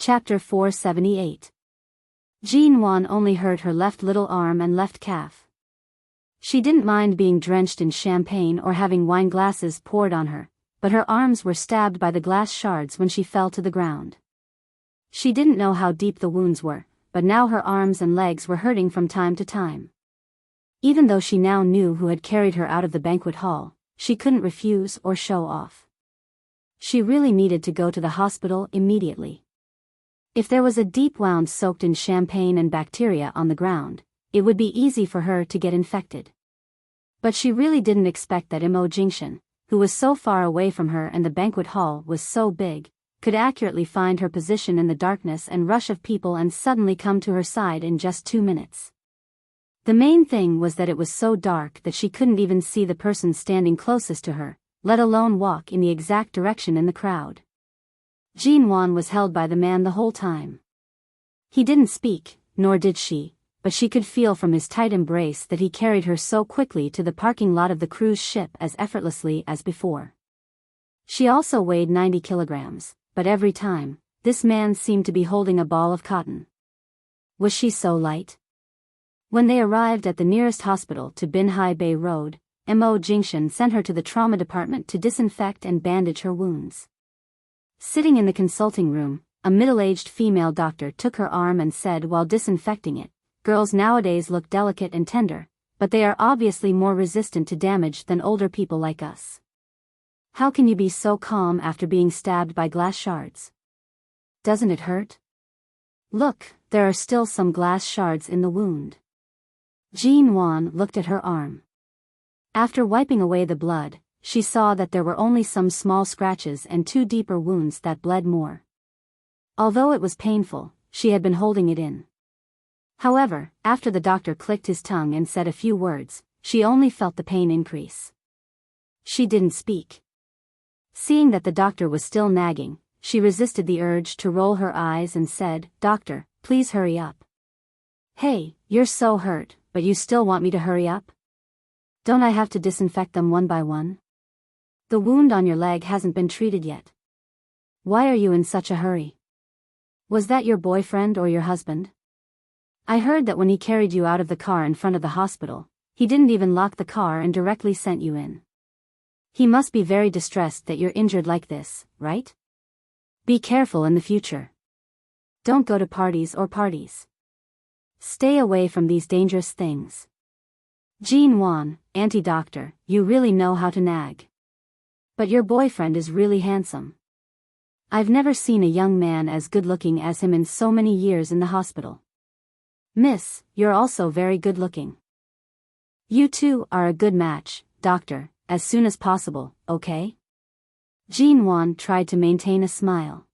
Chapter 478. Jean Wan only hurt her left little arm and left calf. She didn't mind being drenched in champagne or having wine glasses poured on her, but her arms were stabbed by the glass shards when she fell to the ground. She didn't know how deep the wounds were, but now her arms and legs were hurting from time to time. Even though she now knew who had carried her out of the banquet hall, she couldn't refuse or show off. She really needed to go to the hospital immediately. If there was a deep wound soaked in champagne and bacteria on the ground, it would be easy for her to get infected. But she really didn't expect that Immerse, who was so far away from her and the banquet hall was so big, could accurately find her position in the darkness and rush of people and suddenly come to her side in just 2 minutes. The main thing was that it was so dark that she couldn't even see the person standing closest to her, let alone walk in the exact direction in the crowd. Jean Wan was held by the man the whole time. He didn't speak, nor did she, but she could feel from his tight embrace that he carried her so quickly to the parking lot of the cruise ship as effortlessly as before. She also weighed 90 kilograms, but every time, this man seemed to be holding a ball of cotton. Was she so light? When they arrived at the nearest hospital to Binhai Bay Road, Immerse sent her to the trauma department to disinfect and bandage her wounds. Sitting in the consulting room, a middle-aged female doctor took her arm and said while disinfecting it, "Girls nowadays look delicate and tender, but they are obviously more resistant to damage than older people like us. How can you be so calm after being stabbed by glass shards? Doesn't it hurt? Look, there are still some glass shards in the wound." Jean Wan looked at her arm. After wiping away the blood, she saw that there were only some small scratches and 2 deeper wounds that bled more. Although it was painful, she had been holding it in. However, after the doctor clicked his tongue and said a few words, she only felt the pain increase. She didn't speak. Seeing that the doctor was still nagging, she resisted the urge to roll her eyes and said, "Doctor, please hurry up." "Hey, you're so hurt, but you still want me to hurry up? Don't I have to disinfect them one by one? The wound on your leg hasn't been treated yet. Why are you in such a hurry? Was that your boyfriend or your husband? I heard that when he carried you out of the car in front of the hospital, he didn't even lock the car and directly sent you in. He must be very distressed that you're injured like this, right? Be careful in the future. Don't go to parties. Stay away from these dangerous things. Jean Wan, Auntie Doctor, you really know how to nag. But your boyfriend is really handsome. I've never seen a young man as good-looking as him in so many years in the hospital. Miss, you're also very good-looking. You two are a good match, doctor, as soon as possible, okay?" Jean Wan tried to maintain a smile.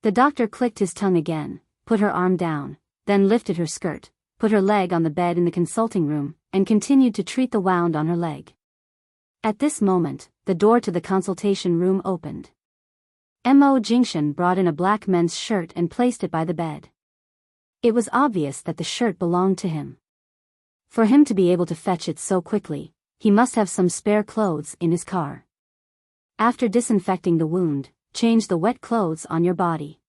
The doctor clicked his tongue again, put her arm down, then lifted her skirt, put her leg on the bed in the consulting room, and continued to treat the wound on her leg. At this moment, the door to the consultation room opened. Immerse brought in a black men's shirt and placed it by the bed. It was obvious that the shirt belonged to him. For him to be able to fetch it so quickly, he must have some spare clothes in his car. After disinfecting the wound, change the wet clothes on your body.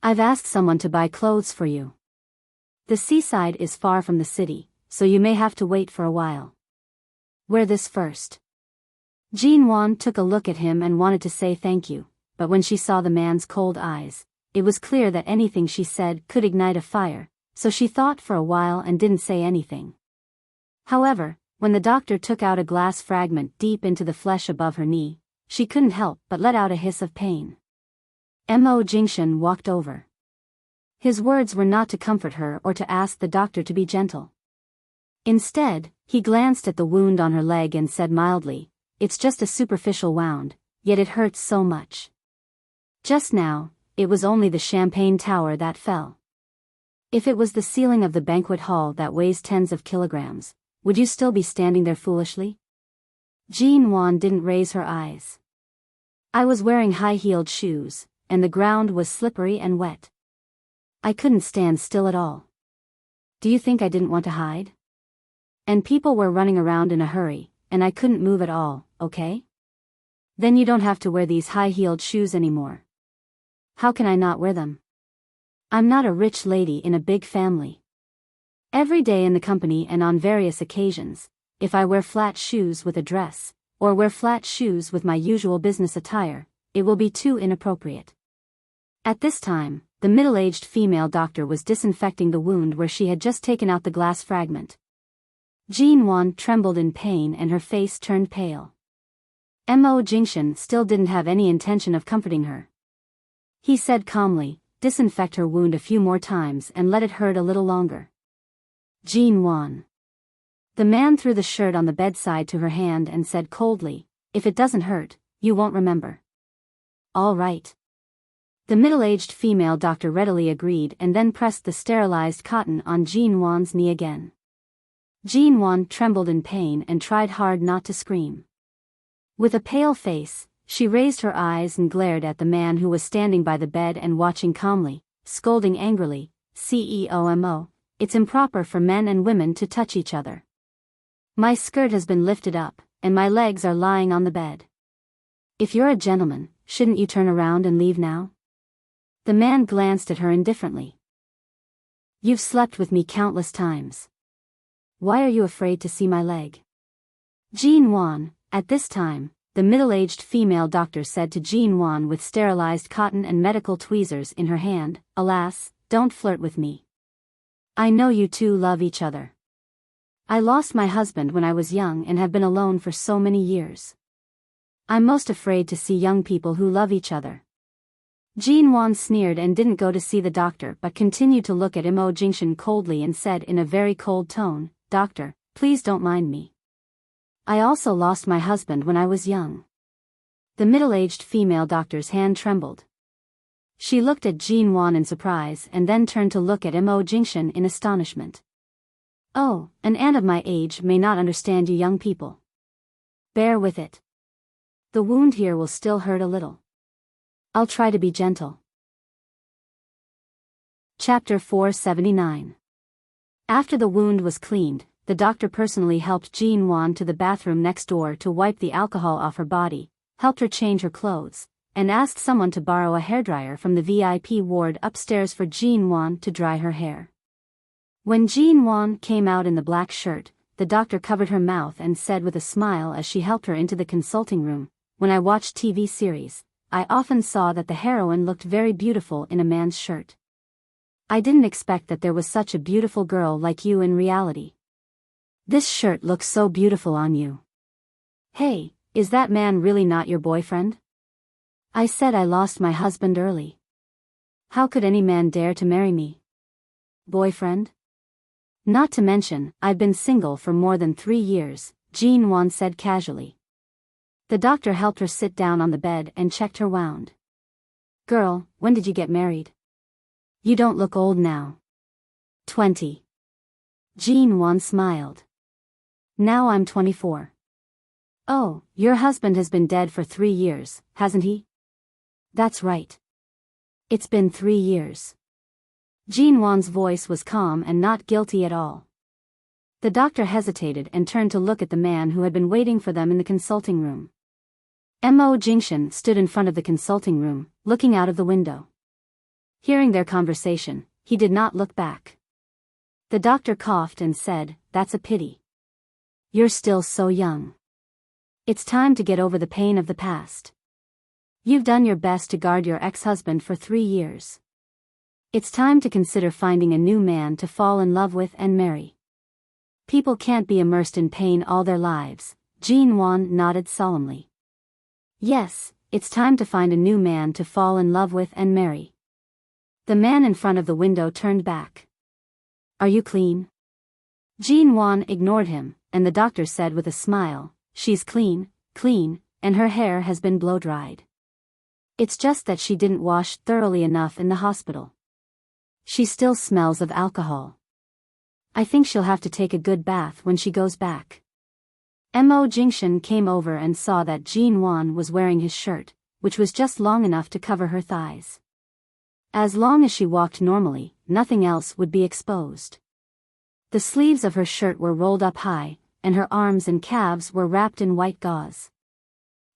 I've asked someone to buy clothes for you. The seaside is far from the city, so you may have to wait for a while. Wear this first. Jean Wan took a look at him and wanted to say thank you, but when she saw the man's cold eyes, it was clear that anything she said could ignite a fire, so she thought for a while and didn't say anything. However, when the doctor took out a glass fragment deep into the flesh above her knee, she couldn't help but let out a hiss of pain. Immerse walked over. His words were not to comfort her or to ask the doctor to be gentle. Instead, he glanced at the wound on her leg and said mildly, "It's just a superficial wound, yet it hurts so much. Just now, it was only the champagne tower that fell. If it was the ceiling of the banquet hall that weighs tens of kilograms, would you still be standing there foolishly?" Jean Wan didn't raise her eyes. "I was wearing high-heeled shoes, and the ground was slippery and wet. I couldn't stand still at all. Do you think I didn't want to hide? And people were running around in a hurry, and I couldn't move at all, okay? Then you don't have to wear these high-heeled shoes anymore." "How can I not wear them?" I'm not a rich lady in a big family. Every day in the company and on various occasions, if I wear flat shoes with a dress, or wear flat shoes with my usual business attire, it will be too inappropriate. At this time, the middle-aged female doctor was disinfecting the wound where she had just taken out the glass fragment. Jean Wan trembled in pain and her face turned pale. Mo Jingshan still didn't have any intention of comforting her. He said calmly, "Disinfect her wound a few more times and let it hurt a little longer." Jean Wan. The man threw the shirt on the bedside to her hand and said coldly, "If it doesn't hurt, you won't remember." "All right." The middle-aged female doctor readily agreed and then pressed the sterilized cotton on Jean Wan's knee again. Jean Wan trembled in pain and tried hard not to scream. With a pale face, she raised her eyes and glared at the man who was standing by the bed and watching calmly, scolding angrily, "CEOMO, it's improper for men and women to touch each other. My skirt has been lifted up, and my legs are lying on the bed. If you're a gentleman, shouldn't you turn around and leave now?" The man glanced at her indifferently. "You've slept with me countless times. Why are you afraid to see my leg?" Jean Wan, at this time, the middle-aged female doctor said to Jean Wan with sterilized cotton and medical tweezers in her hand, "Alas, don't flirt with me. I know you two love each other. I lost my husband when I was young and have been alone for so many years. I'm most afraid to see young people who love each other." Jean Wan sneered and didn't go to see the doctor but continued to look at Mo Jingshan coldly and said in a very cold tone, "Doctor, please don't mind me. I also lost my husband when I was young." The middle-aged female doctor's hand trembled. She looked at Jean Wan in surprise and then turned to look at Mo Jingshan in astonishment. "Oh, an aunt of my age may not understand you young people. Bear with it. The wound here will still hurt a little. I'll try to be gentle." Chapter 479. After the wound was cleaned, the doctor personally helped Jean Wan to the bathroom next door to wipe the alcohol off her body, helped her change her clothes, and asked someone to borrow a hairdryer from the VIP ward upstairs for Jean Wan to dry her hair. When Jean Wan came out in the black shirt, the doctor covered her mouth and said with a smile as she helped her into the consulting room, "When I watched TV series, I often saw that the heroine looked very beautiful in a man's shirt. I didn't expect that there was such a beautiful girl like you in reality. This shirt looks so beautiful on you. Hey, is that man really not your boyfriend? I said I lost my husband early. How could any man dare to marry me? Boyfriend? Not to mention, I've been single for more than 3 years, Jean Wan said casually. The doctor helped her sit down on the bed and checked her wound. Girl, when did you get married? You don't look old now. 20. Jean Wan smiled. Now I'm 24. Oh, your husband has been dead for 3 years, hasn't he? That's right. It's been 3 years. Jean Wan's voice was calm and not guilty at all. The doctor hesitated and turned to look at the man who had been waiting for them in the consulting room. Mo Jingshan stood in front of the consulting room, looking out of the window. Hearing their conversation, he did not look back. The doctor coughed and said, "That's a pity. You're still so young. It's time to get over the pain of the past. You've done your best to guard your ex-husband for 3 years. It's time to consider finding a new man to fall in love with and marry. People can't be immersed in pain all their lives." Jean Wan nodded solemnly. Yes, it's time to find a new man to fall in love with and marry. The man in front of the window turned back. Are you clean? Jean Wan ignored him, and the doctor said with a smile, She's clean, and her hair has been blow-dried. It's just that she didn't wash thoroughly enough in the hospital. She still smells of alcohol. I think she'll have to take a good bath when she goes back. Mo Jingshan came over and saw that Jean Wan was wearing his shirt, which was just long enough to cover her thighs. As long as she walked normally, nothing else would be exposed. The sleeves of her shirt were rolled up high, and her arms and calves were wrapped in white gauze.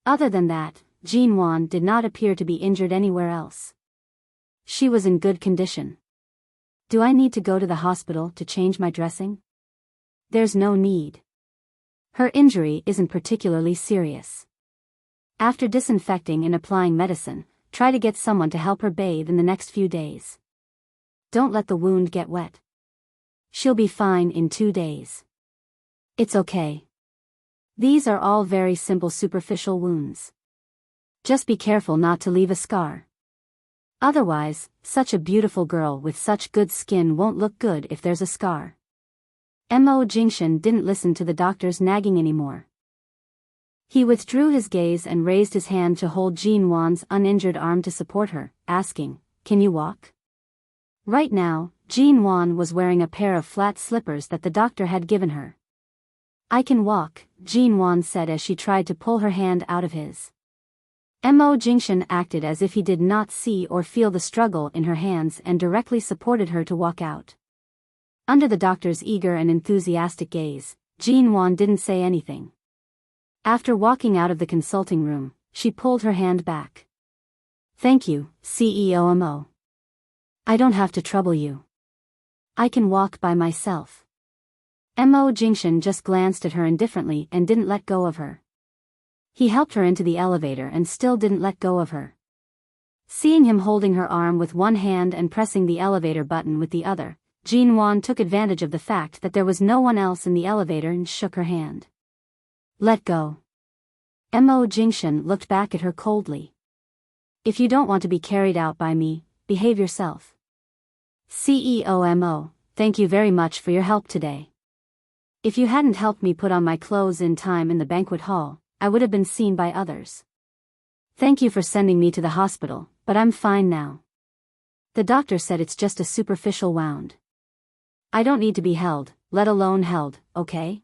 Other than that, Jean Wan did not appear to be injured anywhere else. She was in good condition. Do I need to go to the hospital to change my dressing? There's no need. Her injury isn't particularly serious. After disinfecting and applying medicine, try to get someone to help her bathe in the next few days. Don't let the wound get wet. She'll be fine in 2 days. It's okay. These are all very simple superficial wounds. Just be careful not to leave a scar. Otherwise, such a beautiful girl with such good skin won't look good if there's a scar. Mo Jingshan didn't listen to the doctor's nagging anymore. He withdrew his gaze and raised his hand to hold Jin Wan's uninjured arm to support her, asking, "Can you walk?" Right now, Jin Wan was wearing a pair of flat slippers that the doctor had given her. "I can walk," Jin Wan said as she tried to pull her hand out of his. Mo Jingshan acted as if he did not see or feel the struggle in her hands and directly supported her to walk out. Under the doctor's eager and enthusiastic gaze, Jin Wan didn't say anything. After walking out of the consulting room, she pulled her hand back. "Thank you, CEO Mo. I don't have to trouble you. I can walk by myself." Mo Jingshan just glanced at her indifferently and didn't let go of her. He helped her into the elevator and still didn't let go of her. Seeing him holding her arm with one hand and pressing the elevator button with the other, Jin Wan took advantage of the fact that there was no one else in the elevator and shook her hand. "Let go." Mo Jingshan looked back at her coldly. "If you don't want to be carried out by me, behave yourself." "CEO Mo, thank you very much for your help today. If you hadn't helped me put on my clothes in time in the banquet hall, I would have been seen by others. Thank you for sending me to the hospital, but I'm fine now. The doctor said it's just a superficial wound. I don't need to be held, let alone held, okay?"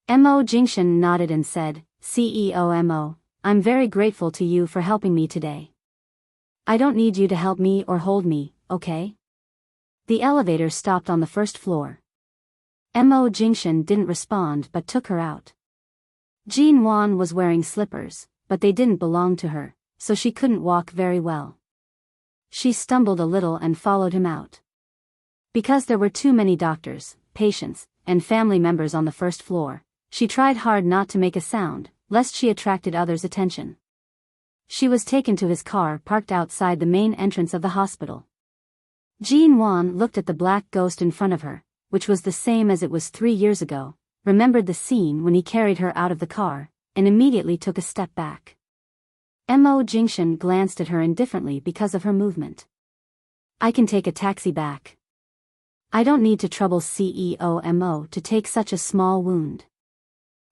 Mo Jingshan nodded and said, "CEO Mo, I'm very grateful to you for helping me today. I don't need you to help me or hold me, okay?" The elevator stopped on the first floor. Mo Jingshan didn't respond but took her out. Jin Wan was wearing slippers, but they didn't belong to her, so she couldn't walk very well. She stumbled a little and followed him out. Because there were too many doctors, patients, and family members on the first floor, she tried hard not to make a sound, lest she attracted others' attention. She was taken to his car parked outside the main entrance of the hospital. Jin Wan looked at the black ghost in front of her, which was the same as it was 3 years ago, remembered the scene when he carried her out of the car, and immediately took a step back. Mo Jingshan glanced at her indifferently because of her movement. "I can take a taxi back. I don't need to trouble CEO Mo to take such a small wound."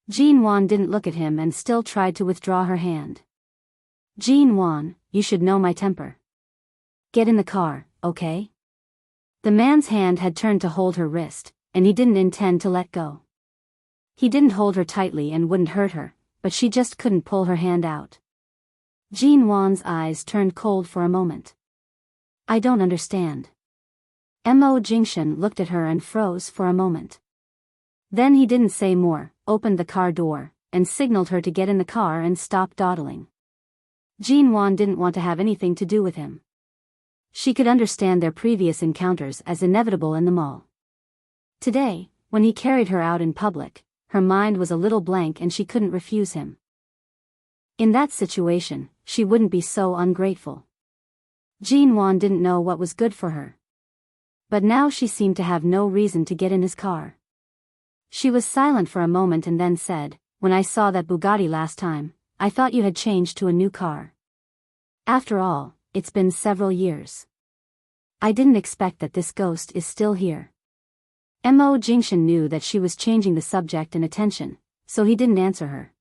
Jin Wan didn't look at him and still tried to withdraw her hand. "Jin Wan, you should know my temper. Get in the car, okay?" The man's hand had turned to hold her wrist, and he didn't intend to let go. He didn't hold her tightly and wouldn't hurt her, but she just couldn't pull her hand out. Jin Wan's eyes turned cold for a moment. "I don't understand." Mo Jingshan looked at her and froze for a moment. Then he didn't say more, opened the car door, and signaled her to get in the car and stop dawdling. Jin Wan didn't want to have anything to do with him. She could understand their previous encounters as inevitable in the mall. Today, when he carried her out in public, her mind was a little blank and she couldn't refuse him. In that situation, she wouldn't be so ungrateful. Jin Wan didn't know what was good for her. But now she seemed to have no reason to get in his car. She was silent for a moment and then said, "When I saw that Bugatti last time, I thought you had changed to a new car. After all, it's been several years. I didn't expect that this ghost is still here." Mo Jingshan knew that she was changing the subject and attention, so he didn't answer her.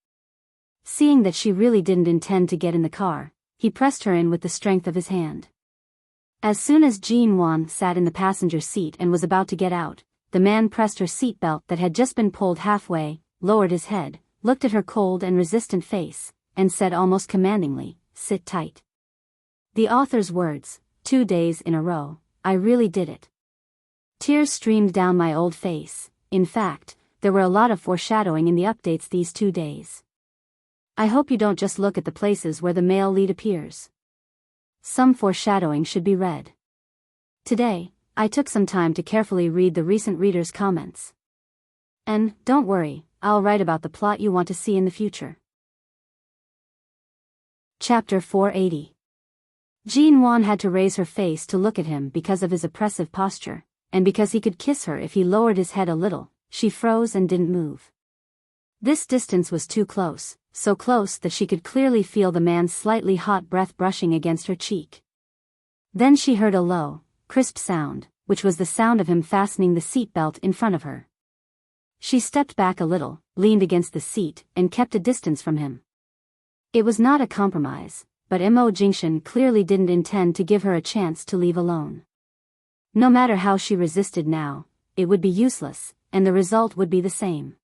Seeing that she really didn't intend to get in the car, he pressed her in with the strength of his hand. As soon as Jin Wan sat in the passenger seat and was about to get out, the man pressed her seatbelt that had just been pulled halfway, lowered his head, looked at her cold and resistant face, and said almost commandingly, "Sit tight." The author's words, 2 days in a row, I really did it. Tears streamed down my old face. In fact, there were a lot of foreshadowing in the updates these 2 days. I hope you don't just look at the places where the male lead appears. Some foreshadowing should be read. Today, I took some time to carefully read the recent readers' comments. And, don't worry, I'll write about the plot you want to see in the future. Chapter 480. Jean-Wan had to raise her face to look at him because of his oppressive posture, and because he could kiss her if he lowered his head a little. She froze and didn't move. This distance was too close, so close that she could clearly feel the man's slightly hot breath brushing against her cheek. Then she heard a low, crisp sound, which was the sound of him fastening the seatbelt in front of her. She stepped back a little, leaned against the seat, and kept a distance from him. It was not a compromise, but Mo Jingshan clearly didn't intend to give her a chance to leave alone. No matter how she resisted now, it would be useless, and the result would be the same.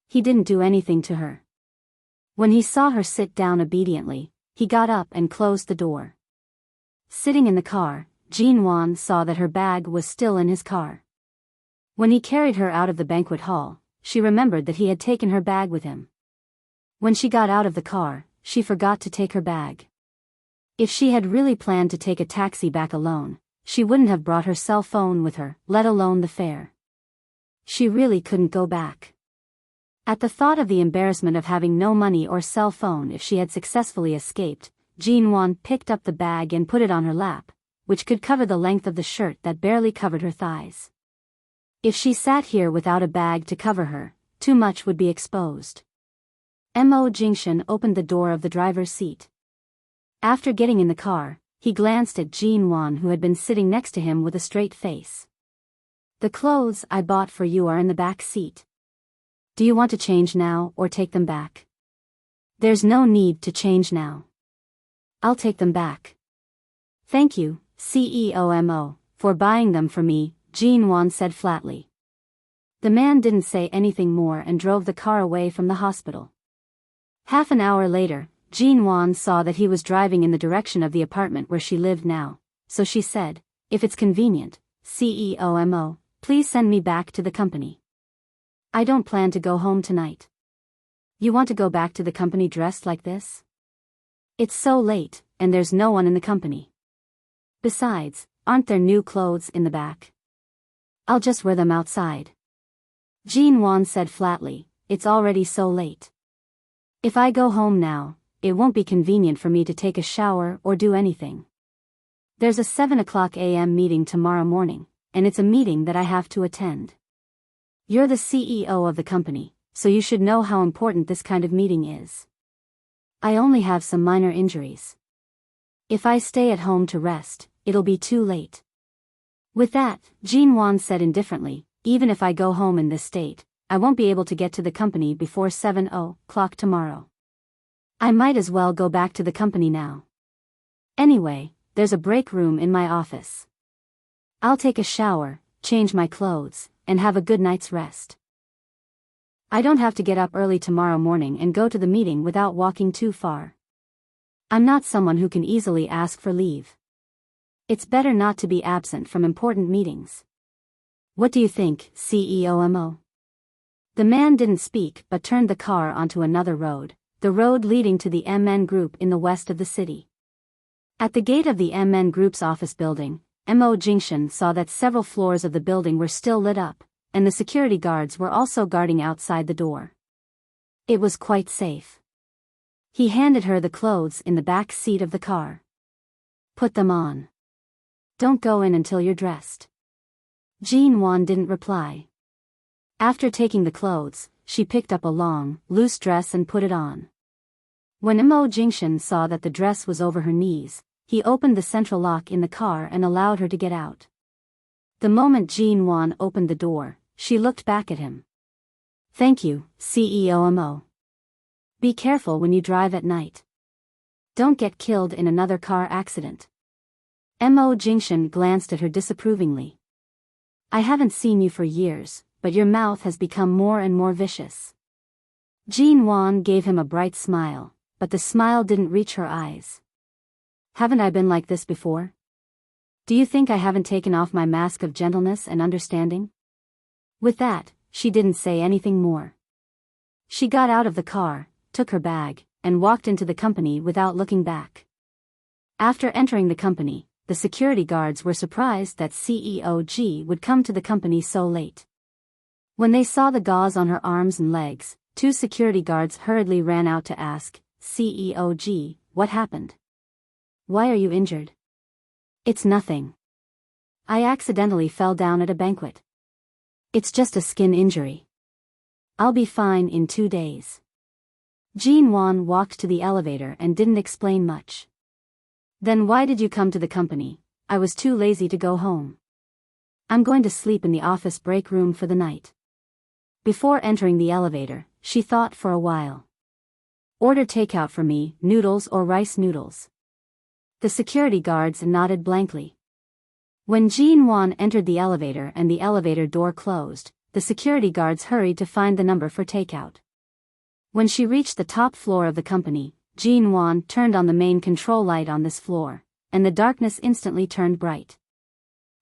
He didn't do anything to her. When he saw her sit down obediently, he got up and closed the door. Sitting in the car, Jean-Wan saw that her bag was still in his car. When he carried her out of the banquet hall, she remembered that he had taken her bag with him. When she got out of the car, she forgot to take her bag. If she had really planned to take a taxi back alone, she wouldn't have brought her cell phone with her, let alone the fare. She really couldn't go back. At the thought of the embarrassment of having no money or cell phone if she had successfully escaped, Jean-Wan picked up the bag and put it on her lap, which could cover the length of the shirt that barely covered her thighs. If she sat here without a bag to cover her, too much would be exposed. Mo Jingshan opened the door of the driver's seat. After getting in the car, he glanced at Jean-Wan, who had been sitting next to him with a straight face. "The clothes I bought for you are in the back seat. Do you want to change now or take them back?" "There's no need to change now. I'll take them back." "Thank you, CEO Mo, for buying them for me," Jean-Wan said flatly. The man didn't say anything more and drove the car away from the hospital. Half an hour later, Jean-Wan saw that he was driving in the direction of the apartment where she lived now, so she said, "If it's convenient, CEO Mo, please send me back to the company. I don't plan to go home tonight." "You want to go back to the company dressed like this? It's so late, and there's no one in the company. Besides, aren't there new clothes in the back? I'll just wear them outside." Jean-Wan said flatly, "It's already so late. If I go home now, it won't be convenient for me to take a shower or do anything. There's a 7 a.m. meeting tomorrow morning, and it's a meeting that I have to attend. You're the CEO of the company, so you should know how important this kind of meeting is. I only have some minor injuries. If I stay at home to rest, it'll be too late." With that, Jean-Wan said indifferently, "Even if I go home in this state, I won't be able to get to the company before 7 o'clock tomorrow. I might as well go back to the company now. Anyway, there's a break room in my office. I'll take a shower, change my clothes, and have a good night's rest. I don't have to get up early tomorrow morning and go to the meeting without walking too far. I'm not someone who can easily ask for leave. It's better not to be absent from important meetings. What do you think, CEO Mo?" The man didn't speak but turned the car onto another road, the road leading to the MN Group in the west of the city. At the gate of the MN Group's office building, Mo Jingshan saw that several floors of the building were still lit up, and the security guards were also guarding outside the door. It was quite safe. He handed her the clothes in the back seat of the car. "Put them on. Don't go in until you're dressed." Jean-Wan didn't reply. After taking the clothes, she picked up a long, loose dress and put it on. When Mo Jingshan saw that the dress was over her knees, he opened the central lock in the car and allowed her to get out. The moment Jean-Wan opened the door, she looked back at him. "Thank you, CEO Mo. Be careful when you drive at night. Don't get killed in another car accident." Mo Jingshan glanced at her disapprovingly. "I haven't seen you for years, but your mouth has become more and more vicious." Jean-Wan gave him a bright smile, but the smile didn't reach her eyes. "Haven't I been like this before? Do you think I haven't taken off my mask of gentleness and understanding?" With that, she didn't say anything more. She got out of the car, took her bag, and walked into the company without looking back. After entering the company, the security guards were surprised that CEO G would come to the company so late. When they saw the gauze on her arms and legs, 2 security guards hurriedly ran out to ask, CEO G, what happened? Why are you injured? It's nothing. I accidentally fell down at a banquet. It's just a skin injury. I'll be fine in 2 days. Jean Wan walked to the elevator and didn't explain much. Then why did you come to the company? I was too lazy to go home. I'm going to sleep in the office break room for the night. Before entering the elevator, she thought for a while. Order takeout for me, noodles or rice noodles. The security guards nodded blankly. When Jean Wan entered the elevator and the elevator door closed, the security guards hurried to find the number for takeout. When she reached the top floor of the company, Jean Wan turned on the main control light on this floor, and the darkness instantly turned bright.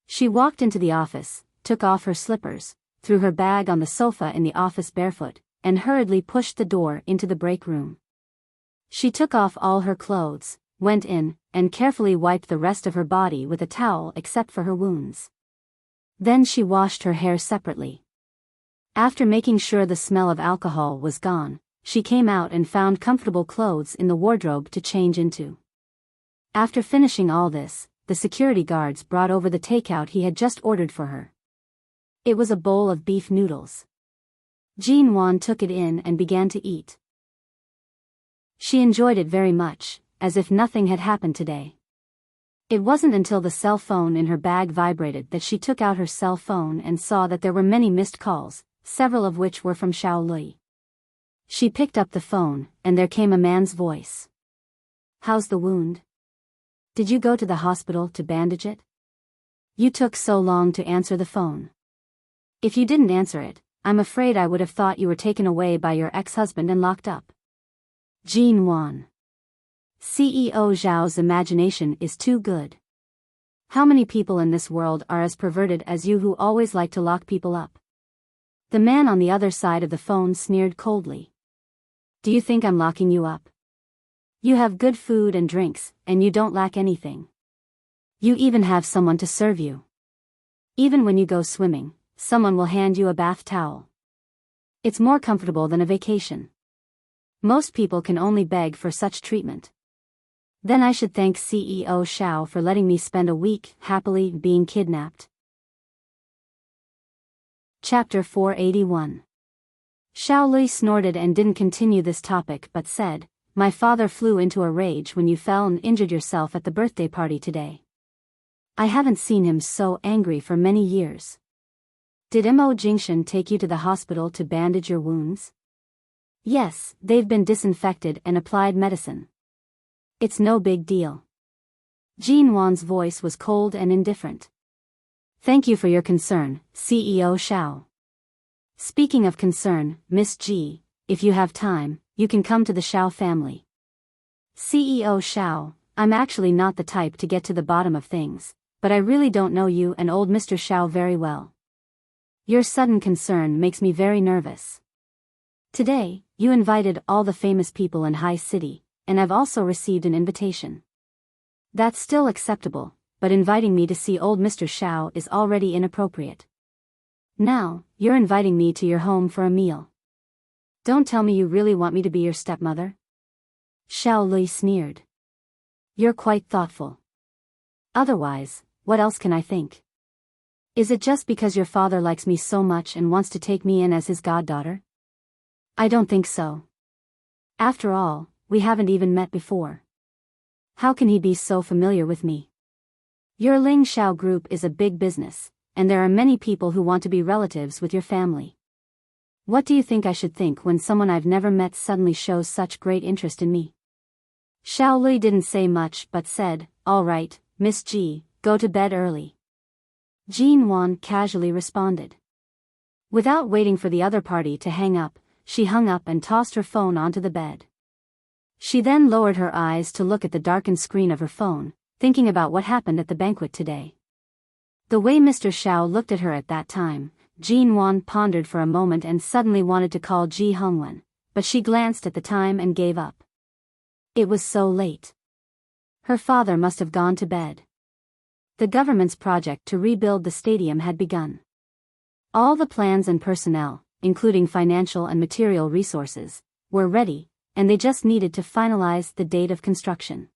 She walked into the office, took off her slippers, threw her bag on the sofa in the office barefoot, and hurriedly pushed the door into the break room. She took off all her clothes, went in, and carefully wiped the rest of her body with a towel except for her wounds. Then she washed her hair separately. After making sure the smell of alcohol was gone, she came out and found comfortable clothes in the wardrobe to change into. After finishing all this, the security guards brought over the takeout he had just ordered for her. It was a bowl of beef noodles. Jean Wan took it in and began to eat. She enjoyed it very much, as if nothing had happened today. It wasn't until the cell phone in her bag vibrated that she took out her cell phone and saw that there were many missed calls, several of which were from Xiao Lui. She picked up the phone, and there came a man's voice. How's the wound? Did you go to the hospital to bandage it? You took so long to answer the phone. If you didn't answer it, I'm afraid I would have thought you were taken away by your ex-husband and locked up. Jean Wan. CEO Zhao's imagination is too good. How many people in this world are as perverted as you who always like to lock people up? The man on the other side of the phone sneered coldly. Do you think I'm locking you up? You have good food and drinks, and you don't lack anything. You even have someone to serve you. Even when you go swimming, someone will hand you a bath towel. It's more comfortable than a vacation. Most people can only beg for such treatment. Then I should thank CEO Xiao for letting me spend a week happily being kidnapped. Chapter 481. Xiao Lui snorted and didn't continue this topic but said, My father flew into a rage when you fell and injured yourself at the birthday party today. I haven't seen him so angry for many years. Did Mo Jingshan take you to the hospital to bandage your wounds? Yes, they've been disinfected and applied medicine. It's no big deal. Jean Wan's voice was cold and indifferent. Thank you for your concern, CEO Xiao. Speaking of concern, Miss G, if you have time, you can come to the Xiao family. CEO Xiao, I'm actually not the type to get to the bottom of things, but I really don't know you and old Mr. Xiao very well. Your sudden concern makes me very nervous. Today, you invited all the famous people in High City, and I've also received an invitation. That's still acceptable, but inviting me to see old Mr. Xiao is already inappropriate. Now, you're inviting me to your home for a meal. Don't tell me you really want me to be your stepmother? Xiao Lui sneered. You're quite thoughtful. Otherwise, what else can I think? Is it just because your father likes me so much and wants to take me in as his goddaughter? I don't think so. After all, we haven't even met before. How can he be so familiar with me? Your Ling Xiao group is a big business, and there are many people who want to be relatives with your family. What do you think I should think when someone I've never met suddenly shows such great interest in me? Xiao Lui didn't say much but said, All right, Miss G, go to bed early. Jean Wan casually responded. Without waiting for the other party to hang up, she hung up and tossed her phone onto the bed. She then lowered her eyes to look at the darkened screen of her phone, thinking about what happened at the banquet today. The way Mr. Xiao looked at her at that time, Jean Wan pondered for a moment and suddenly wanted to call Ji Hongwen, but she glanced at the time and gave up. It was so late. Her father must have gone to bed. The government's project to rebuild the stadium had begun. All the plans and personnel, including financial and material resources, were ready, and they just needed to finalize the date of construction.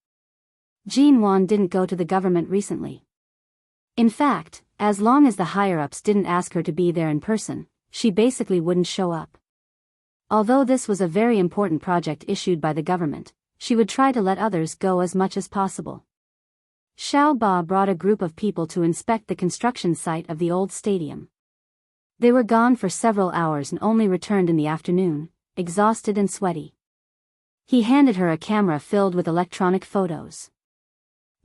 Jean Wan didn't go to the government recently. In fact, as long as the higher-ups didn't ask her to be there in person, she basically wouldn't show up. Although this was a very important project issued by the government, she would try to let others go as much as possible. Xiao Ba brought a group of people to inspect the construction site of the old stadium. They were gone for several hours and only returned in the afternoon, exhausted and sweaty. He handed her a camera filled with electronic photos.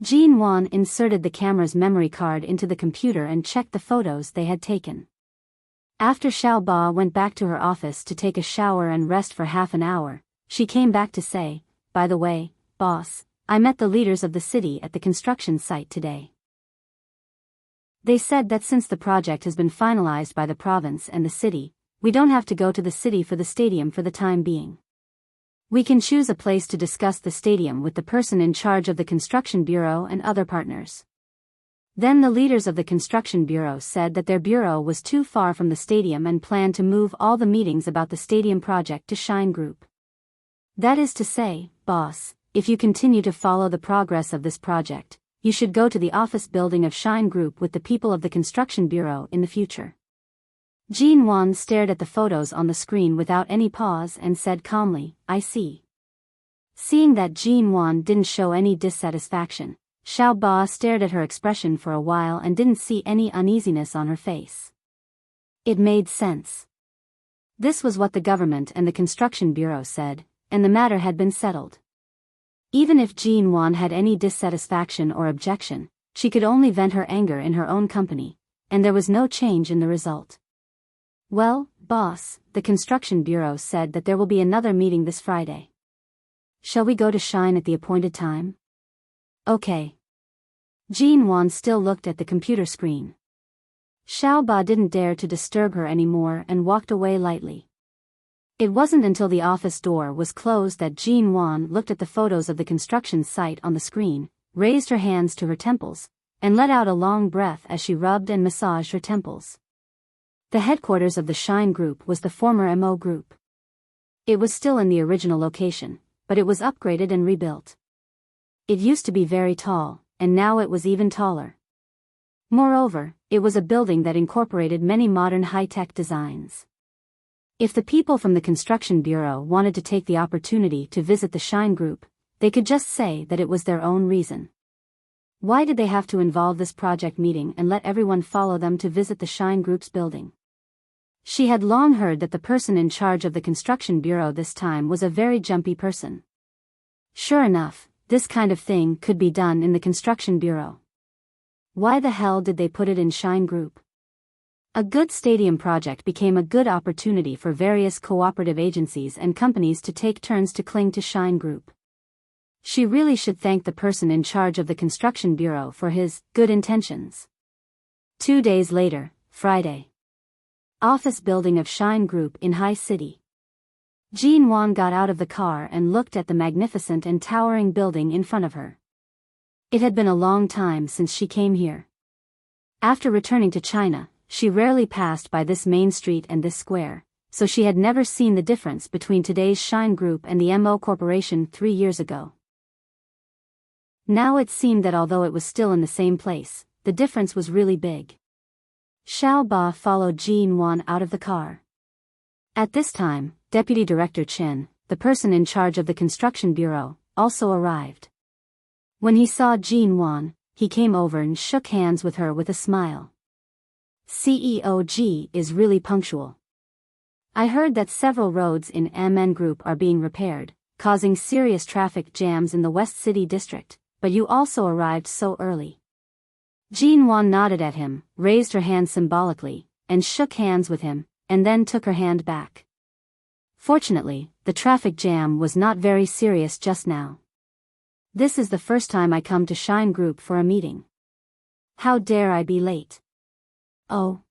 Jean Wan inserted the camera's memory card into the computer and checked the photos they had taken. After Xiao Ba went back to her office to take a shower and rest for half an hour, she came back to say, "By the way, boss, I met the leaders of the city at the construction site today. They said that since the project has been finalized by the province and the city, we don't have to go to the city for the stadium for the time being. We can choose a place to discuss the stadium with the person in charge of the construction bureau and other partners." Then the leaders of the construction bureau said that their bureau was too far from the stadium and planned to move all the meetings about the stadium project to Shine Group. "That is to say, boss, if you continue to follow the progress of this project, you should go to the office building of Shine Group with the people of the construction bureau in the future." Jean Wan stared at the photos on the screen without any pause and said calmly, "I see." Seeing that Jean Wan didn't show any dissatisfaction, Xiao Ba stared at her expression for a while and didn't see any uneasiness on her face. It made sense. This was what the government and the construction bureau said, and the matter had been settled. Even if Jean Wan had any dissatisfaction or objection, she could only vent her anger in her own company, and there was no change in the result. "Well, boss, the construction bureau said that there will be another meeting this Friday. Shall we go to Shine at the appointed time?" "Okay." Jean Wan still looked at the computer screen. Xiao Ba didn't dare to disturb her anymore and walked away lightly. It wasn't until the office door was closed that Jean Wan looked at the photos of the construction site on the screen, raised her hands to her temples, and let out a long breath as she rubbed and massaged her temples. The headquarters of the Shine Group was the former MO Group. It was still in the original location, but it was upgraded and rebuilt. It used to be very tall, and now it was even taller. Moreover, it was a building that incorporated many modern high-tech designs. If the people from the construction bureau wanted to take the opportunity to visit the Shine Group, they could just say that it was their own reason. Why did they have to involve this project meeting and let everyone follow them to visit the Shine Group's building? She had long heard that the person in charge of the construction bureau this time was a very jumpy person. Sure enough, this kind of thing could be done in the construction bureau. Why the hell did they put it in Shine Group? A good stadium project became a good opportunity for various cooperative agencies and companies to take turns to cling to Shine Group. She really should thank the person in charge of the construction bureau for his good intentions. 2 days later, Friday. Office building of Shine Group in High City. Jean Wan got out of the car and looked at the magnificent and towering building in front of her. It had been a long time since she came here. After returning to China, she rarely passed by this main street and this square, so she had never seen the difference between today's Shine Group and the MO Corporation 3 years ago. Now it seemed that although it was still in the same place, the difference was really big. Xiao Ba followed Jean Wan out of the car. At this time, Deputy Director Chen, the person in charge of the construction bureau, also arrived. When he saw Jean Wan, he came over and shook hands with her with a smile. "CEO G is really punctual. I heard that several roads in MN Group are being repaired, causing serious traffic jams in the West City district, but you also arrived so early." Jean Wan nodded at him, raised her hand symbolically, and shook hands with him, and then took her hand back. Fortunately, the traffic jam was not very serious just now. "This is the first time I come to Shine Group for a meeting. How dare I be late?" "Oh.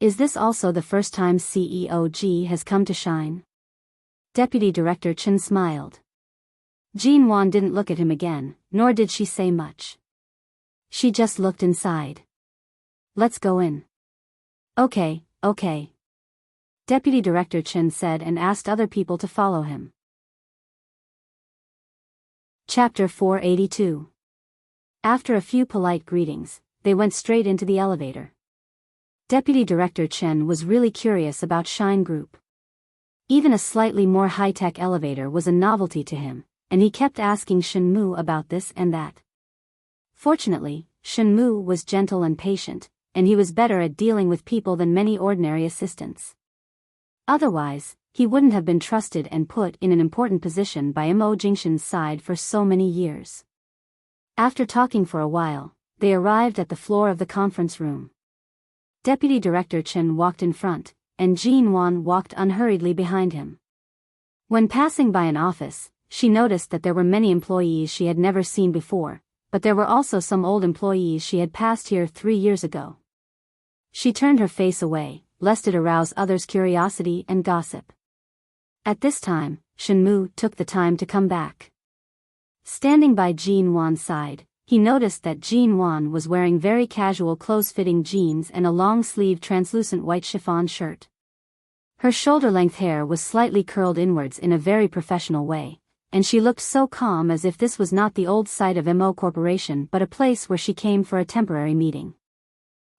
Is this also the first time CEO G has come to Shine?" Deputy Director Chen smiled. Jean Wan didn't look at him again, nor did she say much. She just looked inside. "Let's go in." Okay. Deputy Director Chen said and asked other people to follow him. Chapter 482. After a few polite greetings, they went straight into the elevator. Deputy Director Chen was really curious about Shine Group. Even a slightly more high-tech elevator was a novelty to him, and he kept asking Shenmu about this and that. Fortunately, Shenmu was gentle and patient, and he was better at dealing with people than many ordinary assistants. Otherwise, he wouldn't have been trusted and put in an important position by Mo Jingshan's side for so many years. After talking for a while, they arrived at the floor of the conference room. Deputy Director Chen walked in front, and Jean Wan walked unhurriedly behind him. When passing by an office, she noticed that there were many employees she had never seen before, but there were also some old employees she had passed here 3 years ago. She turned her face away, lest it arouse others' curiosity and gossip. At this time, Shenmu took the time to come back. Standing by Jean Wan's side, he noticed that Jean Wan was wearing very casual close-fitting jeans and a long-sleeved translucent white chiffon shirt. Her shoulder-length hair was slightly curled inwards in a very professional way, and she looked so calm as if this was not the old site of MO Corporation but a place where she came for a temporary meeting.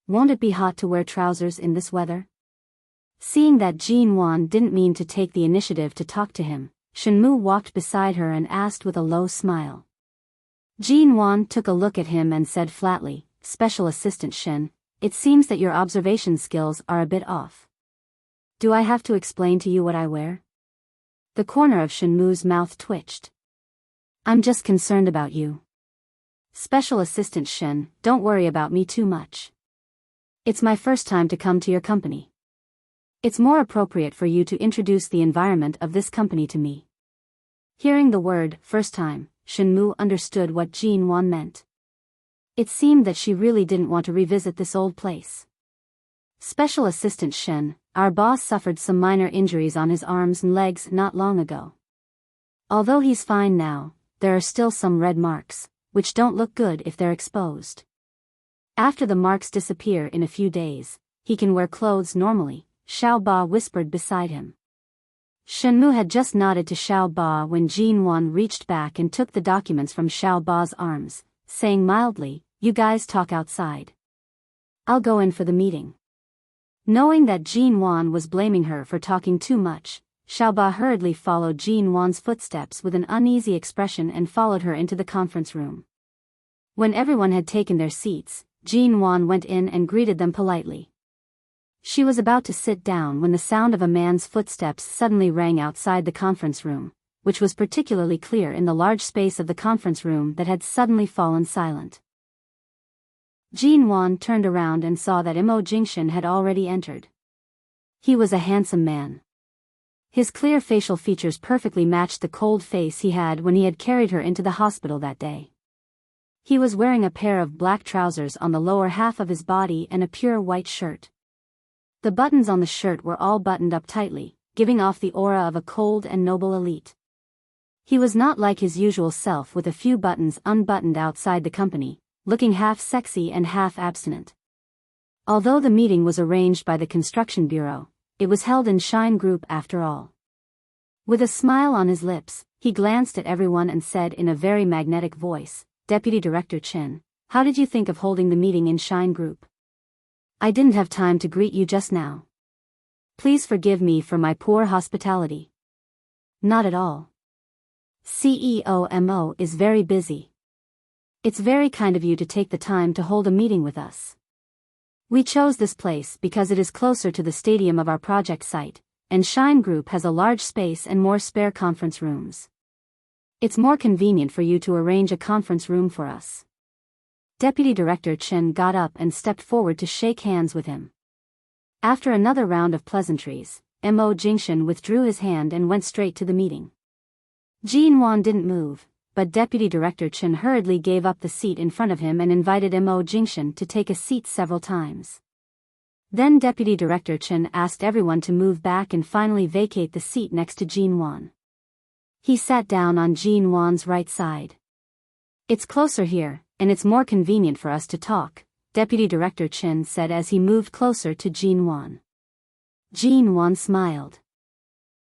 "Won't it be hot to wear trousers in this weather?" Seeing that Jean Wan didn't mean to take the initiative to talk to him, Shenmu walked beside her and asked with a low smile. Jean Wan took a look at him and said flatly, "Special Assistant Shen, it seems that your observation skills are a bit off. Do I have to explain to you what I wear?" The corner of Shenmu's mouth twitched. "I'm just concerned about you. Special Assistant Shen, don't worry about me too much. It's my first time to come to your company. It's more appropriate for you to introduce the environment of this company to me." Hearing the word, first time, Shenmu understood what Jean Wan meant. It seemed that she really didn't want to revisit this old place. "Special Assistant Shen, our boss suffered some minor injuries on his arms and legs not long ago. Although he's fine now, there are still some red marks, which don't look good if they're exposed. After the marks disappear in a few days, he can wear clothes normally," Xiao Ba whispered beside him. Shenmu had just nodded to Xiao Ba when Jean Wan reached back and took the documents from Xiao Ba's arms, saying mildly, "You guys talk outside. I'll go in for the meeting." Knowing that Jean Wan was blaming her for talking too much, Xiao Ba hurriedly followed Jean Wan's footsteps with an uneasy expression and followed her into the conference room. When everyone had taken their seats, Jean Wan went in and greeted them politely. She was about to sit down when the sound of a man's footsteps suddenly rang outside the conference room, which was particularly clear in the large space of the conference room that had suddenly fallen silent. Jean Wan turned around and saw that Mo Jingshan had already entered. He was a handsome man. His clear facial features perfectly matched the cold face he had when he had carried her into the hospital that day. He was wearing a pair of black trousers on the lower half of his body and a pure white shirt. The buttons on the shirt were all buttoned up tightly, giving off the aura of a cold and noble elite. He was not like his usual self with a few buttons unbuttoned outside the company, looking half sexy and half abstinent. Although the meeting was arranged by the construction bureau, it was held in Shine Group after all. With a smile on his lips, he glanced at everyone and said in a very magnetic voice, "Deputy Director Chen, how did you think of holding the meeting in Shine Group? I didn't have time to greet you just now. Please forgive me for my poor hospitality." "Not at all. CEO Mo is very busy. It's very kind of you to take the time to hold a meeting with us. We chose this place because it is closer to the stadium of our project site, and Shine Group has a large space and more spare conference rooms. It's more convenient for you to arrange a conference room for us." Deputy Director Chen got up and stepped forward to shake hands with him. After another round of pleasantries, Mo Jingshan withdrew his hand and went straight to the meeting. Jean Wan didn't move, but Deputy Director Chen hurriedly gave up the seat in front of him and invited Mo Jingshan to take a seat several times. Then Deputy Director Chen asked everyone to move back and finally vacate the seat next to Jean Wan. He sat down on Jean Wan's right side. It's closer here, and it's more convenient for us to talk, Deputy Director Chen said as he moved closer to Jean Wan. Jean Wan smiled.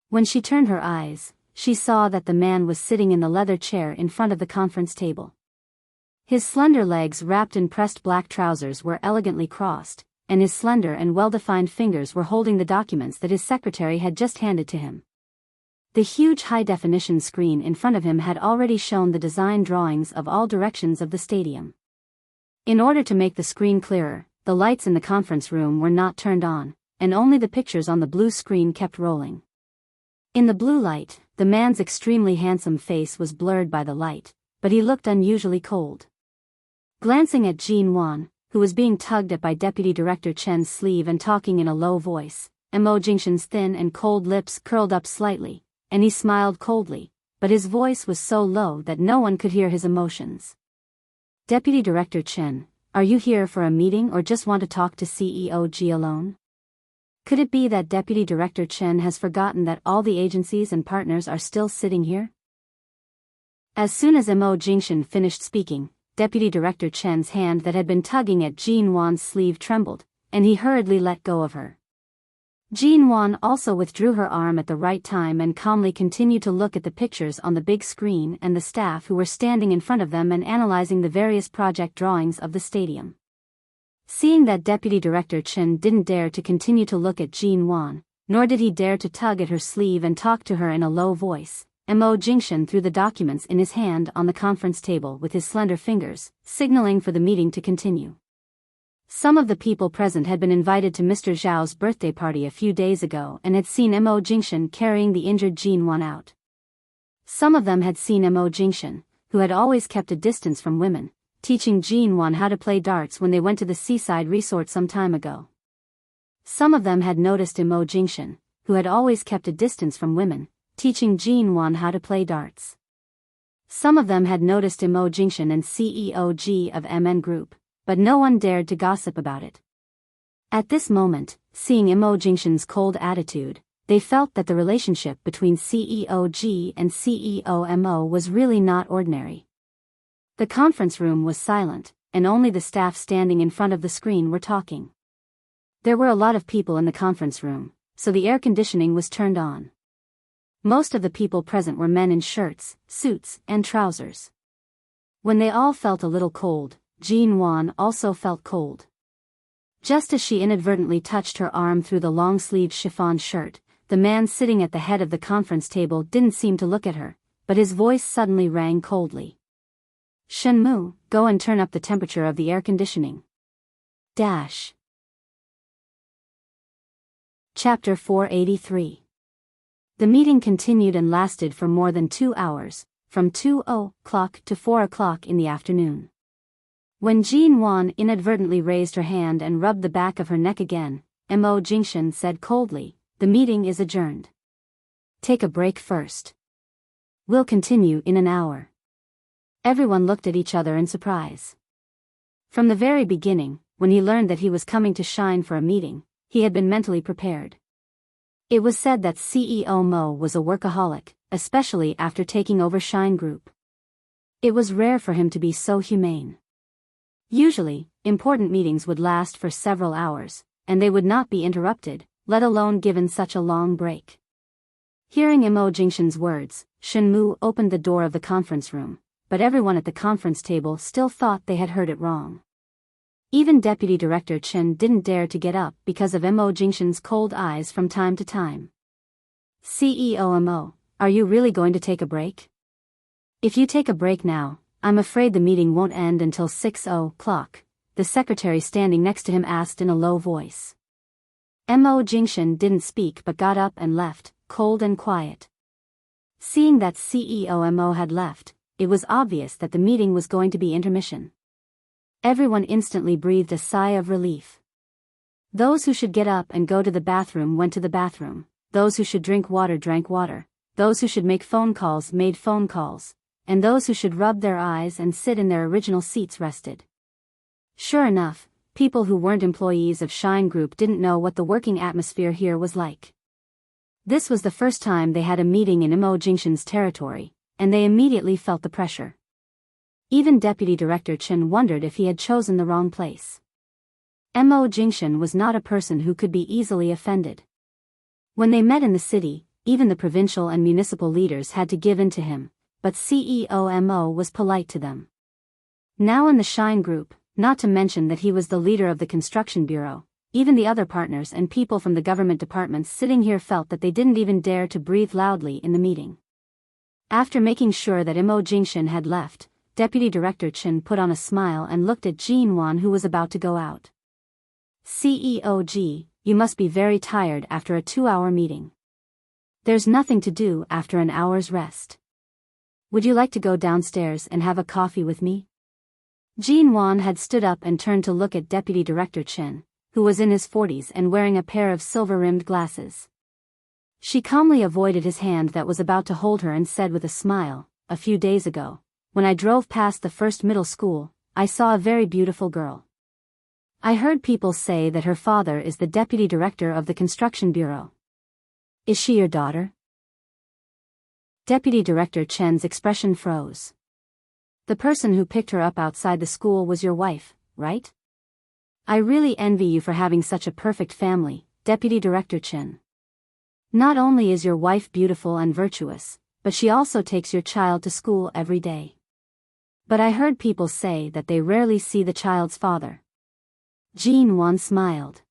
When she turned her eyes, she saw that the man was sitting in the leather chair in front of the conference table. His slender legs wrapped in pressed black trousers were elegantly crossed, and his slender and well-defined fingers were holding the documents that his secretary had just handed to him. The huge high-definition screen in front of him had already shown the design drawings of all directions of the stadium. In order to make the screen clearer, the lights in the conference room were not turned on, and only the pictures on the blue screen kept rolling. In the blue light, the man's extremely handsome face was blurred by the light, but he looked unusually cold. Glancing at Jean Wan, who was being tugged at by Deputy Director Chen's sleeve and talking in a low voice, Mo Jingshan's thin and cold lips curled up slightly, and he smiled coldly, but his voice was so low that no one could hear his emotions. Deputy Director Chen, are you here for a meeting or just want to talk to CEO Ji alone? Could it be that Deputy Director Chen has forgotten that all the agencies and partners are still sitting here? As soon as Mo Jingshan finished speaking, Deputy Director Chen's hand that had been tugging at Jean Wan's sleeve trembled, and he hurriedly let go of her. Jean Wan also withdrew her arm at the right time and calmly continued to look at the pictures on the big screen and the staff who were standing in front of them and analyzing the various project drawings of the stadium. Seeing that Deputy Director Chen didn't dare to continue to look at Jean Wan, nor did he dare to tug at her sleeve and talk to her in a low voice, Mo Jingshan threw the documents in his hand on the conference table with his slender fingers, signaling for the meeting to continue. Some of the people present had been invited to Mr. Zhao's birthday party a few days ago and had seen Mo Jingshan carrying the injured Jean Wan out. Some of them had seen Mo Jingshan, who had always kept a distance from women, teaching Jean Wan how to play darts when they went to the seaside resort some time ago. Some of them had noticed Mo Jingshan, who had always kept a distance from women, teaching Jean Wan how to play darts. Some of them had noticed Mo Jingshan and CEO Ji of MN Group, but no one dared to gossip about it. At this moment, seeing Mo Jingshan's cold attitude, they felt that the relationship between CEO Ji and CEO Mo was really not ordinary. The conference room was silent, and only the staff standing in front of the screen were talking. There were a lot of people in the conference room, so the air conditioning was turned on. Most of the people present were men in shirts, suits, and trousers. When they all felt a little cold, Jean Wan also felt cold. Just as she inadvertently touched her arm through the long-sleeved chiffon shirt, the man sitting at the head of the conference table didn't seem to look at her, but his voice suddenly rang coldly. Shenmu, go and turn up the temperature of the air conditioning. Chapter 483. The meeting continued and lasted for more than 2 hours, from 2:00 to 4:00 in the afternoon. When Jean Wan inadvertently raised her hand and rubbed the back of her neck again, Mo Jingshan said coldly, "The meeting is adjourned. Take a break first. We'll continue in an hour." Everyone looked at each other in surprise. From the very beginning, when he learned that he was coming to Shine for a meeting, he had been mentally prepared. It was said that CEO Mo was a workaholic, especially after taking over Shine Group. It was rare for him to be so humane. Usually, important meetings would last for several hours, and they would not be interrupted, let alone given such a long break. Hearing Mo Jingshan's words, Shenmu opened the door of the conference room, but everyone at the conference table still thought they had heard it wrong. Even Deputy Director Chen didn't dare to get up because of Mo Jingshan's cold eyes from time to time. CEO Mo, are you really going to take a break? If you take a break now, I'm afraid the meeting won't end until 6:00, the secretary standing next to him asked in a low voice. Mo Jingshan didn't speak but got up and left, cold and quiet. Seeing that CEO Mo had left, it was obvious that the meeting was going to be intermission. Everyone instantly breathed a sigh of relief. Those who should get up and go to the bathroom went to the bathroom, those who should drink water drank water, those who should make phone calls made phone calls, and those who should rub their eyes and sit in their original seats rested. Sure enough, people who weren't employees of Shine Group didn't know what the working atmosphere here was like. This was the first time they had a meeting in Mo Jingshan's territory, and they immediately felt the pressure. Even Deputy Director Chen wondered if he had chosen the wrong place. Mo Jingshan was not a person who could be easily offended. When they met in the city, even the provincial and municipal leaders had to give in to him, but CEO Mo was polite to them. Now in the Shine Group, not to mention that he was the leader of the construction bureau, even the other partners and people from the government departments sitting here felt that they didn't even dare to breathe loudly in the meeting. After making sure that Mo Jingshan had left, Deputy Director Chen put on a smile and looked at Jin Wan, who was about to go out. CEO G, you must be very tired after a 2-hour meeting. There's nothing to do after an hour's rest. Would you like to go downstairs and have a coffee with me? Jin Wan had stood up and turned to look at Deputy Director Chen, who was in his 40s and wearing a pair of silver-rimmed glasses. She calmly avoided his hand that was about to hold her and said with a smile, "A few days ago, when I drove past the first middle school, I saw a very beautiful girl. I heard people say that her father is the deputy director of the construction bureau. Is she your daughter?" Deputy Director Chen's expression froze. "The person who picked her up outside the school was your wife, right? I really envy you for having such a perfect family, Deputy Director Chen. Not only is your wife beautiful and virtuous, but she also takes your child to school every day. But I heard people say that they rarely see the child's father." Jin Wan smiled.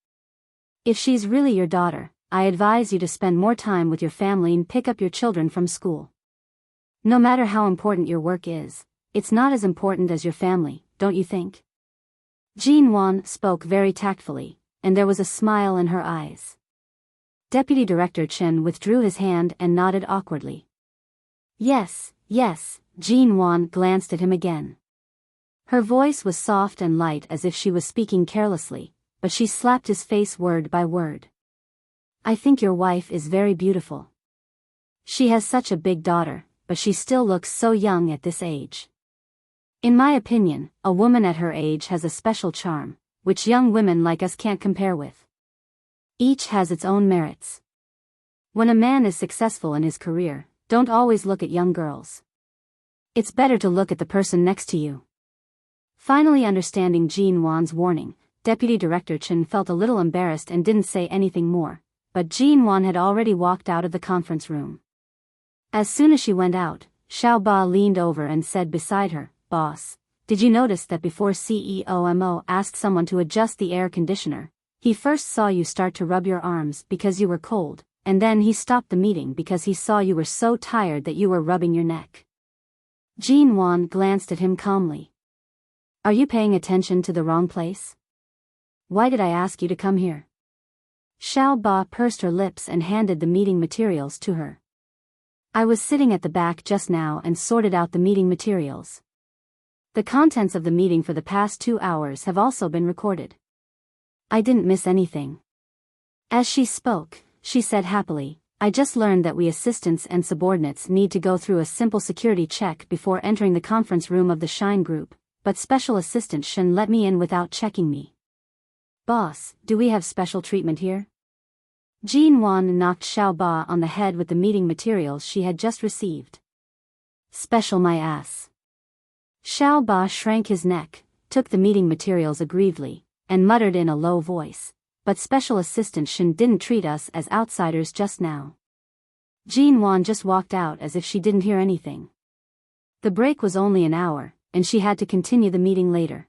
"If she's really your daughter, I advise you to spend more time with your family and pick up your children from school. No matter how important your work is, it's not as important as your family, don't you think?" Jin Wan spoke very tactfully, and there was a smile in her eyes. Deputy Director Chen withdrew his hand and nodded awkwardly. "Yes, yes," Jin Wan glanced at him again. Her voice was soft and light as if she was speaking carelessly, but she slapped his face word by word. "I think your wife is very beautiful. She has such a big daughter, but she still looks so young at this age. In my opinion, a woman at her age has a special charm, which young women like us can't compare with. Each has its own merits. When a man is successful in his career, don't always look at young girls. It's better to look at the person next to you." Finally understanding Jin Wan's warning, Deputy Director Chen felt a little embarrassed and didn't say anything more, but Jin Wan had already walked out of the conference room. As soon as she went out, Xiao Ba leaned over and said beside her, "Boss, did you notice that before CEO Mo asked someone to adjust the air conditioner, he first saw you start to rub your arms because you were cold, and then he stopped the meeting because he saw you were so tired that you were rubbing your neck?" Jin Wan glanced at him calmly. "Are you paying attention to the wrong place? Why did I ask you to come here?" Xiao Ba pursed her lips and handed the meeting materials to her. "I was sitting at the back just now and sorted out the meeting materials. The contents of the meeting for the past 2 hours have also been recorded. I didn't miss anything." As she spoke, she said happily, "I just learned that we assistants and subordinates need to go through a simple security check before entering the conference room of the Shine Group, but Special Assistant Shen let me in without checking me. Boss, do we have special treatment here?" Jin Wan knocked Xiao Ba on the head with the meeting materials she had just received. "Special my ass." Xiao Ba shrank his neck, took the meeting materials aggrievedly, and muttered in a low voice, "But Special Assistant Shen didn't treat us as outsiders just now." Jin Wan just walked out as if she didn't hear anything. The break was only an hour, and she had to continue the meeting later.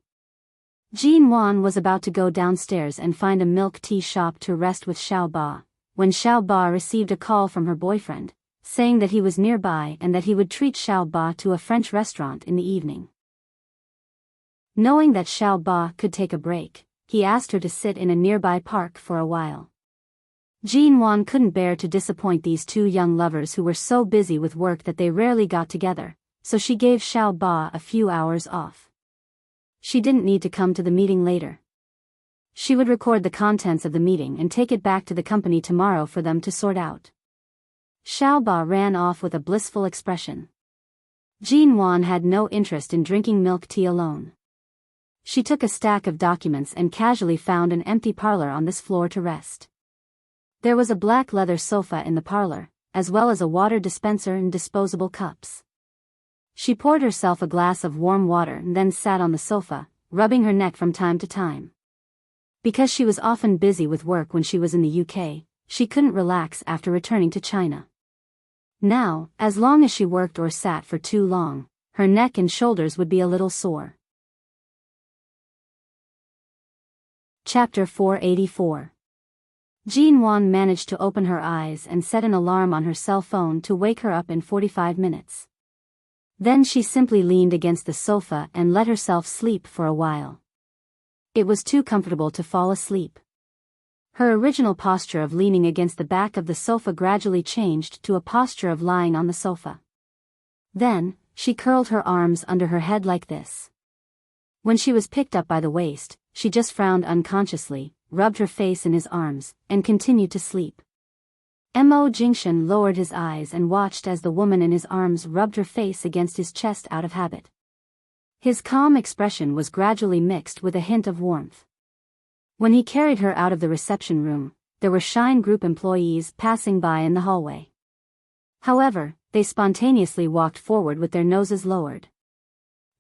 Jin Wan was about to go downstairs and find a milk tea shop to rest with Xiao Ba, when Xiao Ba received a call from her boyfriend, saying that he was nearby and that he would treat Xiao Ba to a French restaurant in the evening. Knowing that Xiao Ba could take a break, he asked her to sit in a nearby park for a while. Jin Wan couldn't bear to disappoint these two young lovers who were so busy with work that they rarely got together, so she gave Xiao Ba a few hours off. She didn't need to come to the meeting later. She would record the contents of the meeting and take it back to the company tomorrow for them to sort out. Xiao Ba ran off with a blissful expression. Jin Wan had no interest in drinking milk tea alone. She took a stack of documents and casually found an empty parlor on this floor to rest. There was a black leather sofa in the parlor, as well as a water dispenser and disposable cups. She poured herself a glass of warm water and then sat on the sofa, rubbing her neck from time to time. Because she was often busy with work when she was in the UK, she couldn't relax after returning to China. Now, as long as she worked or sat for too long, her neck and shoulders would be a little sore. Chapter 484. Jean Wan managed to open her eyes and set an alarm on her cell phone to wake her up in 45 minutes. Then she simply leaned against the sofa and let herself sleep for a while. It was too comfortable to fall asleep. Her original posture of leaning against the back of the sofa gradually changed to a posture of lying on the sofa. Then, she curled her arms under her head like this. When she was picked up by the waist, she just frowned unconsciously, rubbed her face in his arms, and continued to sleep. Mo Jingshan lowered his eyes and watched as the woman in his arms rubbed her face against his chest out of habit. His calm expression was gradually mixed with a hint of warmth. When he carried her out of the reception room, there were Shine Group employees passing by in the hallway. However, they spontaneously walked forward with their noses lowered.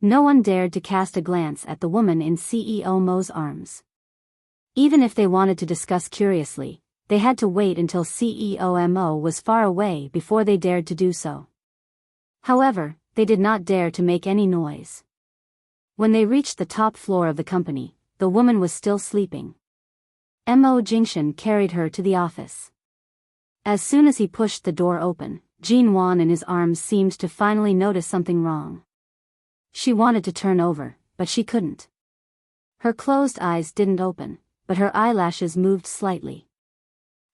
No one dared to cast a glance at the woman in CEO Mo's arms. Even if they wanted to discuss curiously, they had to wait until CEO Mo was far away before they dared to do so. However, they did not dare to make any noise. When they reached the top floor of the company, the woman was still sleeping. Mo Jingshan carried her to the office. As soon as he pushed the door open, Jean Wan in his arms seemed to finally notice something wrong. She wanted to turn over, but she couldn't. Her closed eyes didn't open, but her eyelashes moved slightly.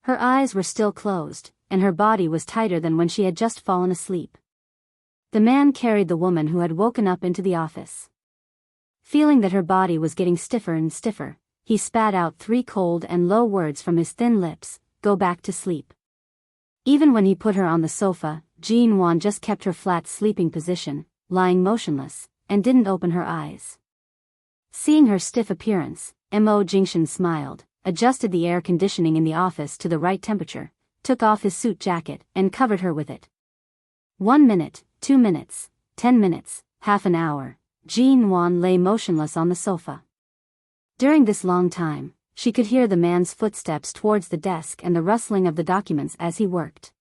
Her eyes were still closed, and her body was tighter than when she had just fallen asleep. The man carried the woman who had woken up into the office. Feeling that her body was getting stiffer and stiffer, he spat out 3 cold and low words from his thin lips: "Go back to sleep." Even when he put her on the sofa, Jean Wan just kept her flat sleeping position, lying motionless, and didn't open her eyes. Seeing her stiff appearance, Mo Jingshan smiled, adjusted the air conditioning in the office to the right temperature, took off his suit jacket, and covered her with it. 1 minute, 2 minutes, 10 minutes, half an hour, Jean Wan lay motionless on the sofa. During this long time, she could hear the man's footsteps towards the desk and the rustling of the documents as he worked.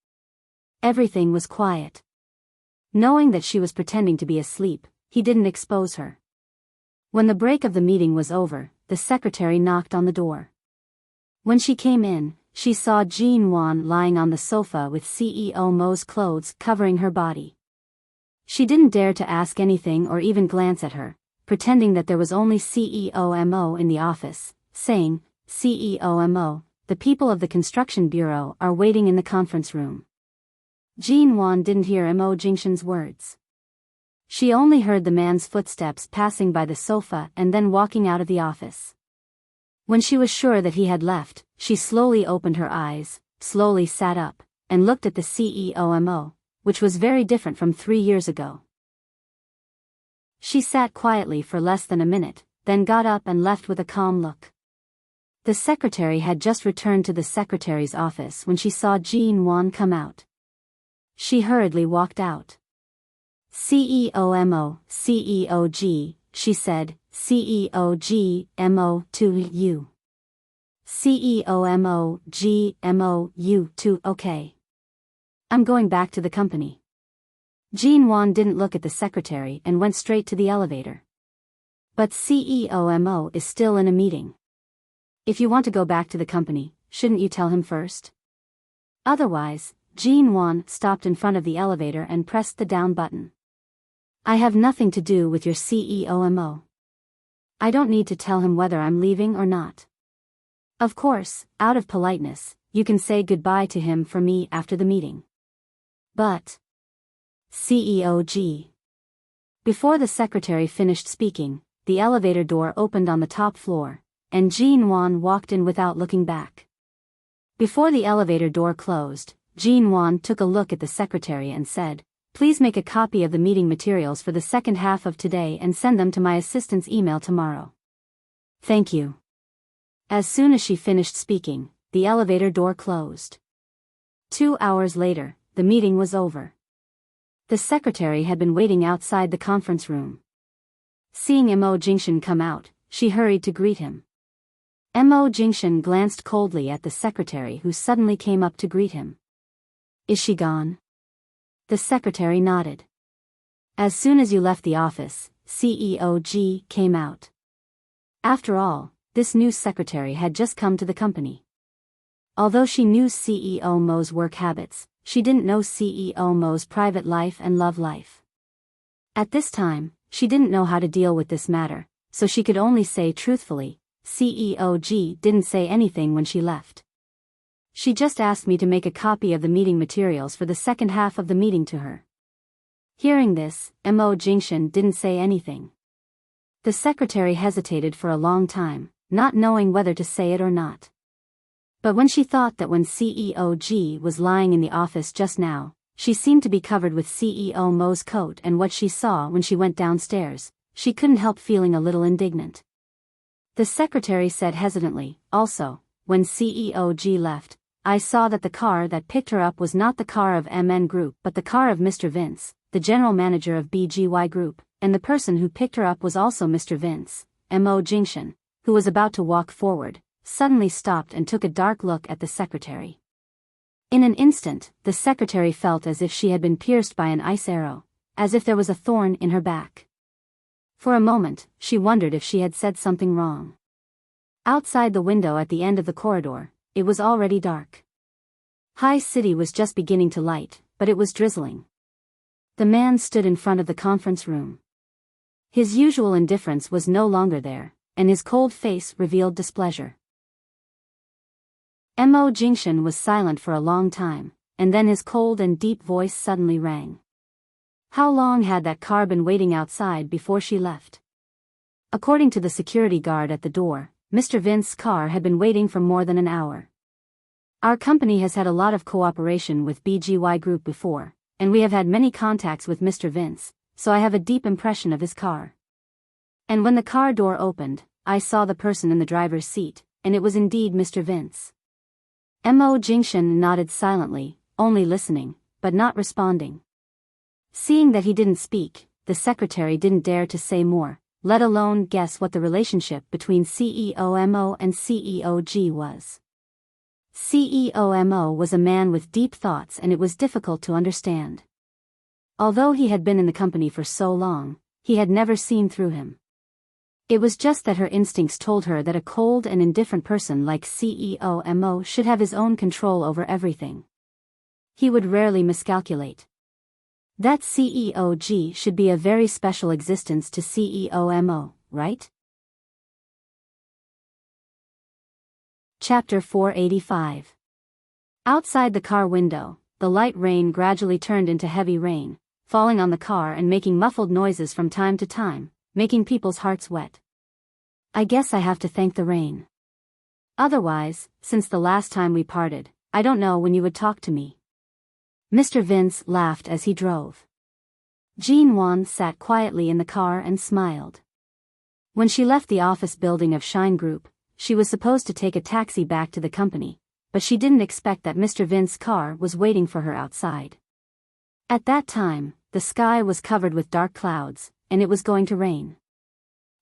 Everything was quiet. Knowing that she was pretending to be asleep, he didn't expose her. When the break of the meeting was over, the secretary knocked on the door. When she came in, she saw Jean Wan lying on the sofa with CEO Mo's clothes covering her body. She didn't dare to ask anything or even glance at her, pretending that there was only CEO Mo in the office, saying, "CEO Mo, the people of the construction bureau are waiting in the conference room." Jean Wan didn't hear Mo Jingshan's words. She only heard the man's footsteps passing by the sofa and then walking out of the office. When she was sure that he had left, she slowly opened her eyes, slowly sat up, and looked at the CEO Mo, which was very different from 3 years ago. She sat quietly for less than a minute, then got up and left with a calm look. The secretary had just returned to the secretary's office when she saw Jean Wan come out. She hurriedly walked out. "CEO Mo, CEO G, she said, "CEO G, Mo, to you." "CEO Mo, G, Mo, you, to, okay. I'm going back to the company." Jean Wan didn't look at the secretary and went straight to the elevator. "But CEO Mo is still in a meeting. If you want to go back to the company, shouldn't you tell him first?" Otherwise, Jean Wan stopped in front of the elevator and pressed the down button. "I have nothing to do with your CEO Mo. I don't need to tell him whether I'm leaving or not. Of course, out of politeness, you can say goodbye to him for me after the meeting. But CEO G." Before the secretary finished speaking, the elevator door opened on the top floor, and Jean Wan walked in without looking back. Before the elevator door closed, Jean Wan took a look at the secretary and said, "Please make a copy of the meeting materials for the second half of today and send them to my assistant's email tomorrow." "Thank you." As soon as she finished speaking, the elevator door closed. 2 hours later, the meeting was over. The secretary had been waiting outside the conference room. Seeing Mo Jingshan come out, she hurried to greet him. Mo Jingshan glanced coldly at the secretary who suddenly came up to greet him. Is she gone? The secretary nodded. As soon as you left the office, CEO G came out. After all, this new secretary had just come to the company. Although she knew CEO Mo's work habits, she didn't know CEO Mo's private life and love life. At this time, she didn't know how to deal with this matter, so she could only say truthfully, CEO G didn't say anything when she left. She just asked me to make a copy of the meeting materials for the second half of the meeting to her. Hearing this, Mo Jingshan didn't say anything. The secretary hesitated for a long time, not knowing whether to say it or not. But when she thought that when CEO G was lying in the office just now, she seemed to be covered with CEO Mo's coat, and what she saw when she went downstairs, she couldn't help feeling a little indignant. The secretary said hesitantly, also, when CEO G left, I saw that the car that picked her up was not the car of MN Group but the car of Mr. Vince, the general manager of BGY Group, and the person who picked her up was also Mr. Vince. Mo Jingshan, who was about to walk forward, suddenly stopped and took a dark look at the secretary. In an instant, the secretary felt as if she had been pierced by an ice arrow, as if there was a thorn in her back. For a moment, she wondered if she had said something wrong. Outside the window at the end of the corridor, it was already dark. High City was just beginning to light, but it was drizzling. The man stood in front of the conference room. His usual indifference was no longer there, and his cold face revealed displeasure. Mo Jingshan was silent for a long time, and then his cold and deep voice suddenly rang. How long had that car been waiting outside before she left? According to the security guard at the door, Mr. Vince's car had been waiting for more than an hour. Our company has had a lot of cooperation with BGY Group before, and we have had many contacts with Mr. Vince, so I have a deep impression of his car. And when the car door opened, I saw the person in the driver's seat, and it was indeed Mr. Vince. Mo Jingshan nodded silently, only listening, but not responding. Seeing that he didn't speak, the secretary didn't dare to say more, let alone guess what the relationship between CEO Mo and CEO G was. CEO Mo was a man with deep thoughts, and it was difficult to understand. Although he had been in the company for so long, he had never seen through him. It was just that her instincts told her that a cold and indifferent person like CEO Mo should have his own control over everything. He would rarely miscalculate. That CEO G should be a very special existence to CEO Mo, right? Chapter 485. Outside the car window, the light rain gradually turned into heavy rain, falling on the car and making muffled noises from time to time, making people's hearts wet. I guess I have to thank the rain. Otherwise, since the last time we parted, I don't know when you would talk to me. Mr. Vince laughed as he drove. Jean Wan sat quietly in the car and smiled. When she left the office building of Shine Group, she was supposed to take a taxi back to the company, but she didn't expect that Mr. Vince's car was waiting for her outside. At that time, the sky was covered with dark clouds, and it was going to rain.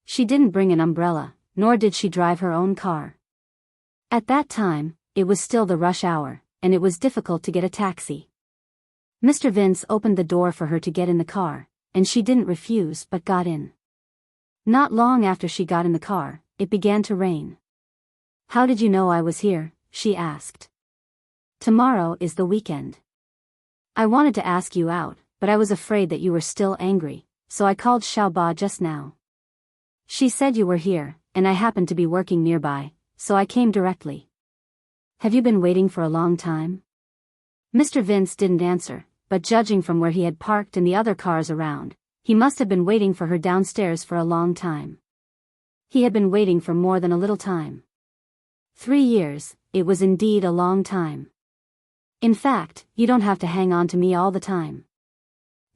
She didn't bring an umbrella, nor did she drive her own car. At that time, it was still the rush hour, and it was difficult to get a taxi. Mr. Vince opened the door for her to get in the car, and she didn't refuse but got in. Not long after she got in the car, it began to rain. How did you know I was here? She asked. Tomorrow is the weekend. I wanted to ask you out, but I was afraid that you were still angry, so I called Xiaoba just now. She said you were here, and I happened to be working nearby, so I came directly. Have you been waiting for a long time? Mr. Vince didn't answer, but judging from where he had parked and the other cars around, he must have been waiting for her downstairs for a long time. He had been waiting for more than a little time. 3 years, it was indeed a long time. In fact, you don't have to hang on to me all the time.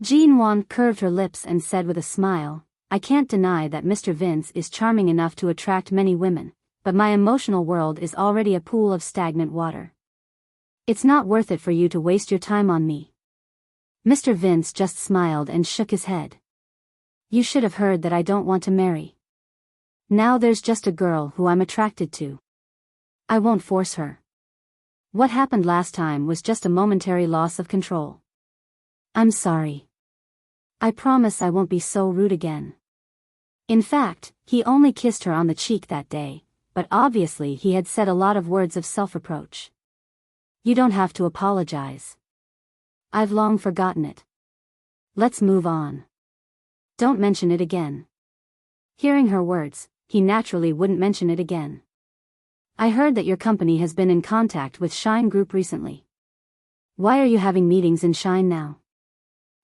Jean Wan curved her lips and said with a smile, I can't deny that Mr. Vince is charming enough to attract many women, but my emotional world is already a pool of stagnant water. It's not worth it for you to waste your time on me. Mr. Vince just smiled and shook his head. You should have heard that I don't want to marry. Now there's just a girl who I'm attracted to. I won't force her. What happened last time was just a momentary loss of control. I'm sorry. I promise I won't be so rude again. In fact, he only kissed her on the cheek that day, but obviously he had said a lot of words of self-reproach. You don't have to apologize. I've long forgotten it. Let's move on. Don't mention it again. Hearing her words, he naturally wouldn't mention it again. I heard that your company has been in contact with Shine Group recently. Why are you having meetings in Shine now?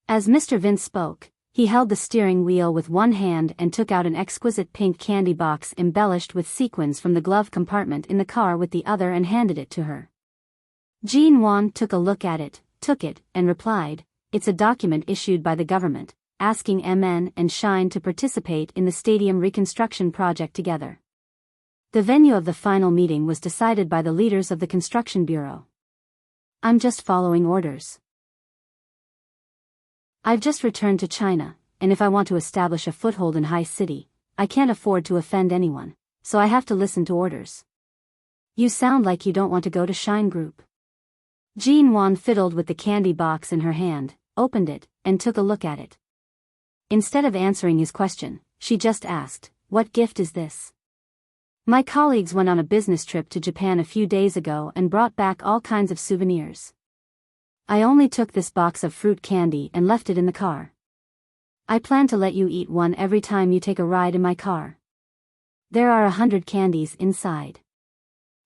As Mr. Vince spoke, he held the steering wheel with one hand and took out an exquisite pink candy box embellished with sequins from the glove compartment in the car with the other and handed it to her. Jean Wan took a look at it, took it, and replied, "It's a document issued by the government, asking MN and Shine to participate in the stadium reconstruction project together." The venue of the final meeting was decided by the leaders of the construction bureau. I'm just following orders. I've just returned to China, and if I want to establish a foothold in High City, I can't afford to offend anyone, so I have to listen to orders. You sound like you don't want to go to Shine Group. Jean Wan fiddled with the candy box in her hand, opened it, and took a look at it. Instead of answering his question, she just asked, "What gift is this?" My colleagues went on a business trip to Japan a few days ago and brought back all kinds of souvenirs. I only took this box of fruit candy and left it in the car. I plan to let you eat one every time you take a ride in my car. There are 100 candies inside.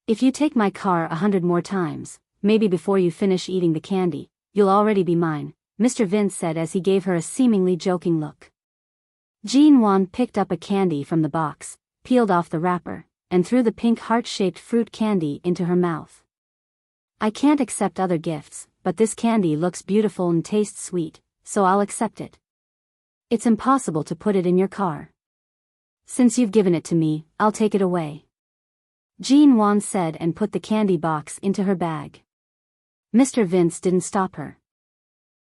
If you take my car 100 more times, maybe before you finish eating the candy, you'll already be mine, Mr. Vince said as he gave her a seemingly joking look. Jean Wan picked up a candy from the box, peeled off the wrapper, and threw the pink heart-shaped fruit candy into her mouth. I can't accept other gifts, but this candy looks beautiful and tastes sweet, so I'll accept it. It's impossible to put it in your car. Since you've given it to me, I'll take it away. Jean Wan said and put the candy box into her bag. Mr. Vince didn't stop her.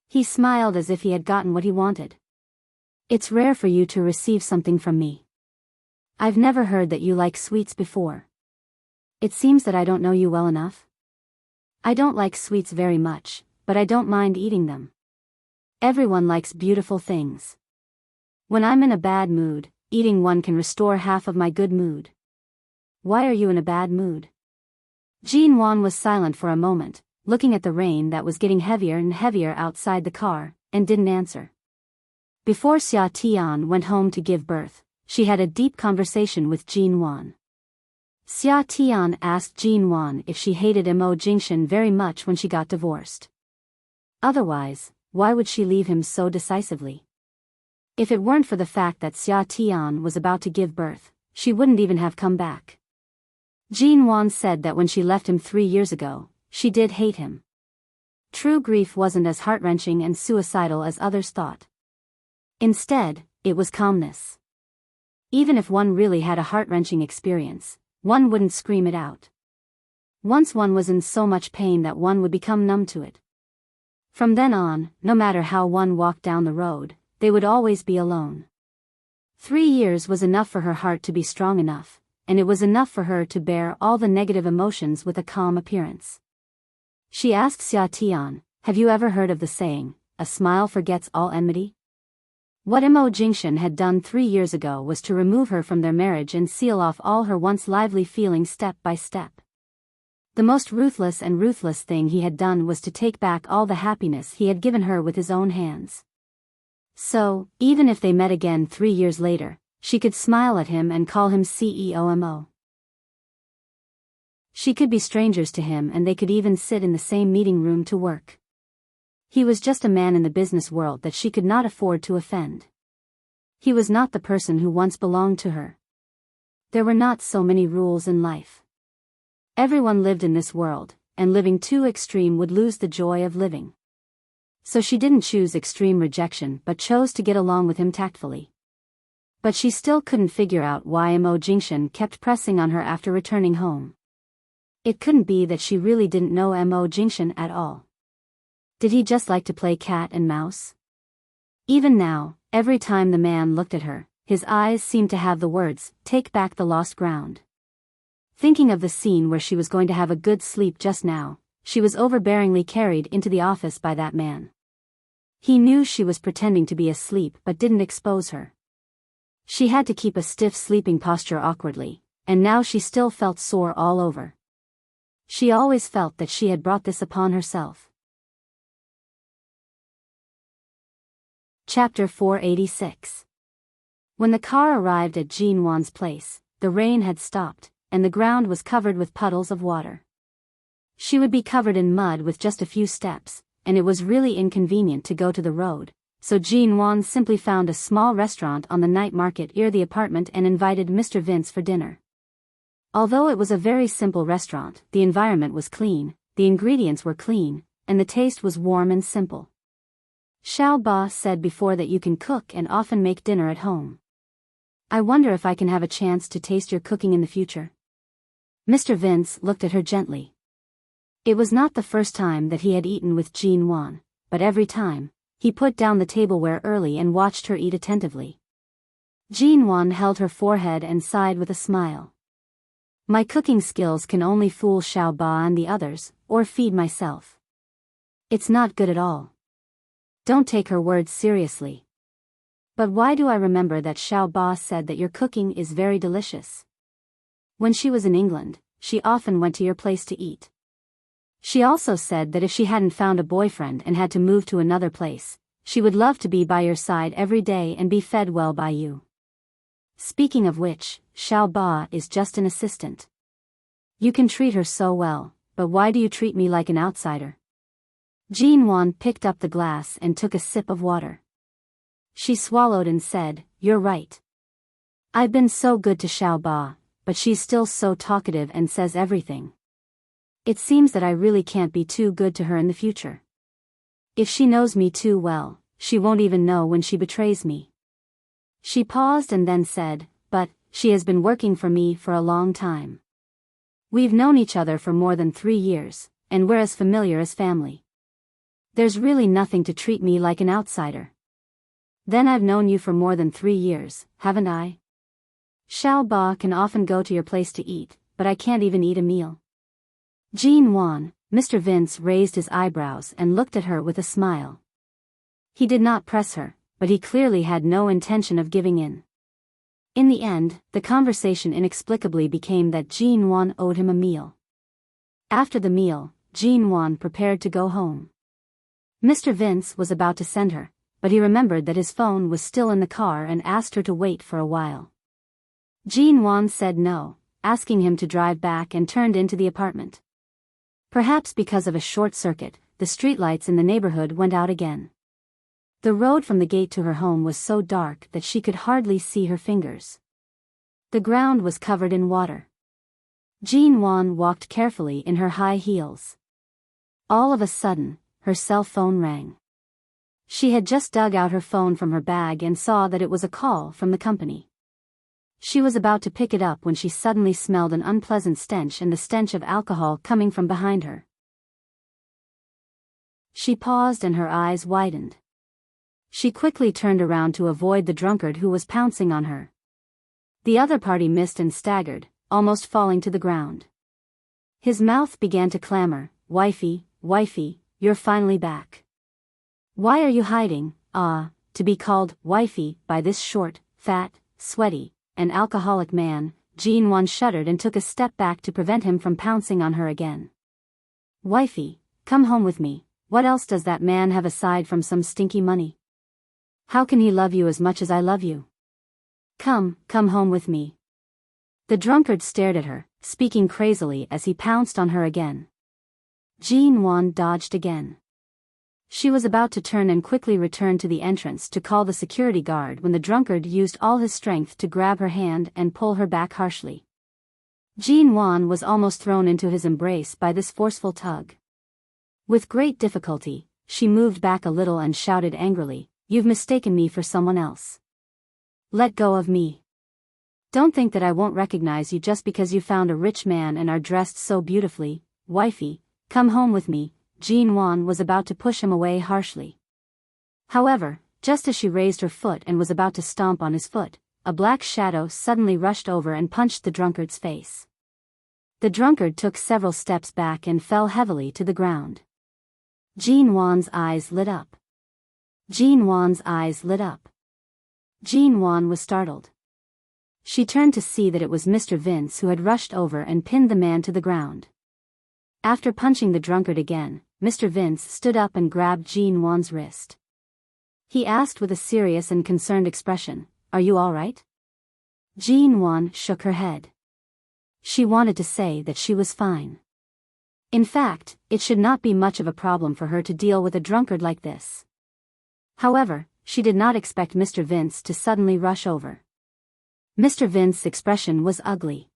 He smiled as if he had gotten what he wanted. It's rare for you to receive something from me. I've never heard that you like sweets before. It seems that I don't know you well enough. I don't like sweets very much, but I don't mind eating them. Everyone likes beautiful things. When I'm in a bad mood, eating one can restore half of my good mood. Why are you in a bad mood? Jean Wan was silent for a moment, looking at the rain that was getting heavier and heavier outside the car, and didn't answer. Before Xia Tian went home to give birth, she had a deep conversation with Jean Wan. Xia Tian asked Jean Wan if she hated Mo Jingshan very much when she got divorced. Otherwise, why would she leave him so decisively? If it weren't for the fact that Xia Tian was about to give birth, she wouldn't even have come back. Jean Wan said that when she left him 3 years ago, she did hate him. True grief wasn't as heart-wrenching and suicidal as others thought. Instead, it was calmness. Even if one really had a heart-wrenching experience, one wouldn't scream it out. Once one was in so much pain that one would become numb to it. From then on, no matter how one walked down the road, they would always be alone. 3 years was enough for her heart to be strong enough, and it was enough for her to bear all the negative emotions with a calm appearance. She asked Xia Tian, "Have you ever heard of the saying, a smile forgets all enmity?" What Mo Jingshan had done 3 years ago was to remove her from their marriage and seal off all her once lively feelings step by step. The most ruthless thing he had done was to take back all the happiness he had given her with his own hands. So, even if they met again 3 years later, she could smile at him and call him CEO Mo. She could be strangers to him and they could even sit in the same meeting room to work. He was just a man in the business world that she could not afford to offend. He was not the person who once belonged to her. There were not so many rules in life. Everyone lived in this world, and living too extreme would lose the joy of living. So she didn't choose extreme rejection but chose to get along with him tactfully. But she still couldn't figure out why Mo Jingshan kept pressing on her after returning home. It couldn't be that she really didn't know Mo Jingshan at all. Did he just like to play cat and mouse? Even now, every time the man looked at her, his eyes seemed to have the words, "Take back the lost ground." Thinking of the scene where she was going to have a good sleep just now, she was overbearingly carried into the office by that man. He knew she was pretending to be asleep but didn't expose her. She had to keep a stiff sleeping posture awkwardly, and now she still felt sore all over. She always felt that she had brought this upon herself. Chapter 486. When the car arrived at Jean Wan's place, the rain had stopped, and the ground was covered with puddles of water. She would be covered in mud with just a few steps, and it was really inconvenient to go to the road, so Jean Wan simply found a small restaurant on the night market near the apartment and invited Mr. Vince for dinner. Although it was a very simple restaurant, the environment was clean, the ingredients were clean, and the taste was warm and simple. Xiao Ba said before that you can cook and often make dinner at home. I wonder if I can have a chance to taste your cooking in the future. Mr. Vince looked at her gently. It was not the first time that he had eaten with Jean Wan, but every time, he put down the tableware early and watched her eat attentively. Jean Wan held her forehead and sighed with a smile. My cooking skills can only fool Xiao Ba and the others, or feed myself. It's not good at all. Don't take her words seriously. But why do I remember that Xiao Ba said that your cooking is very delicious? When she was in England, she often went to your place to eat. She also said that if she hadn't found a boyfriend and had to move to another place, she would love to be by your side every day and be fed well by you. Speaking of which, Xiao Ba is just an assistant. You can treat her so well, but why do you treat me like an outsider? Jean Wan picked up the glass and took a sip of water. She swallowed and said, "You're right. I've been so good to Xiao Ba, but she's still so talkative and says everything. It seems that I really can't be too good to her in the future. If she knows me too well, she won't even know when she betrays me." She paused and then said, "But, she has been working for me for a long time. We've known each other for more than 3 years, and we're as familiar as family. There's really nothing to treat me like an outsider. Then I've known you for more than 3 years, haven't I? Xiao Ba can often go to your place to eat, but I can't even eat a meal." Jean Wan, Mr. Vince raised his eyebrows and looked at her with a smile. He did not press her, but he clearly had no intention of giving in. In the end, the conversation inexplicably became that Jean Wan owed him a meal. After the meal, Jean Wan prepared to go home. Mr. Vince was about to send her, but he remembered that his phone was still in the car and asked her to wait for a while. Jean Wan said no, asking him to drive back and turned into the apartment. Perhaps because of a short circuit, the streetlights in the neighborhood went out again. The road from the gate to her home was so dark that she could hardly see her fingers. The ground was covered in water. Jean Wan walked carefully in her high heels. All of a sudden, her cell phone rang. She had just dug out her phone from her bag and saw that it was a call from the company. She was about to pick it up when she suddenly smelled an unpleasant stench and the stench of alcohol coming from behind her. She paused and her eyes widened. She quickly turned around to avoid the drunkard who was pouncing on her. The other party missed and staggered, almost falling to the ground. His mouth began to clamor, "Wifey, wifey, you're finally back. Why are you hiding, to be called wifey by this short, fat, sweaty, and alcoholic man." Jean Wan shuddered and took a step back to prevent him from pouncing on her again. "Wifey, come home with me. What else does that man have aside from some stinky money? How can he love you as much as I love you? Come home with me." The drunkard stared at her, speaking crazily as he pounced on her again. Jean Wan dodged again. She was about to turn and quickly return to the entrance to call the security guard when the drunkard used all his strength to grab her hand and pull her back harshly. Jean Wan was almost thrown into his embrace by this forceful tug. With great difficulty, she moved back a little and shouted angrily, "You've mistaken me for someone else. Let go of me. Don't think that I won't recognize you just because you found a rich man and are dressed so beautifully. Wifey, come home with me." Jean was about to push him away harshly. However, just as she raised her foot and was about to stomp on his foot, a black shadow suddenly rushed over and punched the drunkard's face. The drunkard took several steps back and fell heavily to the ground. Jean-Wan's eyes lit up. Jean-Wan's eyes lit up. Jean-Wan was startled. She turned to see that it was Mr. Vince who had rushed over and pinned the man to the ground. After punching the drunkard again, Mr. Vince stood up and grabbed Jean-Wan's wrist. He asked with a serious and concerned expression, "Are you all right?" Jean-Wan shook her head. She wanted to say that she was fine. In fact, it should not be much of a problem for her to deal with a drunkard like this. However, she did not expect Mr. Vince to suddenly rush over. Mr. Vince's expression was ugly.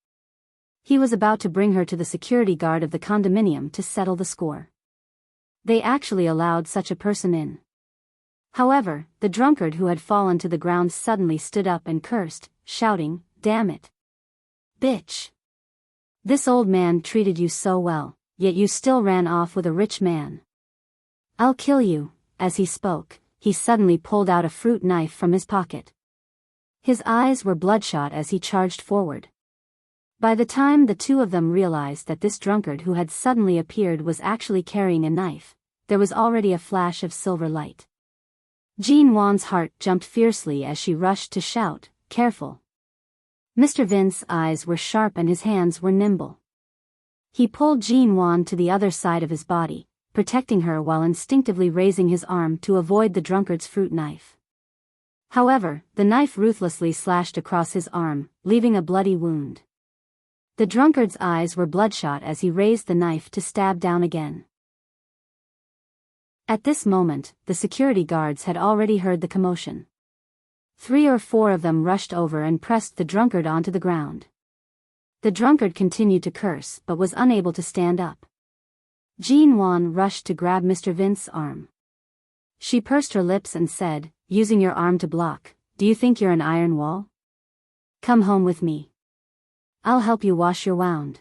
He was about to bring her to the security guard of the condominium to settle the score. They actually allowed such a person in. However, the drunkard who had fallen to the ground suddenly stood up and cursed, shouting, "Damn it! Bitch! This old man treated you so well, yet you still ran off with a rich man. I'll kill you." As he spoke, he suddenly pulled out a fruit knife from his pocket. His eyes were bloodshot as he charged forward. By the time the two of them realized that this drunkard who had suddenly appeared was actually carrying a knife, there was already a flash of silver light. Jean-Wan's heart jumped fiercely as she rushed to shout, "Careful!" Mr. Vince's eyes were sharp and his hands were nimble. He pulled Jean-Wan to the other side of his body, protecting her while instinctively raising his arm to avoid the drunkard's fruit knife. However, the knife ruthlessly slashed across his arm, leaving a bloody wound. The drunkard's eyes were bloodshot as he raised the knife to stab down again. At this moment, the security guards had already heard the commotion. 3 or 4 of them rushed over and pressed the drunkard onto the ground. The drunkard continued to curse but was unable to stand up. Jean-Wan rushed to grab Mr. Vince's arm. She pursed her lips and said, using your arm to block, "Do you think you're an iron wall? Come home with me. I'll help you wash your wound."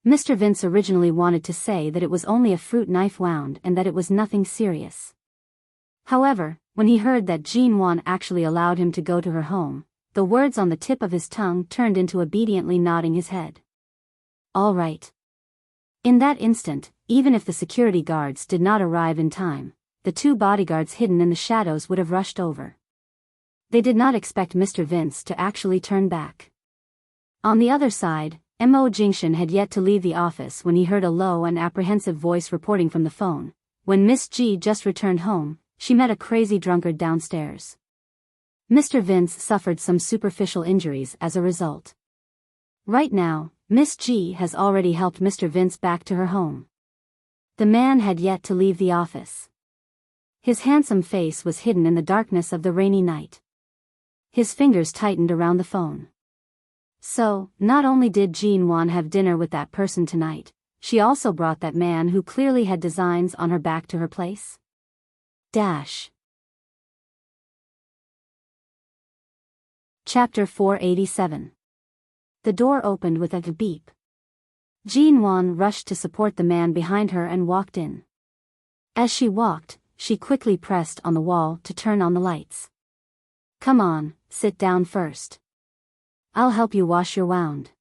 Mr. Vince originally wanted to say that it was only a fruit knife wound and that it was nothing serious. However, when he heard that Jean-Wan actually allowed him to go to her home, the words on the tip of his tongue turned into obediently nodding his head. All right. In that instant, even if the security guards did not arrive in time, the 2 bodyguards hidden in the shadows would have rushed over. They did not expect Mr. Vince to actually turn back. On the other side, Mo Jingshan had yet to leave the office when he heard a low and apprehensive voice reporting from the phone. When Miss G just returned home, she met a crazy drunkard downstairs. Mr. Vince suffered some superficial injuries as a result. Right now, Miss G has already helped Mr. Vince back to her home. The man had yet to leave the office. His handsome face was hidden in the darkness of the rainy night. His fingers tightened around the phone. So, not only did Jean-Wan have dinner with that person tonight, she also brought that man who clearly had designs on her back to her place. Chapter 487. The door opened with a beep. Jean-Wan rushed to support the man behind her and walked in. As she walked, she quickly pressed on the wall to turn on the lights. "Come on, sit down first. I'll help you wash your wound."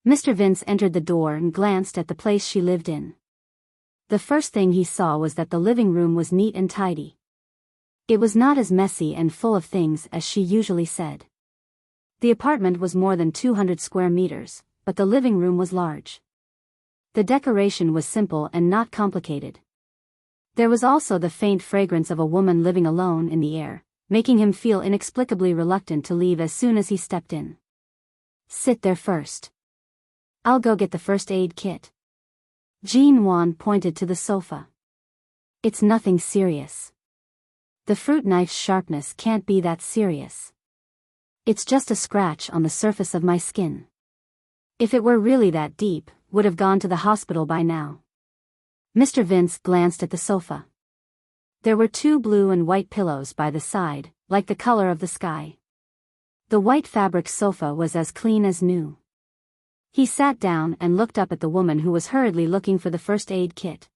Mr. Vince entered the door and glanced at the place she lived in. The first thing he saw was that the living room was neat and tidy. It was not as messy and full of things as she usually said. The apartment was more than 200 square meters, but the living room was large. The decoration was simple and not complicated. There was also the faint fragrance of a woman living alone in the air, making him feel inexplicably reluctant to leave as soon as he stepped in. "Sit there first. I'll go get the first aid kit." Jean-Wan pointed to the sofa. "It's nothing serious. The fruit knife's sharpness can't be that serious. It's just a scratch on the surface of my skin. If it were really that deep, would have gone to the hospital by now." Mr. Vince glanced at the sofa. There were 2 blue and white pillows by the side, like the color of the sky. The white fabric sofa was as clean as new. He sat down and looked up at the woman who was hurriedly looking for the first aid kit.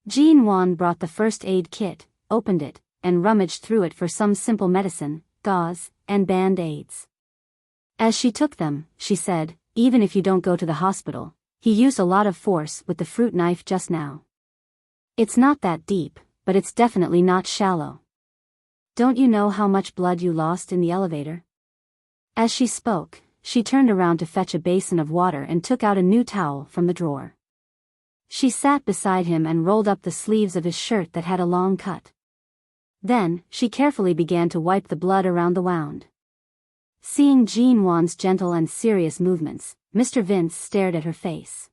Jean Wan brought the first aid kit, opened it, and rummaged through it for some simple medicine, gauze, and band-aids. As she took them, she said, "Even if you don't go to the hospital, he used a lot of force with the fruit knife just now. It's not that deep, but it's definitely not shallow. Don't you know how much blood you lost in the elevator?" As she spoke, she turned around to fetch a basin of water and took out a new towel from the drawer. She sat beside him and rolled up the sleeves of his shirt that had a long cut. Then, she carefully began to wipe the blood around the wound. Seeing Jean Wan's gentle and serious movements, Mr. Vince stared at her face.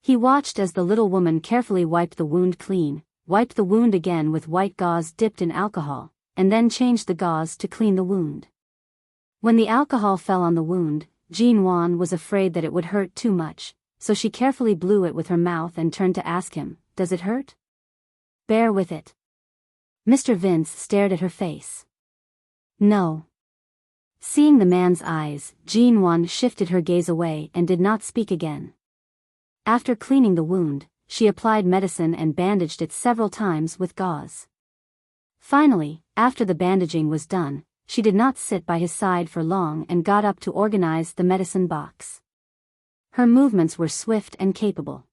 He watched as the little woman carefully wiped the wound clean, wiped the wound again with white gauze dipped in alcohol, and then changed the gauze to clean the wound. When the alcohol fell on the wound, Jean Wan was afraid that it would hurt too much, so she carefully blew it with her mouth and turned to ask him, "Does it hurt?" "Bear with it." Mr. Vince stared at her face. "No." Seeing the man's eyes, Jean Wan shifted her gaze away and did not speak again. After cleaning the wound, she applied medicine and bandaged it several times with gauze. Finally, after the bandaging was done, she did not sit by his side for long and got up to organize the medicine box. Her movements were swift and capable.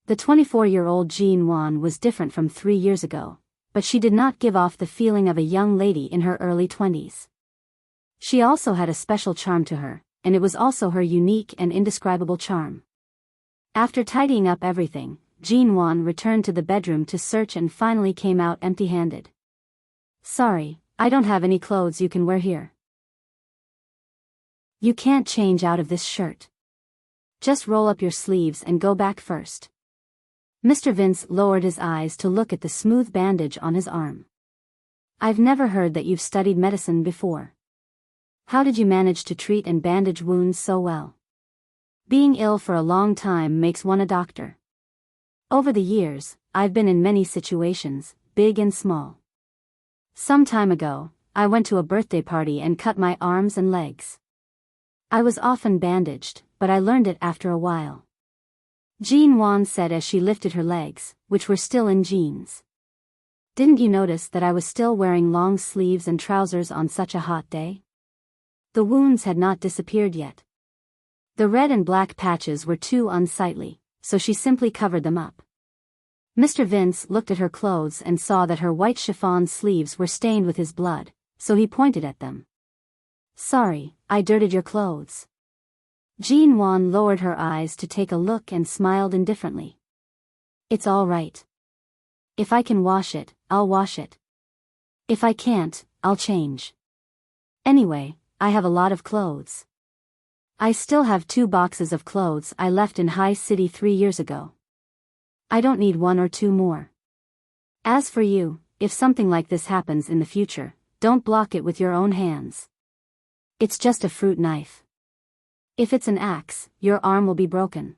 The 24-year-old Jean Wan was different from 3 years ago, but she did not give off the feeling of a young lady in her early 20s. She also had a special charm to her, and it was also her unique and indescribable charm. After tidying up everything, Jean Wan returned to the bedroom to search and finally came out empty-handed. "Sorry, I don't have any clothes you can wear here. You can't change out of this shirt. Just roll up your sleeves and go back first." Mr. Vince lowered his eyes to look at the smooth bandage on his arm. "I've never heard that you've studied medicine before. How did you manage to treat and bandage wounds so well? Being ill for a long time makes one a doctor. Over the years, I've been in many situations, big and small. Some time ago, I went to a birthday party and cut my arms and legs. I was often bandaged, but I learned it after a while," Jean Wan said as she lifted her legs, which were still in jeans. "Didn't you notice that I was still wearing long sleeves and trousers on such a hot day?" The wounds had not disappeared yet. The red and black patches were too unsightly, so she simply covered them up. Mr. Vince looked at her clothes and saw that her white chiffon sleeves were stained with his blood, so he pointed at them. "Sorry, I dirtied your clothes." Jean Wan lowered her eyes to take a look and smiled indifferently. "It's all right. If I can wash it, I'll wash it. If I can't, I'll change. Anyway, I have a lot of clothes. I still have 2 boxes of clothes I left in High City 3 years ago. I don't need 1 or 2 more. As for you, if something like this happens in the future, don't block it with your own hands. It's just a fruit knife. If it's an axe, your arm will be broken.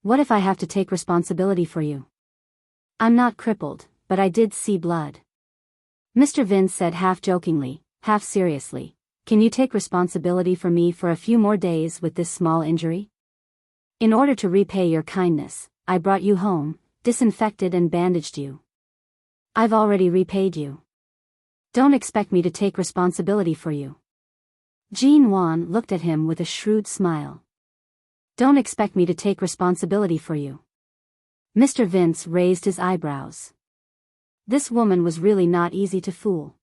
What if I have to take responsibility for you? I'm not crippled, but I did see blood." Mr. Vince said half jokingly, half seriously, "Can you take responsibility for me for a few more days with this small injury? In order to repay your kindness, I brought you home, disinfected and bandaged you. I've already repaid you. Don't expect me to take responsibility for you." Jean Wan looked at him with a shrewd smile. "Don't expect me to take responsibility for you." Mr. Vince raised his eyebrows. This woman was really not easy to fool.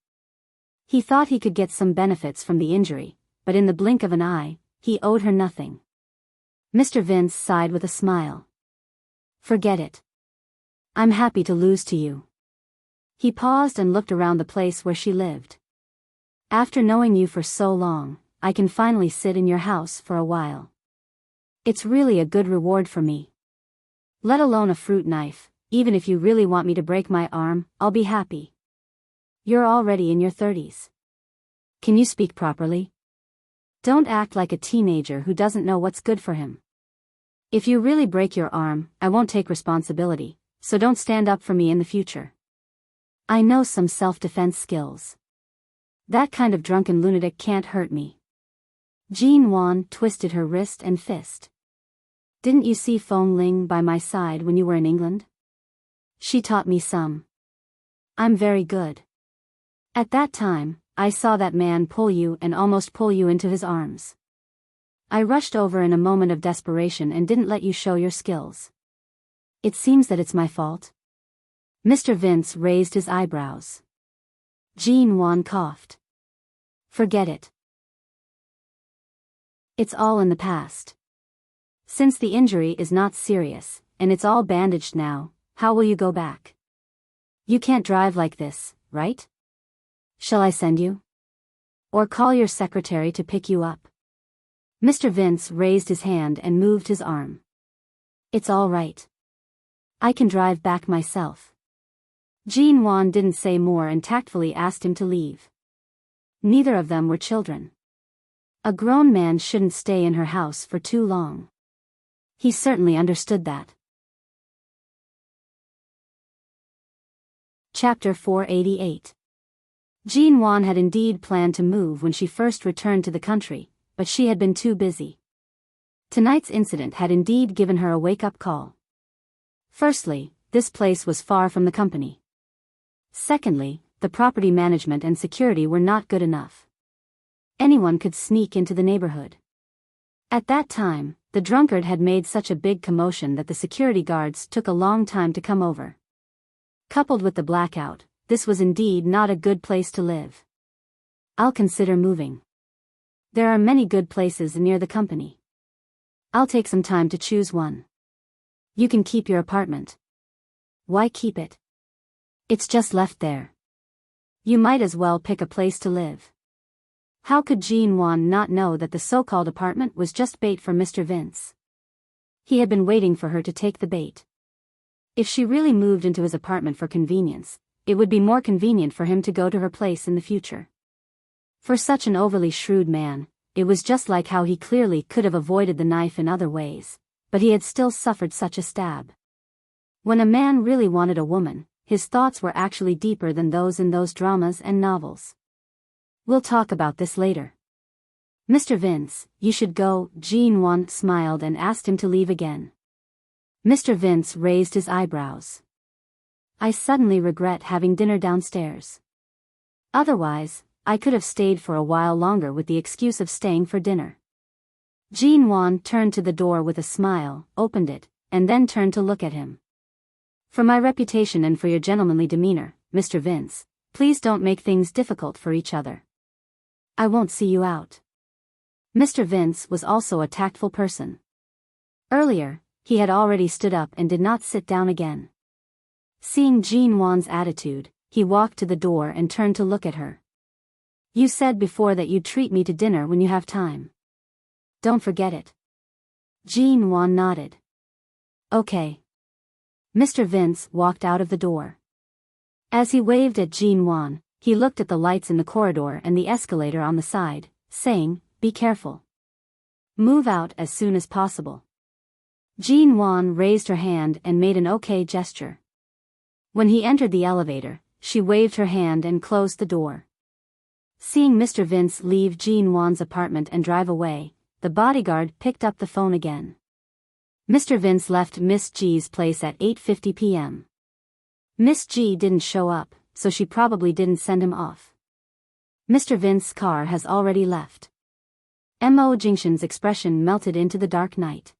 He thought he could get some benefits from the injury, but in the blink of an eye, he owed her nothing. Mr. Vince sighed with a smile. "Forget it. I'm happy to lose to you." He paused and looked around the place where she lived. "After knowing you for so long, I can finally sit in your house for a while. It's really a good reward for me. Let alone a fruit knife, even if you really want me to break my arm, I'll be happy. You're already in your 30s. Can you speak properly? Don't act like a teenager who doesn't know what's good for him. If you really break your arm, I won't take responsibility, so don't stand up for me in the future. I know some self-defense skills. That kind of drunken lunatic can't hurt me." Jean Wan twisted her wrist and fist. "Didn't you see Fong Ling by my side when you were in England? She taught me some. I'm very good. At that time, I saw that man pull you and almost pull you into his arms. I rushed over in a moment of desperation and didn't let you show your skills. It seems that it's my fault. Mr. Vince raised his eyebrows. Jean Wan coughed. Forget it. It's all in the past. Since the injury is not serious, and it's all bandaged now, how will you go back? You can't drive like this, right? Shall I send you? Or call your secretary to pick you up? Mr. Vince raised his hand and moved his arm. It's all right. I can drive back myself. Jean Wan didn't say more and tactfully asked him to leave. Neither of them were children. A grown man shouldn't stay in her house for too long. He certainly understood that. Chapter 488. Jean Wan had indeed planned to move when she first returned to the country, but she had been too busy. Tonight's incident had indeed given her a wake-up call. Firstly, this place was far from the company. Secondly, the property management and security were not good enough. Anyone could sneak into the neighborhood. At that time, the drunkard had made such a big commotion that the security guards took a long time to come over. Coupled with the blackout, this was indeed not a good place to live. I'll consider moving. There are many good places near the company. I'll take some time to choose one. You can keep your apartment. Why keep it? It's just left there. You might as well pick a place to live. How could Jean Wan not know that the so-called apartment was just bait for Mr. Vince? He had been waiting for her to take the bait. If she really moved into his apartment for convenience, it would be more convenient for him to go to her place in the future. For such an overly shrewd man, it was just like how he clearly could have avoided the knife in other ways, but he had still suffered such a stab. When a man really wanted a woman, his thoughts were actually deeper than those in those dramas and novels. We'll talk about this later. Mr. Vince, you should go. Jean Wan smiled and asked him to leave again. Mr. Vince raised his eyebrows. I suddenly regret having dinner downstairs. Otherwise, I could have stayed for a while longer with the excuse of staying for dinner. Jean Wan turned to the door with a smile, opened it, and then turned to look at him. For my reputation and for your gentlemanly demeanor, Mr. Vince, please don't make things difficult for each other. I won't see you out. Mr. Vince was also a tactful person. Earlier, he had already stood up and did not sit down again. Seeing Jean Wan's attitude, he walked to the door and turned to look at her. You said before that you'd treat me to dinner when you have time. Don't forget it. Jean Wan nodded. Okay. Mr. Vince walked out of the door. As he waved at Jean Wan, he looked at the lights in the corridor and the escalator on the side, saying, Be careful. Move out as soon as possible. Jean Wan raised her hand and made an okay gesture. When he entered the elevator, she waved her hand and closed the door. Seeing Mr. Vince leave Jean Wan's apartment and drive away, the bodyguard picked up the phone again. Mr. Vince left Miss G's place at 8:50 p.m. Miss G didn't show up, so she probably didn't send him off. Mr. Vince's car has already left. Mo Jingshan's expression melted into the dark night.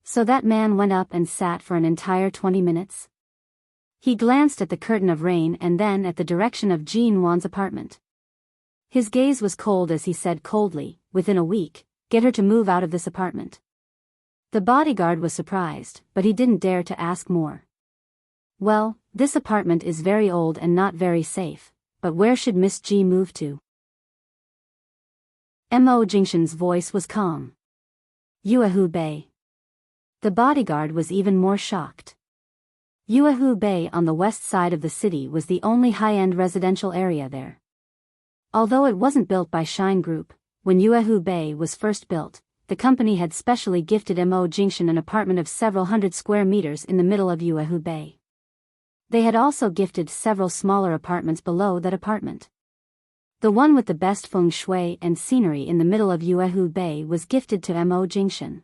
So that man went up and sat for an entire 20 minutes? He glanced at the curtain of rain and then at the direction of Jean Wan's apartment. His gaze was cold as he said coldly, within a week, get her to move out of this apartment. The bodyguard was surprised, but he didn't dare to ask more. Well, this apartment is very old and not very safe, but where should Miss G move to? Mo Jingshan's voice was calm. Yuehu Bay. The bodyguard was even more shocked. Yuehu Bay on the west side of the city was the only high-end residential area there. Although it wasn't built by Shine Group, when Yuehu Bay was first built, the company had specially gifted Mo Jingshan an apartment of several hundred square meters in the middle of Yuehu Bay. They had also gifted several smaller apartments below that apartment. The one with the best feng shui and scenery in the middle of Yuehu Bay was gifted to Mo Jingshan.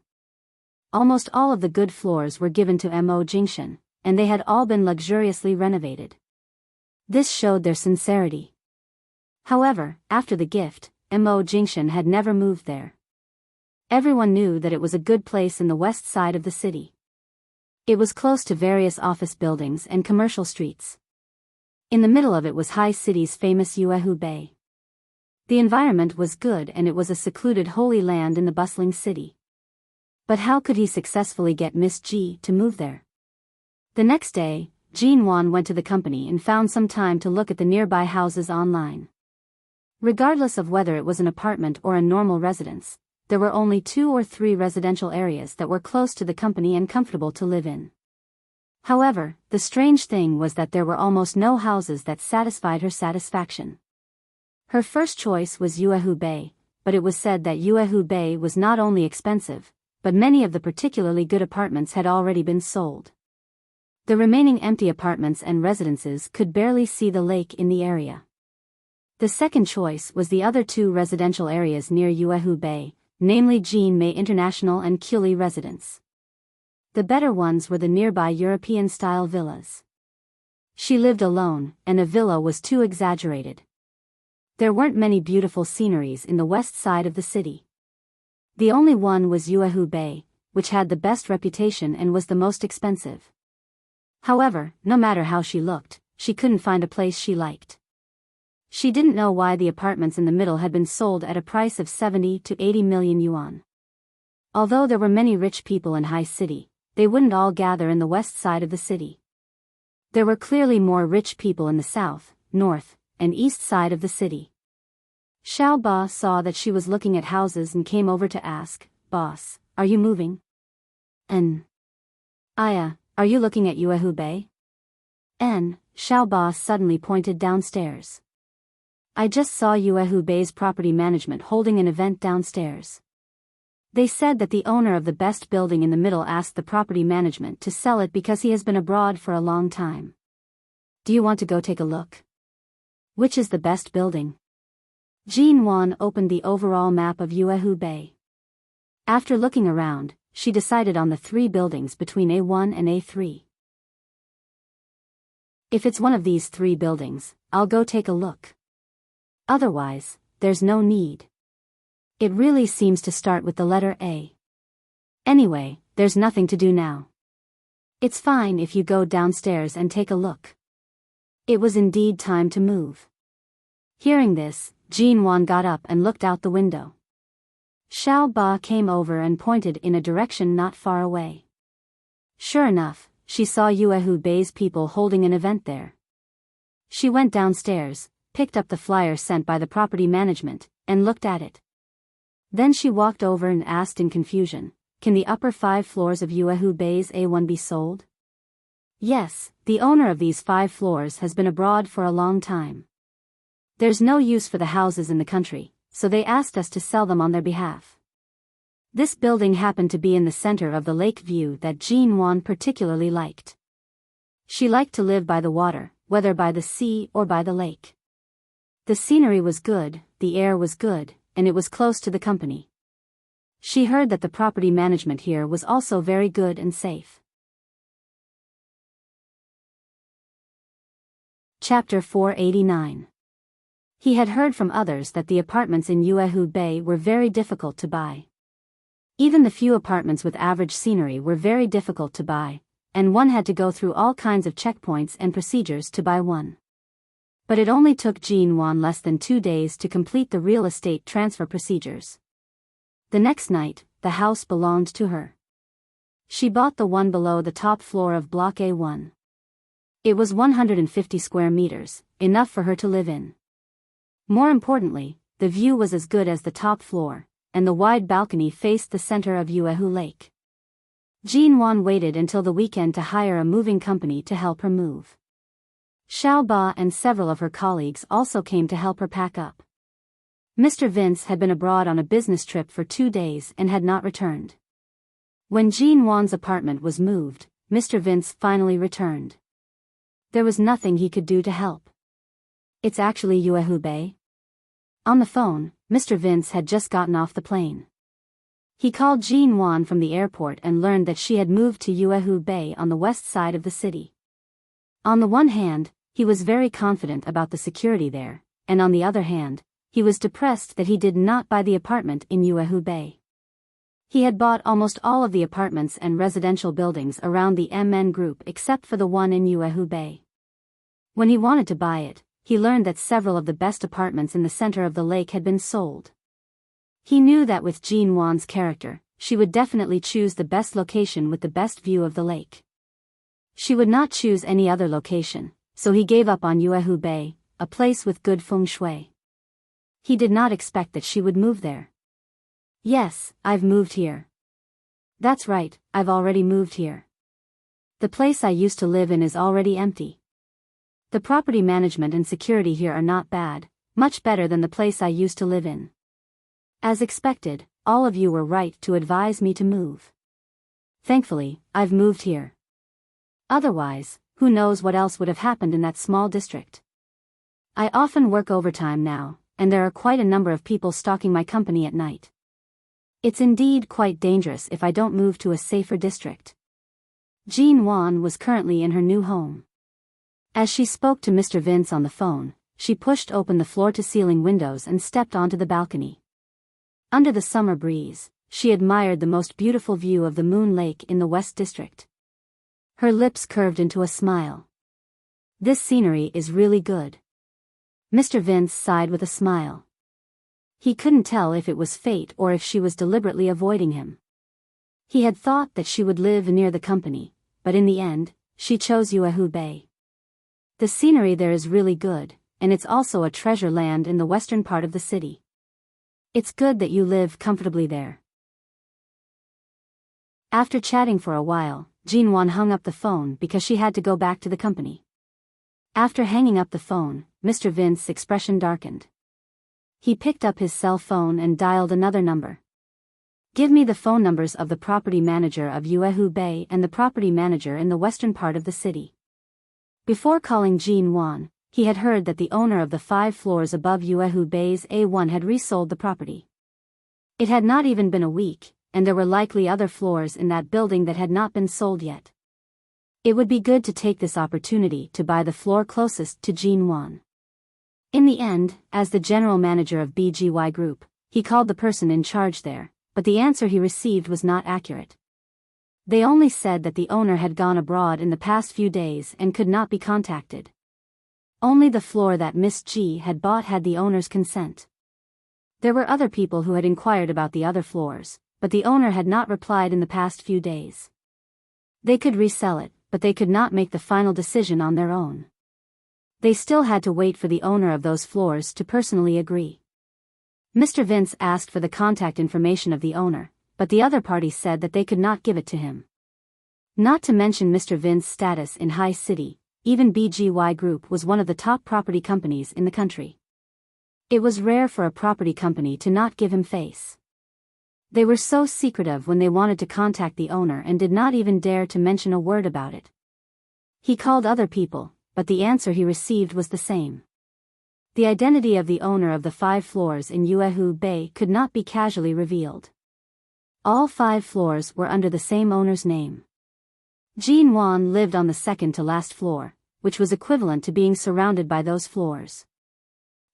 Almost all of the good floors were given to Mo Jingshan, and they had all been luxuriously renovated. This showed their sincerity. However, after the gift, Mo Jingshan had never moved there. Everyone knew that it was a good place in the west side of the city. It was close to various office buildings and commercial streets. In the middle of it was High City's famous Yuehu Bay. The environment was good and it was a secluded holy land in the bustling city. But how could he successfully get Miss Ji to move there? The next day, Jean Wan went to the company and found some time to look at the nearby houses online. Regardless of whether it was an apartment or a normal residence, there were only 2 or 3 residential areas that were close to the company and comfortable to live in. However, the strange thing was that there were almost no houses that satisfied her satisfaction. Her first choice was Yuehu Bay, but it was said that Yuehu Bay was not only expensive, but many of the particularly good apartments had already been sold. The remaining empty apartments and residences could barely see the lake in the area. The second choice was the other 2 residential areas near Yuehu Bay, namely Jinmei International and Kyuli Residence. The better ones were the nearby European-style villas. She lived alone, and a villa was too exaggerated. There weren't many beautiful sceneries in the west side of the city. The only one was Yuehu Bay, which had the best reputation and was the most expensive. However, no matter how she looked, she couldn't find a place she liked. She didn't know why the apartments in the middle had been sold at a price of 70 to 80 million yuan. Although there were many rich people in High City, they wouldn't all gather in the west side of the city. There were clearly more rich people in the south, north, and east side of the city. Xiao Ba saw that she was looking at houses and came over to ask, "Boss, are you moving?" Aya, are you looking at Yuehu Bay?" Xiao Ba suddenly pointed downstairs. "I just saw Yuehu Bay's property management holding an event downstairs. They said that the owner of the best building in the middle asked the property management to sell it because he has been abroad for a long time. Do you want to go take a look?" "Which is the best building?" Jean Wan opened the overall map of Yuehu Bay. After looking around, she decided on the 3 buildings between A1 and A3. "If it's one of these 3 buildings, I'll go take a look. Otherwise, there's no need. It really seems to start with the letter A. Anyway, there's nothing to do now. It's fine if you go downstairs and take a look." It was indeed time to move. Hearing this, Jean Wan got up and looked out the window. Xiao Ba came over and pointed in a direction not far away. Sure enough, she saw Yuehu Bay's people holding an event there. She went downstairs, picked up the flyer sent by the property management, and looked at it. Then she walked over and asked in confusion, "Can the upper 5 floors of Yuehu Bay's A1 be sold?" "Yes, the owner of these 5 floors has been abroad for a long time. There's no use for the houses in the country, so they asked us to sell them on their behalf." This building happened to be in the center of the lake view that Jean Wan particularly liked. She liked to live by the water, whether by the sea or by the lake. The scenery was good, the air was good, and it was close to the company. She heard that the property management here was also very good and safe. Chapter 489. He had heard from others that the apartments in Yuehu Bay were very difficult to buy. Even the few apartments with average scenery were very difficult to buy, and one had to go through all kinds of checkpoints and procedures to buy one. But it only took Jean Wan less than 2 days to complete the real estate transfer procedures. The next night, the house belonged to her. She bought the one below the top floor of Block A1. It was 150 square meters, enough for her to live in. More importantly, the view was as good as the top floor, and the wide balcony faced the center of Yuehu Lake. Jean Wan waited until the weekend to hire a moving company to help her move. Xiao Ba and several of her colleagues also came to help her pack up. Mr. Vince had been abroad on a business trip for 2 days and had not returned. When Jean Wan's apartment was moved, Mr. Vince finally returned. There was nothing he could do to help. "It's actually Yuehu Bay?" On the phone, Mr. Vince had just gotten off the plane. He called Jean Wan from the airport and learned that she had moved to Yuehu Bay on the west side of the city. On the one hand, he was very confident about the security there, and on the other hand, he was depressed that he did not buy the apartment in Yuehu Bay. He had bought almost all of the apartments and residential buildings around the MN Group except for the one in Yuehu Bay. When he wanted to buy it, he learned that several of the best apartments in the center of the lake had been sold. He knew that with Jean Wan's character, she would definitely choose the best location with the best view of the lake. She would not choose any other location, so he gave up on Yuehu Bay, a place with good feng shui. He did not expect that she would move there. Yes, I've moved here. That's right, I've already moved here. The place I used to live in is already empty. The property management and security here are not bad, much better than the place I used to live in. As expected, all of you were right to advise me to move. Thankfully, I've moved here. Otherwise, who knows what else would have happened in that small district. I often work overtime now, and there are quite a number of people stalking my company at night. It's indeed quite dangerous if I don't move to a safer district. Jean Wan was currently in her new home. As she spoke to Mr. Vince on the phone, she pushed open the floor-to-ceiling windows and stepped onto the balcony. Under the summer breeze, she admired the most beautiful view of the Moon Lake in the West District. Her lips curved into a smile. This scenery is really good. Mr. Vince sighed with a smile. He couldn't tell if it was fate or if she was deliberately avoiding him. He had thought that she would live near the company, but in the end, she chose Yuehu Bay. The scenery there is really good, and it's also a treasure land in the western part of the city. It's good that you live comfortably there. After chatting for a while, Jean Wan hung up the phone because she had to go back to the company. After hanging up the phone, Mr. Vince's expression darkened. He picked up his cell phone and dialed another number. Give me the phone numbers of the property manager of Yuehu Bay and the property manager in the western part of the city. Before calling Jean Wan, he had heard that the owner of the 5 floors above Yuehu Bay's A1 had resold the property. It had not even been a week, and there were likely other floors in that building that had not been sold yet. It would be good to take this opportunity to buy the floor closest to Jean Wan. In the end, as the general manager of BGY Group, he called the person in charge there, but the answer he received was not accurate. They only said that the owner had gone abroad in the past few days and could not be contacted. Only the floor that Miss G had bought had the owner's consent. There were other people who had inquired about the other floors, but the owner had not replied in the past few days. They could resell it, but they could not make the final decision on their own. They still had to wait for the owner of those floors to personally agree. Mr. Vince asked for the contact information of the owner, but the other party said that they could not give it to him. Not to mention Mr. Vince's status in High City, even BGY Group was one of the top property companies in the country. It was rare for a property company to not give him face. They were so secretive when they wanted to contact the owner and did not even dare to mention a word about it. He called other people, but the answer he received was the same. The identity of the owner of the 5 floors in Yuehu Bay could not be casually revealed. All 5 floors were under the same owner's name. Jean Wan lived on the second-to-last floor, which was equivalent to being surrounded by those floors.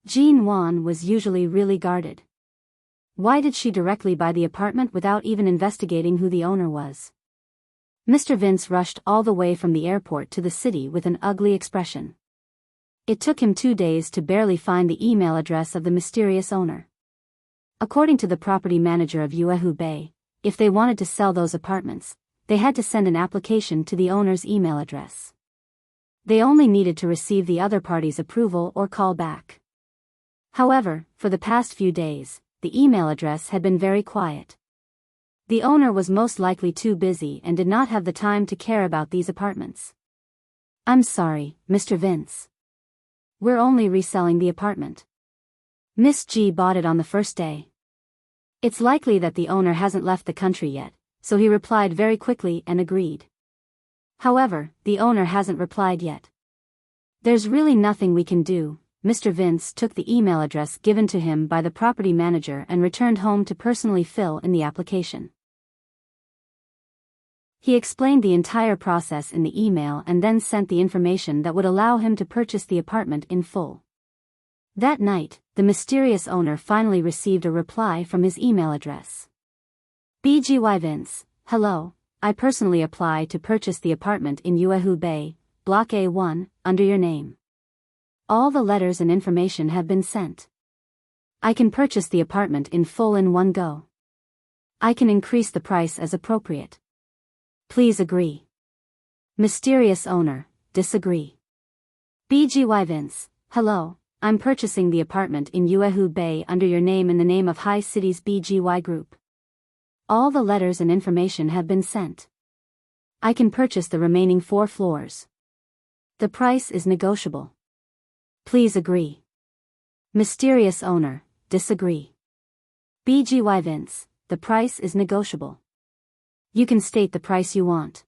Jean Wan was usually really guarded. Why did she directly buy the apartment without even investigating who the owner was? Mr. Vince rushed all the way from the airport to the city with an ugly expression. It took him 2 days to barely find the email address of the mysterious owner. According to the property manager of Yuehu Bay, if they wanted to sell those apartments, they had to send an application to the owner's email address. They only needed to receive the other party's approval or call back. However, for the past few days, the email address had been very quiet. The owner was most likely too busy and did not have the time to care about these apartments. I'm sorry, Mr. Vince. We're only reselling the apartment. Miss G bought it on the first day. It's likely that the owner hasn't left the country yet, so he replied very quickly and agreed. However, the owner hasn't replied yet. There's really nothing we can do, Mr. Vince took the email address given to him by the property manager and returned home to personally fill in the application. He explained the entire process in the email and then sent the information that would allow him to purchase the apartment in full. That night, the mysterious owner finally received a reply from his email address. BGY Vince, hello, I personally apply to purchase the apartment in Uehu Bay, Block A1, under your name. All the letters and information have been sent. I can purchase the apartment in full in one go. I can increase the price as appropriate. Please agree. Mysterious owner, disagree. BGY Vince, hello, I'm purchasing the apartment in Uehu Bay under your name in the name of High Cities BGY Group. All the letters and information have been sent. I can purchase the remaining 4 floors. The price is negotiable. Please agree. Mysterious owner, disagree. BGY Vince, the price is negotiable. You can state the price you want.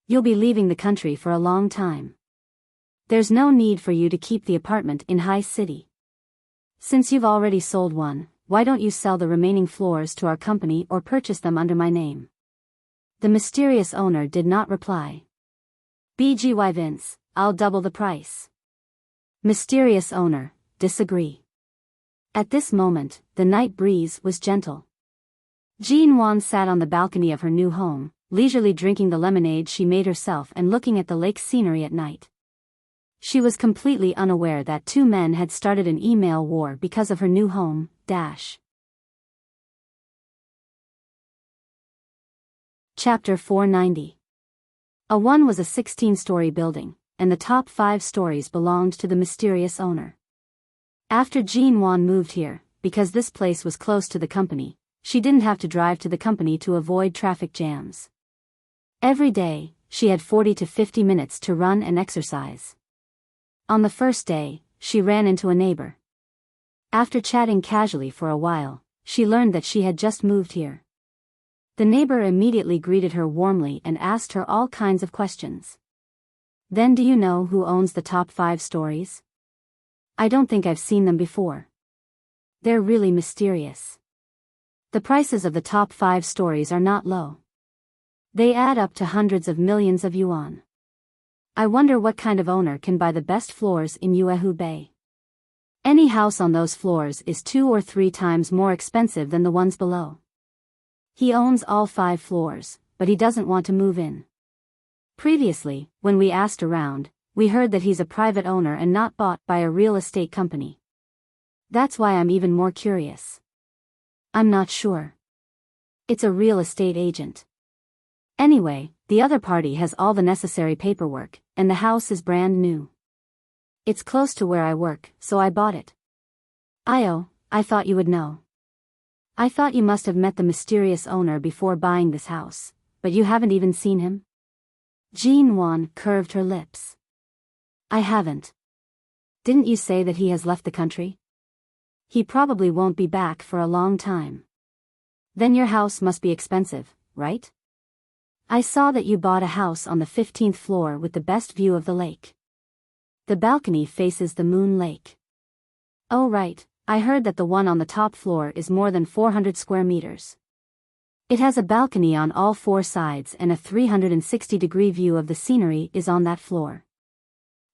You'll be leaving the country for a long time. There's no need for you to keep the apartment in High City. Since you've already sold one, why don't you sell the remaining floors to our company or purchase them under my name? The mysterious owner did not reply. BGY Vince, I'll double the price. Mysterious owner, disagree. At this moment, the night breeze was gentle. Jean Wan sat on the balcony of her new home, leisurely drinking the lemonade she made herself and looking at the lake scenery at night. She was completely unaware that 2 men had started an email war because of her new home. Chapter 490. A1 was a 16-story building, and the top 5 stories belonged to the mysterious owner. After Jean Wan moved here, because this place was close to the company, she didn't have to drive to the company to avoid traffic jams. Every day, she had 40 to 50 minutes to run and exercise. On the first day, she ran into a neighbor. After chatting casually for a while, she learned that she had just moved here. The neighbor immediately greeted her warmly and asked her all kinds of questions. Then do you know who owns the top 5 stories? I don't think I've seen them before. They're really mysterious. The prices of the top 5 stories are not low. They add up to hundreds of millions of yuan. I wonder what kind of owner can buy the best floors in Uehu Bay. Any house on those floors is 2 or 3 times more expensive than the ones below. He owns all 5 floors, but he doesn't want to move in. Previously, when we asked around, we heard that he's a private owner and not bought by a real estate company. That's why I'm even more curious. I'm not sure. It's a real estate agent. Anyway, the other party has all the necessary paperwork, and the house is brand new. It's close to where I work, so I bought it. I thought you would know. I thought you must have met the mysterious owner before buying this house, but you haven't even seen him? Jean Wan curved her lips. I haven't. Didn't you say that he has left the country? He probably won't be back for a long time. Then your house must be expensive, right? I saw that you bought a house on the 15th floor with the best view of the lake. The balcony faces the Moon Lake. Oh right, I heard that the one on the top floor is more than 400 square meters. It has a balcony on all 4 sides and a 360-degree view of the scenery is on that floor.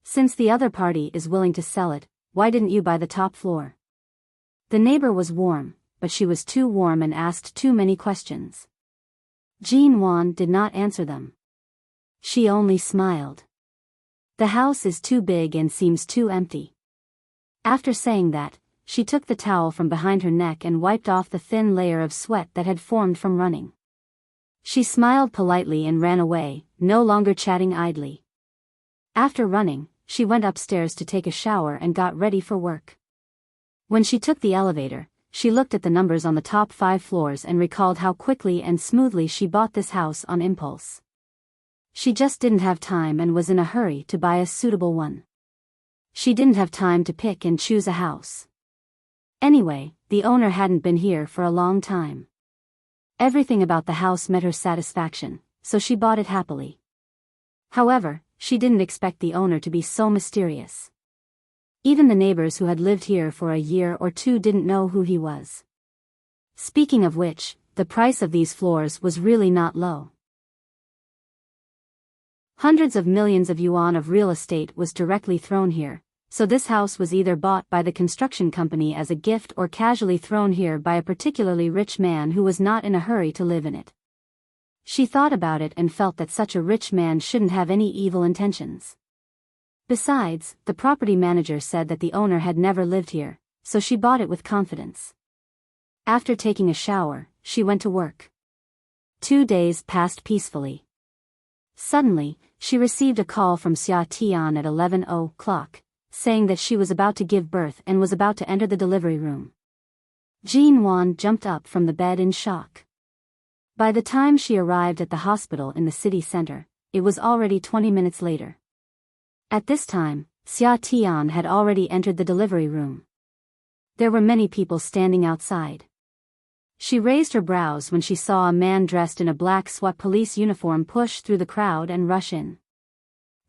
Since the other party is willing to sell it, why didn't you buy the top floor? The neighbor was warm, but she was too warm and asked too many questions. Jean Wan did not answer them. She only smiled. The house is too big and seems too empty. After saying that, she took the towel from behind her neck and wiped off the thin layer of sweat that had formed from running. She smiled politely and ran away, no longer chatting idly. After running, she went upstairs to take a shower and got ready for work. When she took the elevator, she looked at the numbers on the top 5 floors and recalled how quickly and smoothly she bought this house on impulse. She just didn't have time and was in a hurry to buy a suitable one. She didn't have time to pick and choose a house. Anyway, the owner hadn't been here for a long time. Everything about the house met her satisfaction, so she bought it happily. However, she didn't expect the owner to be so mysterious. Even the neighbors who had lived here for a year or two didn't know who he was. Speaking of which, the price of these floors was really not low. Hundreds of millions of yuan of real estate was directly thrown here, so this house was either bought by the construction company as a gift or casually thrown here by a particularly rich man who was not in a hurry to live in it. She thought about it and felt that such a rich man shouldn't have any evil intentions. Besides, the property manager said that the owner had never lived here, so she bought it with confidence. After taking a shower, she went to work. 2 days passed peacefully. Suddenly, she received a call from Xia Tian at 11 o'clock, saying that she was about to give birth and was about to enter the delivery room. Jean Wan jumped up from the bed in shock. By the time she arrived at the hospital in the city center, it was already 20 minutes later. At this time, Xia Tian had already entered the delivery room. There were many people standing outside. She raised her brows when she saw a man dressed in a black SWAT police uniform push through the crowd and rush in.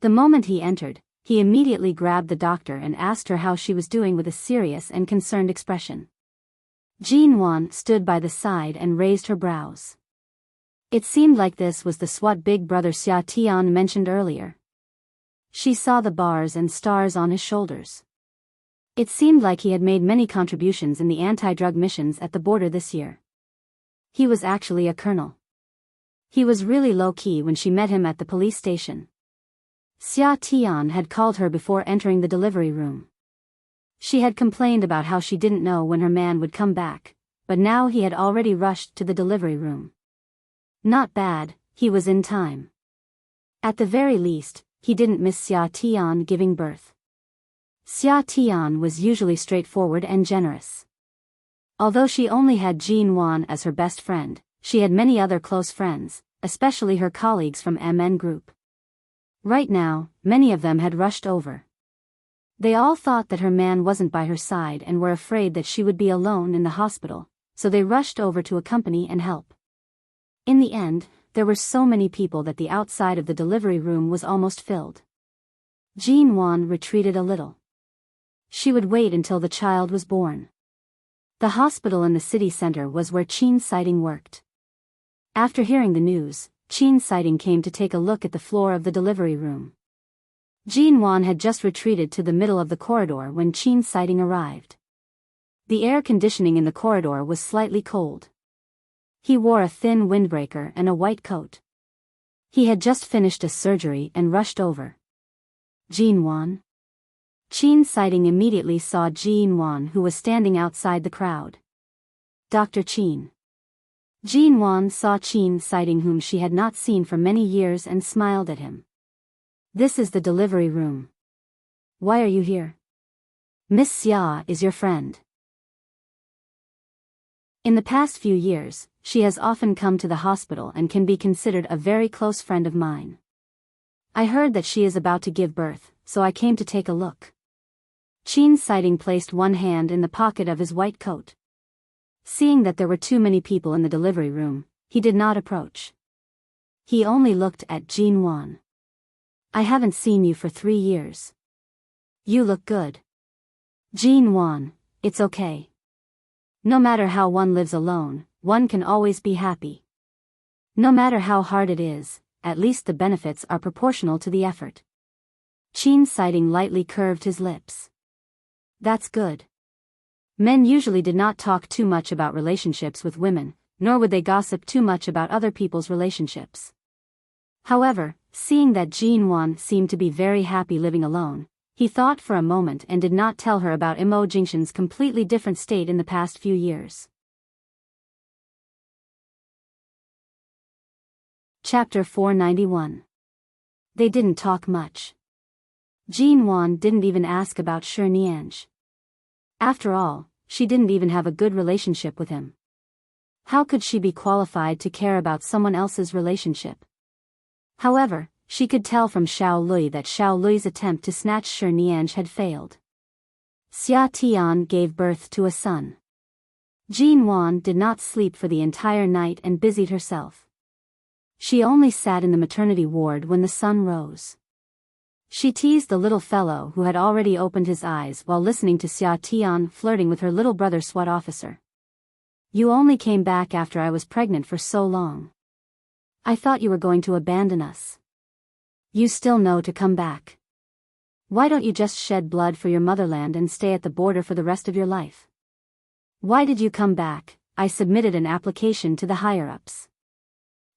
The moment he entered, he immediately grabbed the doctor and asked her how she was doing with a serious and concerned expression. Jean Wan stood by the side and raised her brows. It seemed like this was the SWAT big brother Xia Tian mentioned earlier. She saw the bars and stars on his shoulders. It seemed like he had made many contributions in the anti-drug missions at the border this year. He was actually a colonel. He was really low-key when she met him at the police station. Xia Tian had called her before entering the delivery room. She had complained about how she didn't know when her man would come back, but now he had already rushed to the delivery room. Not bad, he was in time. At the very least, he didn't miss Xia Tian giving birth. Xia Tian was usually straightforward and generous. Although she only had Jean Wan as her best friend, she had many other close friends, especially her colleagues from MN Group. Right now, many of them had rushed over. They all thought that her man wasn't by her side and were afraid that she would be alone in the hospital, so they rushed over to accompany and help. In the end, there were so many people that the outside of the delivery room was almost filled. Jean Wan retreated a little. She would wait until the child was born. The hospital in the city center was where Qin Sighting worked. After hearing the news, Qin Sighting came to take a look at the floor of the delivery room. Jean Wan had just retreated to the middle of the corridor when Qin Sighting arrived. The air conditioning in the corridor was slightly cold. He wore a thin windbreaker and a white coat. He had just finished a surgery and rushed over. Jean Wan? Qin Sighting immediately saw Jean Wan, who was standing outside the crowd. Dr. Qin. Jean Wan saw Qin Sighting, whom she had not seen for many years, and smiled at him. This is the delivery room. Why are you here? Miss Xia is your friend. In the past few years, she has often come to the hospital and can be considered a very close friend of mine. I heard that she is about to give birth, so I came to take a look. Qin Sighting placed one hand in the pocket of his white coat. Seeing that there were too many people in the delivery room, he did not approach. He only looked at Jean Wan. I haven't seen you for 3 years. You look good. Jean Wan, it's okay. No matter how one lives alone, one can always be happy. No matter how hard it is, at least the benefits are proportional to the effort. Qin Sighting lightly curved his lips. That's good. Men usually did not talk too much about relationships with women, nor would they gossip too much about other people's relationships. However, seeing that Jean Wan seemed to be very happy living alone, he thought for a moment and did not tell her about Imo Jingshan's completely different state in the past few years. Chapter 491. They didn't talk much. Jean Wan didn't even ask about Shi Nianj. After all, she didn't even have a good relationship with him. How could she be qualified to care about someone else's relationship? However, she could tell from Xiao Lui that Xiao Lui's attempt to snatch Shi Nianj had failed. Xia Tian gave birth to a son. Jean Wan did not sleep for the entire night and busied herself. She only sat in the maternity ward when the sun rose. She teased the little fellow who had already opened his eyes while listening to Xia Tian flirting with her little brother SWAT officer. You only came back after I was pregnant for so long. I thought you were going to abandon us. You still know to come back. Why don't you just shed blood for your motherland and stay at the border for the rest of your life? Why did you come back? I submitted an application to the higher-ups.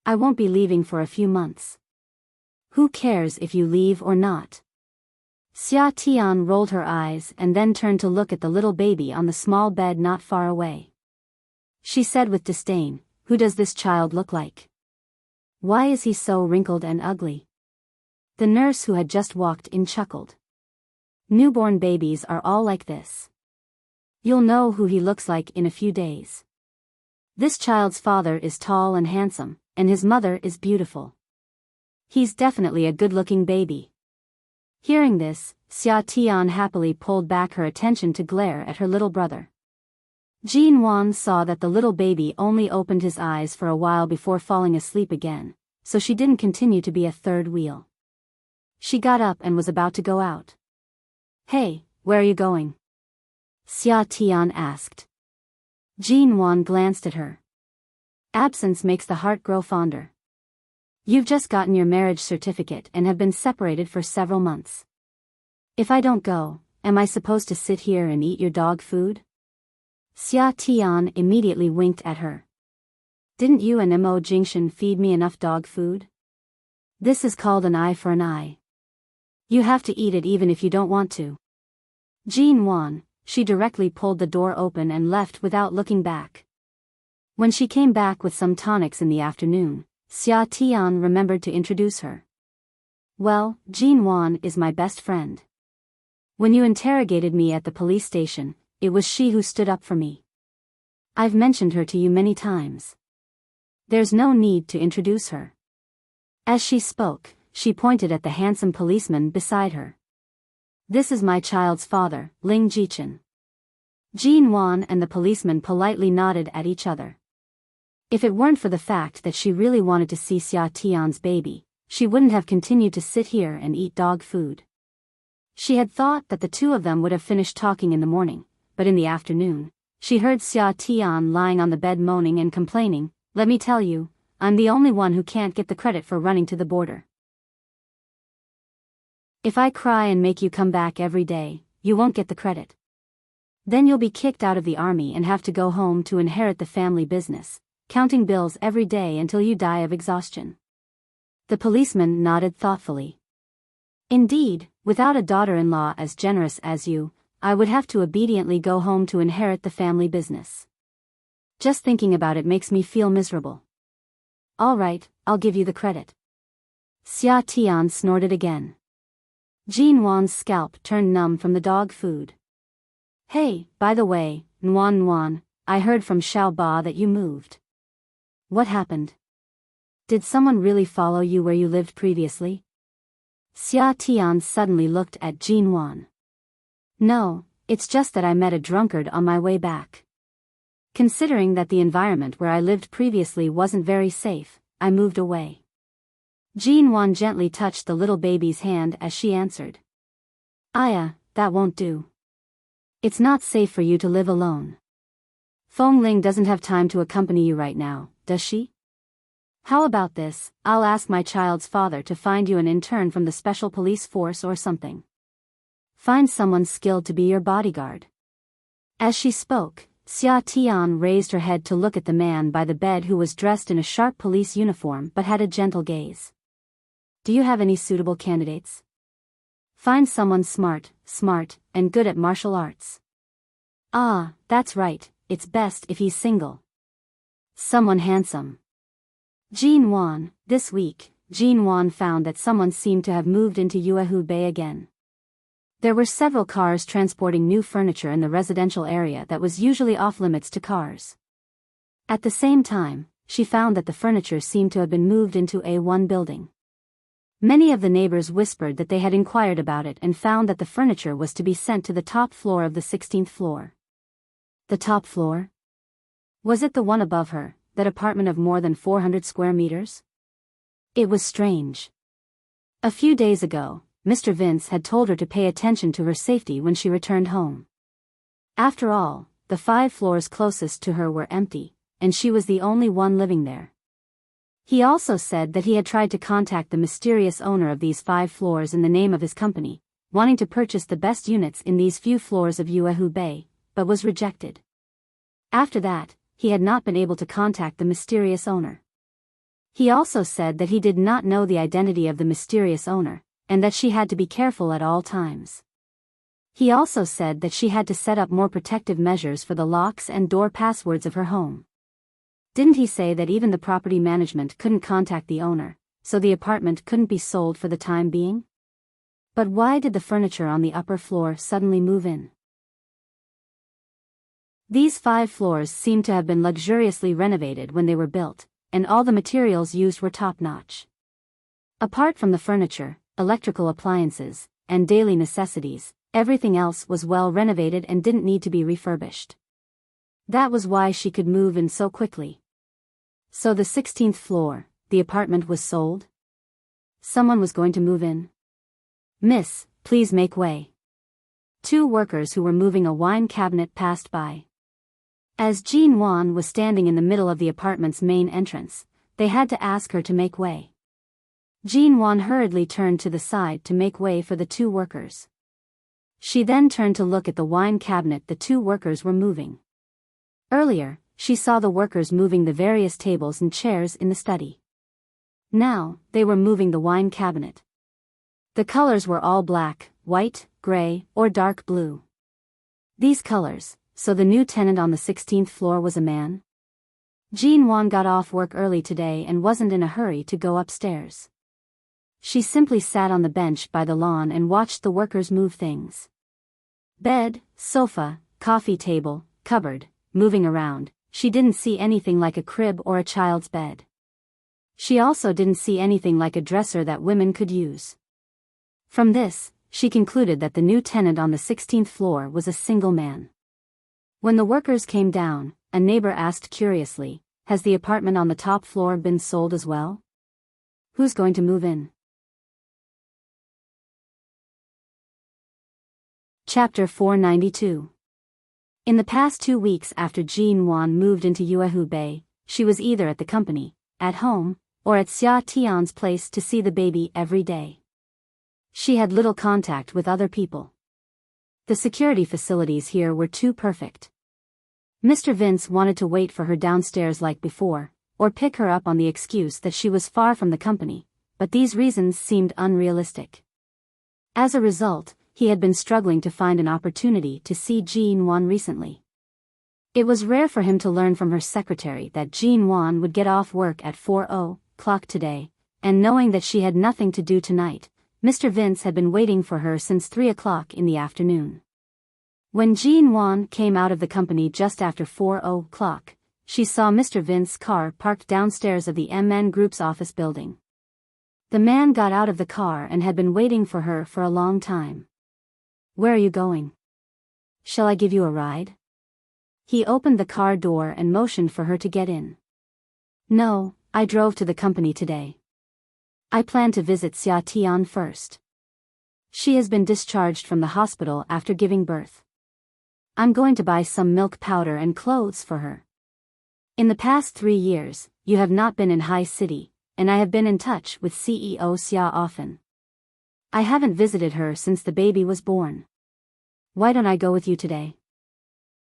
I won't be leaving for a few months. Who cares if you leave or not? Xia Tian rolled her eyes and then turned to look at the little baby on the small bed not far away. She said with disdain, who does this child look like? Why is he so wrinkled and ugly? The nurse who had just walked in chuckled. Newborn babies are all like this. You'll know who he looks like in a few days. This child's father is tall and handsome, and his mother is beautiful. He's definitely a good-looking baby. Hearing this, Xia Tian happily pulled back her attention to glare at her little brother. Jin Wan saw that the little baby only opened his eyes for a while before falling asleep again, so she didn't continue to be a third wheel. She got up and was about to go out. Hey, where are you going? Xia Tian asked. Jin Wan glanced at her. Absence makes the heart grow fonder. You've just gotten your marriage certificate and have been separated for several months. If I don't go, am I supposed to sit here and eat your dog food? Xia Tian immediately winked at her. Didn't you and Mo Jingshan feed me enough dog food? This is called an eye for an eye. You have to eat it even if you don't want to. Jin Wan, she directly pulled the door open and left without looking back. When she came back with some tonics in the afternoon, Xia Tian remembered to introduce her. Well, Jin Wan is my best friend. When you interrogated me at the police station, it was she who stood up for me. I've mentioned her to you many times. There's no need to introduce her. As she spoke, she pointed at the handsome policeman beside her. This is my child's father, Ling Jichen. Jin Wan and the policeman politely nodded at each other. If it weren't for the fact that she really wanted to see Xia Tian's baby, she wouldn't have continued to sit here and eat dog food. She had thought that the two of them would have finished talking in the morning, but in the afternoon, she heard Xia Tian lying on the bed moaning and complaining, let me tell you, I'm the only one who can't get the credit for running to the border. If I cry and make you come back every day, you won't get the credit. Then you'll be kicked out of the army and have to go home to inherit the family business, counting bills every day until you die of exhaustion. The policeman nodded thoughtfully. Indeed, without a daughter-in-law as generous as you, I would have to obediently go home to inherit the family business. Just thinking about it makes me feel miserable. All right, I'll give you the credit. Xia Tian snorted again. Jin Wan's scalp turned numb from the dog food. Hey, by the way, Nuan, I heard from Xiao Ba that you moved. What happened? Did someone really follow you where you lived previously? Xia Tian suddenly looked at Jin Wan. No, it's just that I met a drunkard on my way back. Considering that the environment where I lived previously wasn't very safe, I moved away. Jin Wan gently touched the little baby's hand as she answered. Aya, that won't do. It's not safe for you to live alone. Feng Ling doesn't have time to accompany you right now, does she? How about this, I'll ask my child's father to find you an intern from the special police force or something. Find someone skilled to be your bodyguard. As she spoke, Xia Tian raised her head to look at the man by the bed who was dressed in a sharp police uniform but had a gentle gaze. Do you have any suitable candidates? Find someone smart, and good at martial arts. Ah, that's right, it's best if he's single. Someone handsome. Jin Wan, this week, Jin Wan found that someone seemed to have moved into Yuehu Bay again. There were several cars transporting new furniture in the residential area that was usually off-limits to cars. At the same time, she found that the furniture seemed to have been moved into A1 building. Many of the neighbors whispered that they had inquired about it and found that the furniture was to be sent to the top floor of the 16th floor. The top floor? Was it the one above her, that apartment of more than 400 square meters? It was strange. A few days ago, Mr. Vince had told her to pay attention to her safety when she returned home. After all, the 5 floors closest to her were empty, and she was the only one living there. He also said that he had tried to contact the mysterious owner of these 5 floors in the name of his company, wanting to purchase the best units in these few floors of Uehu Bay, but was rejected. After that, he had not been able to contact the mysterious owner. He also said that he did not know the identity of the mysterious owner, and that she had to be careful at all times. He also said that she had to set up more protective measures for the locks and door passwords of her home. Didn't he say that even the property management couldn't contact the owner, so the apartment couldn't be sold for the time being? But why did the furniture on the upper floor suddenly move in? These 5 floors seemed to have been luxuriously renovated when they were built, and all the materials used were top-notch. Apart from the furniture, electrical appliances, and daily necessities, everything else was well renovated and didn't need to be refurbished. That was why she could move in so quickly. So the 16th floor, the apartment was sold? Someone was going to move in? "Miss, please make way." 2 workers who were moving a wine cabinet passed by. As Jean Wan was standing in the middle of the apartment's main entrance, they had to ask her to make way. Jean Wan hurriedly turned to the side to make way for the 2 workers. She then turned to look at the wine cabinet the 2 workers were moving. Earlier, she saw the workers moving the various tables and chairs in the study. Now, they were moving the wine cabinet. The colors were all black, white, gray, or dark blue. These colors, so the new tenant on the 16th floor was a man? Jean Wan got off work early today and wasn't in a hurry to go upstairs. She simply sat on the bench by the lawn and watched the workers move things. Bed, sofa, coffee table, cupboard, moving around. She didn't see anything like a crib or a child's bed. She also didn't see anything like a dresser that women could use. From this, she concluded that the new tenant on the 16th floor was a single man. When the workers came down, a neighbor asked curiously, "Has the apartment on the top floor been sold as well? Who's going to move in?" Chapter 492. In the past 2 weeks after Jean Wan moved into Uehu Bay, she was either at the company, at home, or at Xia Tian's place to see the baby every day. She had little contact with other people. The security facilities here were too perfect. Mr. Vince wanted to wait for her downstairs like before, or pick her up on the excuse that she was far from the company, but these reasons seemed unrealistic. As a result, he had been struggling to find an opportunity to see Jean Wan recently. It was rare for him to learn from her secretary that Jean Wan would get off work at 4:00 today, and knowing that she had nothing to do tonight, Mr. Vince had been waiting for her since 3:00 in the afternoon. When Jean Wan came out of the company just after 4:00, she saw Mr. Vince's car parked downstairs of the MN Group's office building. The man got out of the car and had been waiting for her for a long time. "Where are you going? Shall I give you a ride?" He opened the car door and motioned for her to get in. "No, I drove to the company today. I plan to visit Xia Tian first. She has been discharged from the hospital after giving birth. I'm going to buy some milk powder and clothes for her. In the past 3 years, you have not been in High City, and I have been in touch with CEO Xia often. I haven't visited her since the baby was born. Why don't I go with you today?"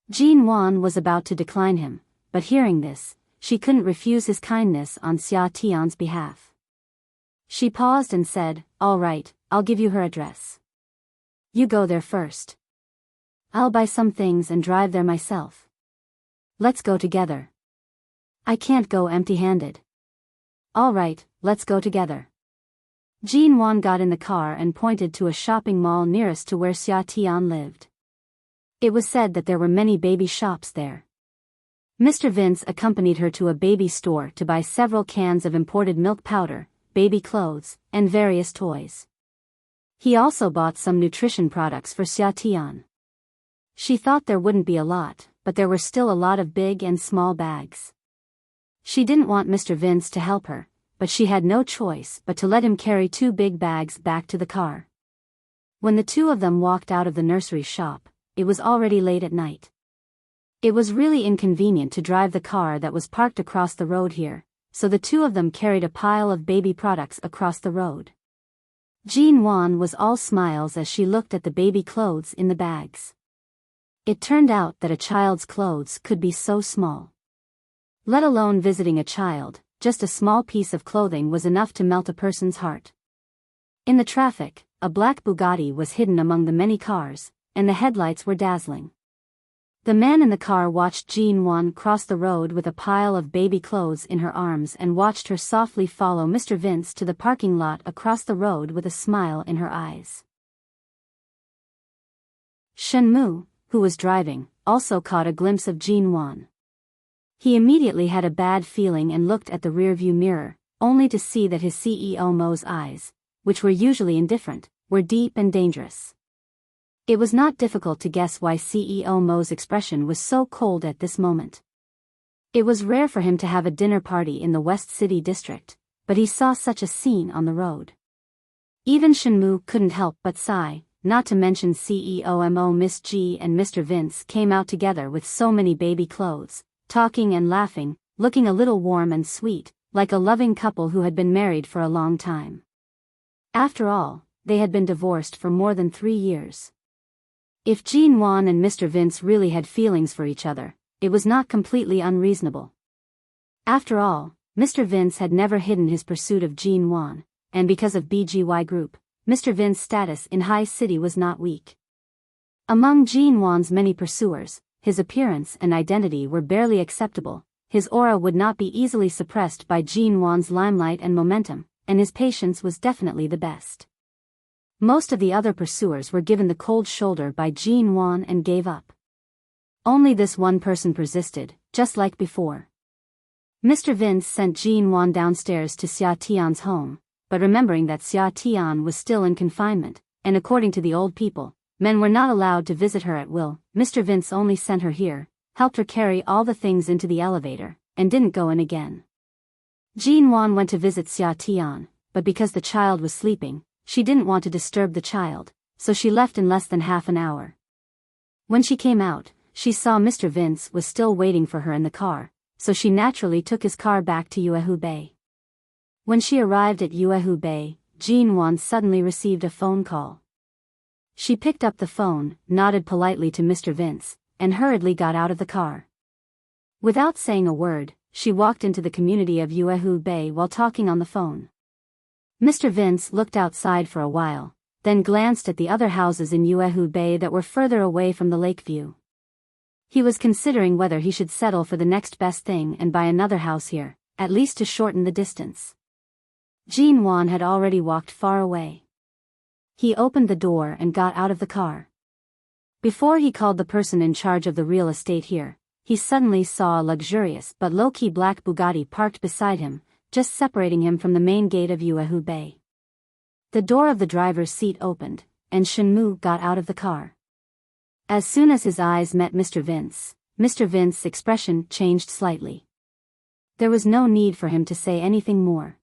Jean Wan was about to decline him, but hearing this, she couldn't refuse his kindness on Xia Tian's behalf. She paused and said, "All right, I'll give you her address. You go there first. I'll buy some things and drive there myself. Let's go together." "I can't go empty-handed." "All right, let's go together." Jean Wan got in the car and pointed to a shopping mall nearest to where Xia Tian lived. It was said that there were many baby shops there. Mr. Vince accompanied her to a baby store to buy several cans of imported milk powder, baby clothes, and various toys. He also bought some nutrition products for Xia Tian. She thought there wouldn't be a lot, but there were still a lot of big and small bags. She didn't want Mr. Vince to help her, but she had no choice but to let him carry 2 big bags back to the car. When the two of them walked out of the nursery shop, it was already late at night. It was really inconvenient to drive the car that was parked across the road here, so the two of them carried a pile of baby products across the road. Jean Wan was all smiles as she looked at the baby clothes in the bags. It turned out that a child's clothes could be so small. Let alone visiting a child, just a small piece of clothing was enough to melt a person's heart. In the traffic, a black Bugatti was hidden among the many cars, and the headlights were dazzling. The man in the car watched Jean Wan cross the road with a pile of baby clothes in her arms and watched her softly follow Mr. Vince to the parking lot across the road with a smile in her eyes. Shenmu, who was driving, also caught a glimpse of Jean Wan. He immediately had a bad feeling and looked at the rearview mirror, only to see that his CEO Mo's eyes, which were usually indifferent, were deep and dangerous. It was not difficult to guess why CEO Mo's expression was so cold at this moment. It was rare for him to have a dinner party in the West City district, but he saw such a scene on the road. Even Shenmu couldn't help but sigh, not to mention CEO Mo Miss G and Mr. Vince came out together with so many baby clothes, talking and laughing, looking a little warm and sweet, like a loving couple who had been married for a long time. After all, they had been divorced for more than 3 years. If Jean Wan and Mr. Vince really had feelings for each other, it was not completely unreasonable. After all, Mr. Vince had never hidden his pursuit of Jean Wan, and because of BGY Group, Mr. Vince's status in High City was not weak. Among Jean Wan's many pursuers, his appearance and identity were barely acceptable, his aura would not be easily suppressed by Jean Wan's limelight and momentum, and his patience was definitely the best. Most of the other pursuers were given the cold shoulder by Jean Wan and gave up. Only this one person persisted, just like before. Mr. Vince sent Jean Wan downstairs to Xia Tian's home, but remembering that Xia Tian was still in confinement, and according to the old people, men were not allowed to visit her at will, Mr. Vince only sent her here, helped her carry all the things into the elevator, and didn't go in again. Jean Wan went to visit Xia Tian, but because the child was sleeping, she didn't want to disturb the child, so she left in less than half an hour. When she came out, she saw Mr. Vince was still waiting for her in the car, so she naturally took his car back to Yuehu Bay. When she arrived at Yuehu Bay, Jean Wan suddenly received a phone call. She picked up the phone, nodded politely to Mr. Vince, and hurriedly got out of the car. Without saying a word, she walked into the community of Yuehu Bay while talking on the phone. Mr. Vince looked outside for a while, then glanced at the other houses in Yuehu Bay that were further away from the lake view. He was considering whether he should settle for the next best thing and buy another house here, at least to shorten the distance. Jean Wan had already walked far away. He opened the door and got out of the car. Before he called the person in charge of the real estate here, he suddenly saw a luxurious but low-key black Bugatti parked beside him, just separating him from the main gate of Yuehu Bay. The door of the driver's seat opened, and Shenmu got out of the car. As soon as his eyes met Mr. Vince's expression changed slightly. There was no need for him to say anything more.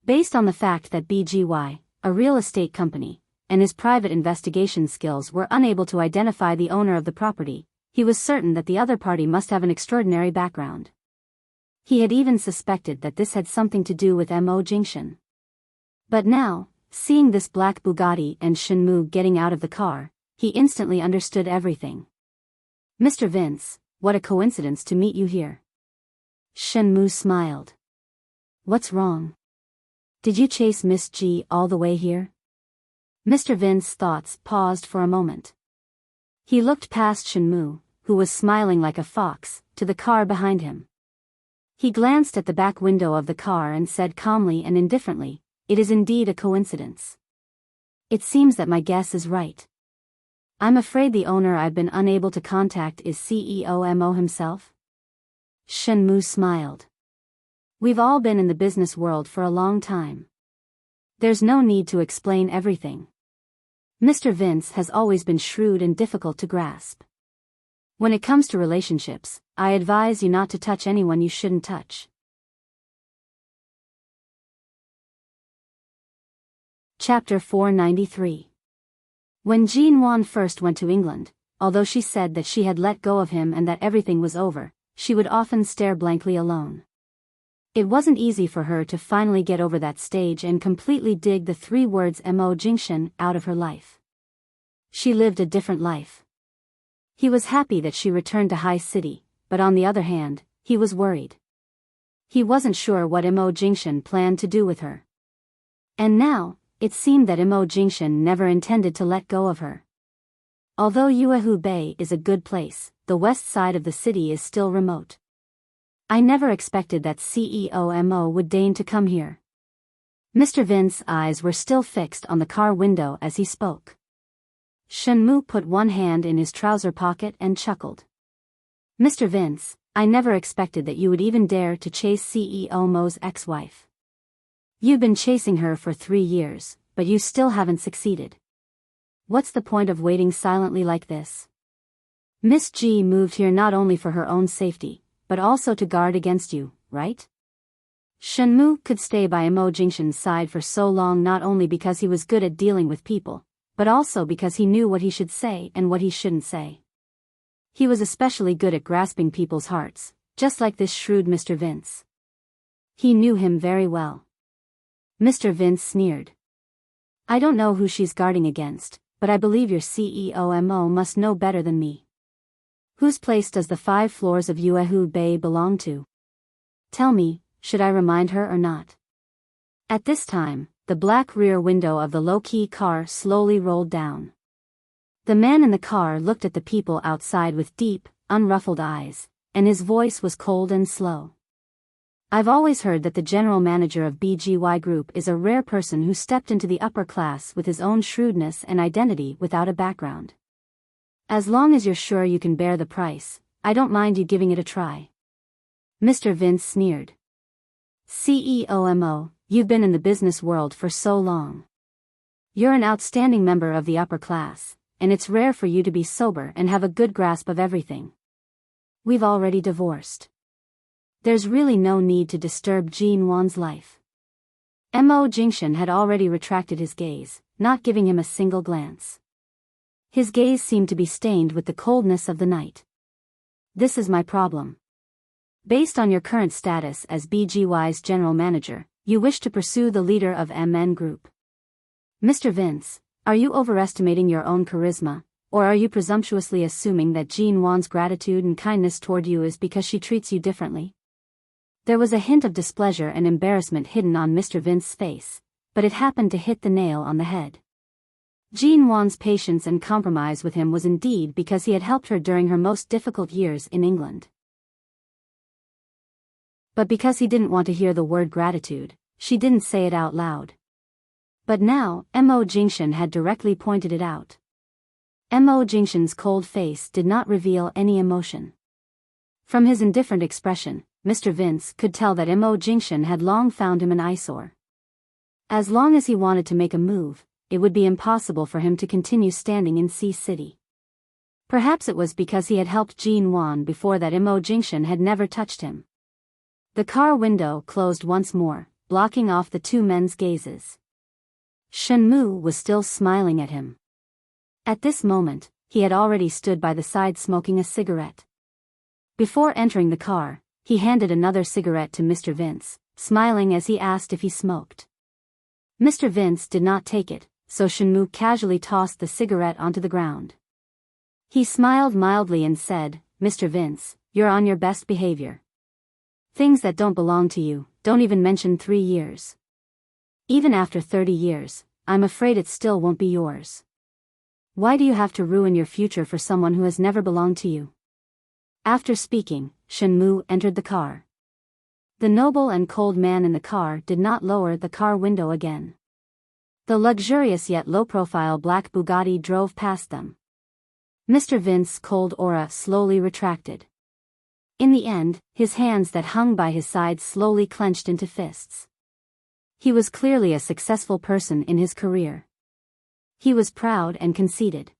Based on the fact that BGY, a real estate company, and his private investigation skills were unable to identify the owner of the property, he was certain that the other party must have an extraordinary background. He had even suspected that this had something to do with Mo Jingshan. But now, seeing this black Bugatti and Shenmu getting out of the car, he instantly understood everything. Mr. Vince, what a coincidence to meet you here. Shenmu smiled. What's wrong? Did you chase Miss G all the way here? Mr. Vince's thoughts paused for a moment. He looked past Shenmu, who was smiling like a fox, to the car behind him. He glanced at the back window of the car and said calmly and indifferently, "It is indeed a coincidence. It seems that my guess is right. I'm afraid the owner I've been unable to contact is CEO Mo himself?" Shenmu smiled. We've all been in the business world for a long time. There's no need to explain everything. Mr. Vince has always been shrewd and difficult to grasp. When it comes to relationships, I advise you not to touch anyone you shouldn't touch. Chapter 493. When Jean Wan first went to England, although she said that she had let go of him and that everything was over, she would often stare blankly alone. It wasn't easy for her to finally get over that stage and completely dig the 3 words Mo Jingshan out of her life. She lived a different life. He was happy that she returned to High City, but on the other hand, he was worried. He wasn't sure what Mo Jingshan planned to do with her. And now, it seemed that Mo Jingshan never intended to let go of her. Although Yuehu Bay is a good place, the west side of the city is still remote. I never expected that CEO Mo would deign to come here. Mr. Vince's eyes were still fixed on the car window as he spoke. Shenmu put one hand in his trouser pocket and chuckled. Mr. Vince, I never expected that you would even dare to chase CEO Mo's ex-wife. You've been chasing her for 3 years, but you still haven't succeeded. What's the point of waiting silently like this? Miss G moved here not only for her own safety, but also to guard against you, right? Shenmu could stay by Mo Jingshan's side for so long not only because he was good at dealing with people, but also because he knew what he should say and what he shouldn't say. He was especially good at grasping people's hearts, just like this shrewd Mr. Vince. He knew him very well. Mr. Vince sneered. I don't know who she's guarding against, but I believe your CEO Mo must know better than me. Whose place does the 5 floors of Yuehu Bay belong to? Tell me, should I remind her or not? At this time, the black rear window of the low-key car slowly rolled down. The man in the car looked at the people outside with deep, unruffled eyes, and his voice was cold and slow. I've always heard that the general manager of BGY Group is a rare person who stepped into the upper class with his own shrewdness and identity without a background. As long as you're sure you can bear the price, I don't mind you giving it a try. Mr. Vince sneered. CEO Mo, you've been in the business world for so long. You're an outstanding member of the upper class, and it's rare for you to be sober and have a good grasp of everything. We've already divorced. There's really no need to disturb Jean Wan's life. Mo Jingshan had already retracted his gaze, not giving him a single glance. His gaze seemed to be stained with the coldness of the night. This is my problem. Based on your current status as BGY's general manager, you wish to pursue the leader of MN Group. Mr. Vince, are you overestimating your own charisma, or are you presumptuously assuming that Jean Wan's gratitude and kindness toward you is because she treats you differently? There was a hint of displeasure and embarrassment hidden on Mr. Vince's face, but it happened to hit the nail on the head. Jean Wan's patience and compromise with him was indeed because he had helped her during her most difficult years in England. But because he didn't want to hear the word gratitude, she didn't say it out loud. But now, Mo Jingshan had directly pointed it out. Mo Jingshan's cold face did not reveal any emotion. From his indifferent expression, Mr. Vince could tell that Mo Jingshan had long found him an eyesore. As long as he wanted to make a move, it would be impossible for him to continue standing in Sea City. Perhaps it was because he had helped Jean Wan before that Mo Jingshan had never touched him. The car window closed once more, blocking off the 2 men's gazes. Shenmu was still smiling at him. At this moment, he had already stood by the side smoking a cigarette. Before entering the car, he handed another cigarette to Mr. Vince, smiling as he asked if he smoked. Mr. Vince did not take it, so Shenmu casually tossed the cigarette onto the ground. He smiled mildly and said, Mr. Vince, you're on your best behavior. Things that don't belong to you, don't even mention 3 years. Even after 30 years, I'm afraid it still won't be yours. Why do you have to ruin your future for someone who has never belonged to you? After speaking, Shenmu entered the car. The noble and cold man in the car did not lower the car window again. The luxurious yet low-profile black Bugatti drove past them. Mr. Vince's cold aura slowly retracted. In the end, his hands that hung by his side slowly clenched into fists. He was clearly a successful person in his career. He was proud and conceited.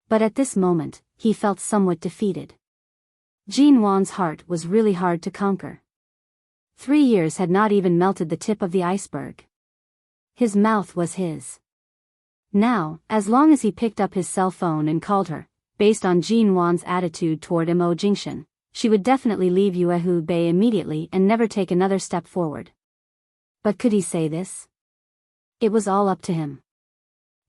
But at this moment, he felt somewhat defeated. Jean Wan's heart was really hard to conquer. 3 years had not even melted the tip of the iceberg. His mouth was his. Now, as long as he picked up his cell phone and called her, based on Jin Wan's attitude toward Mo Jingshan, she would definitely leave Yuehu Bay immediately and never take another step forward. But could he say this? It was all up to him.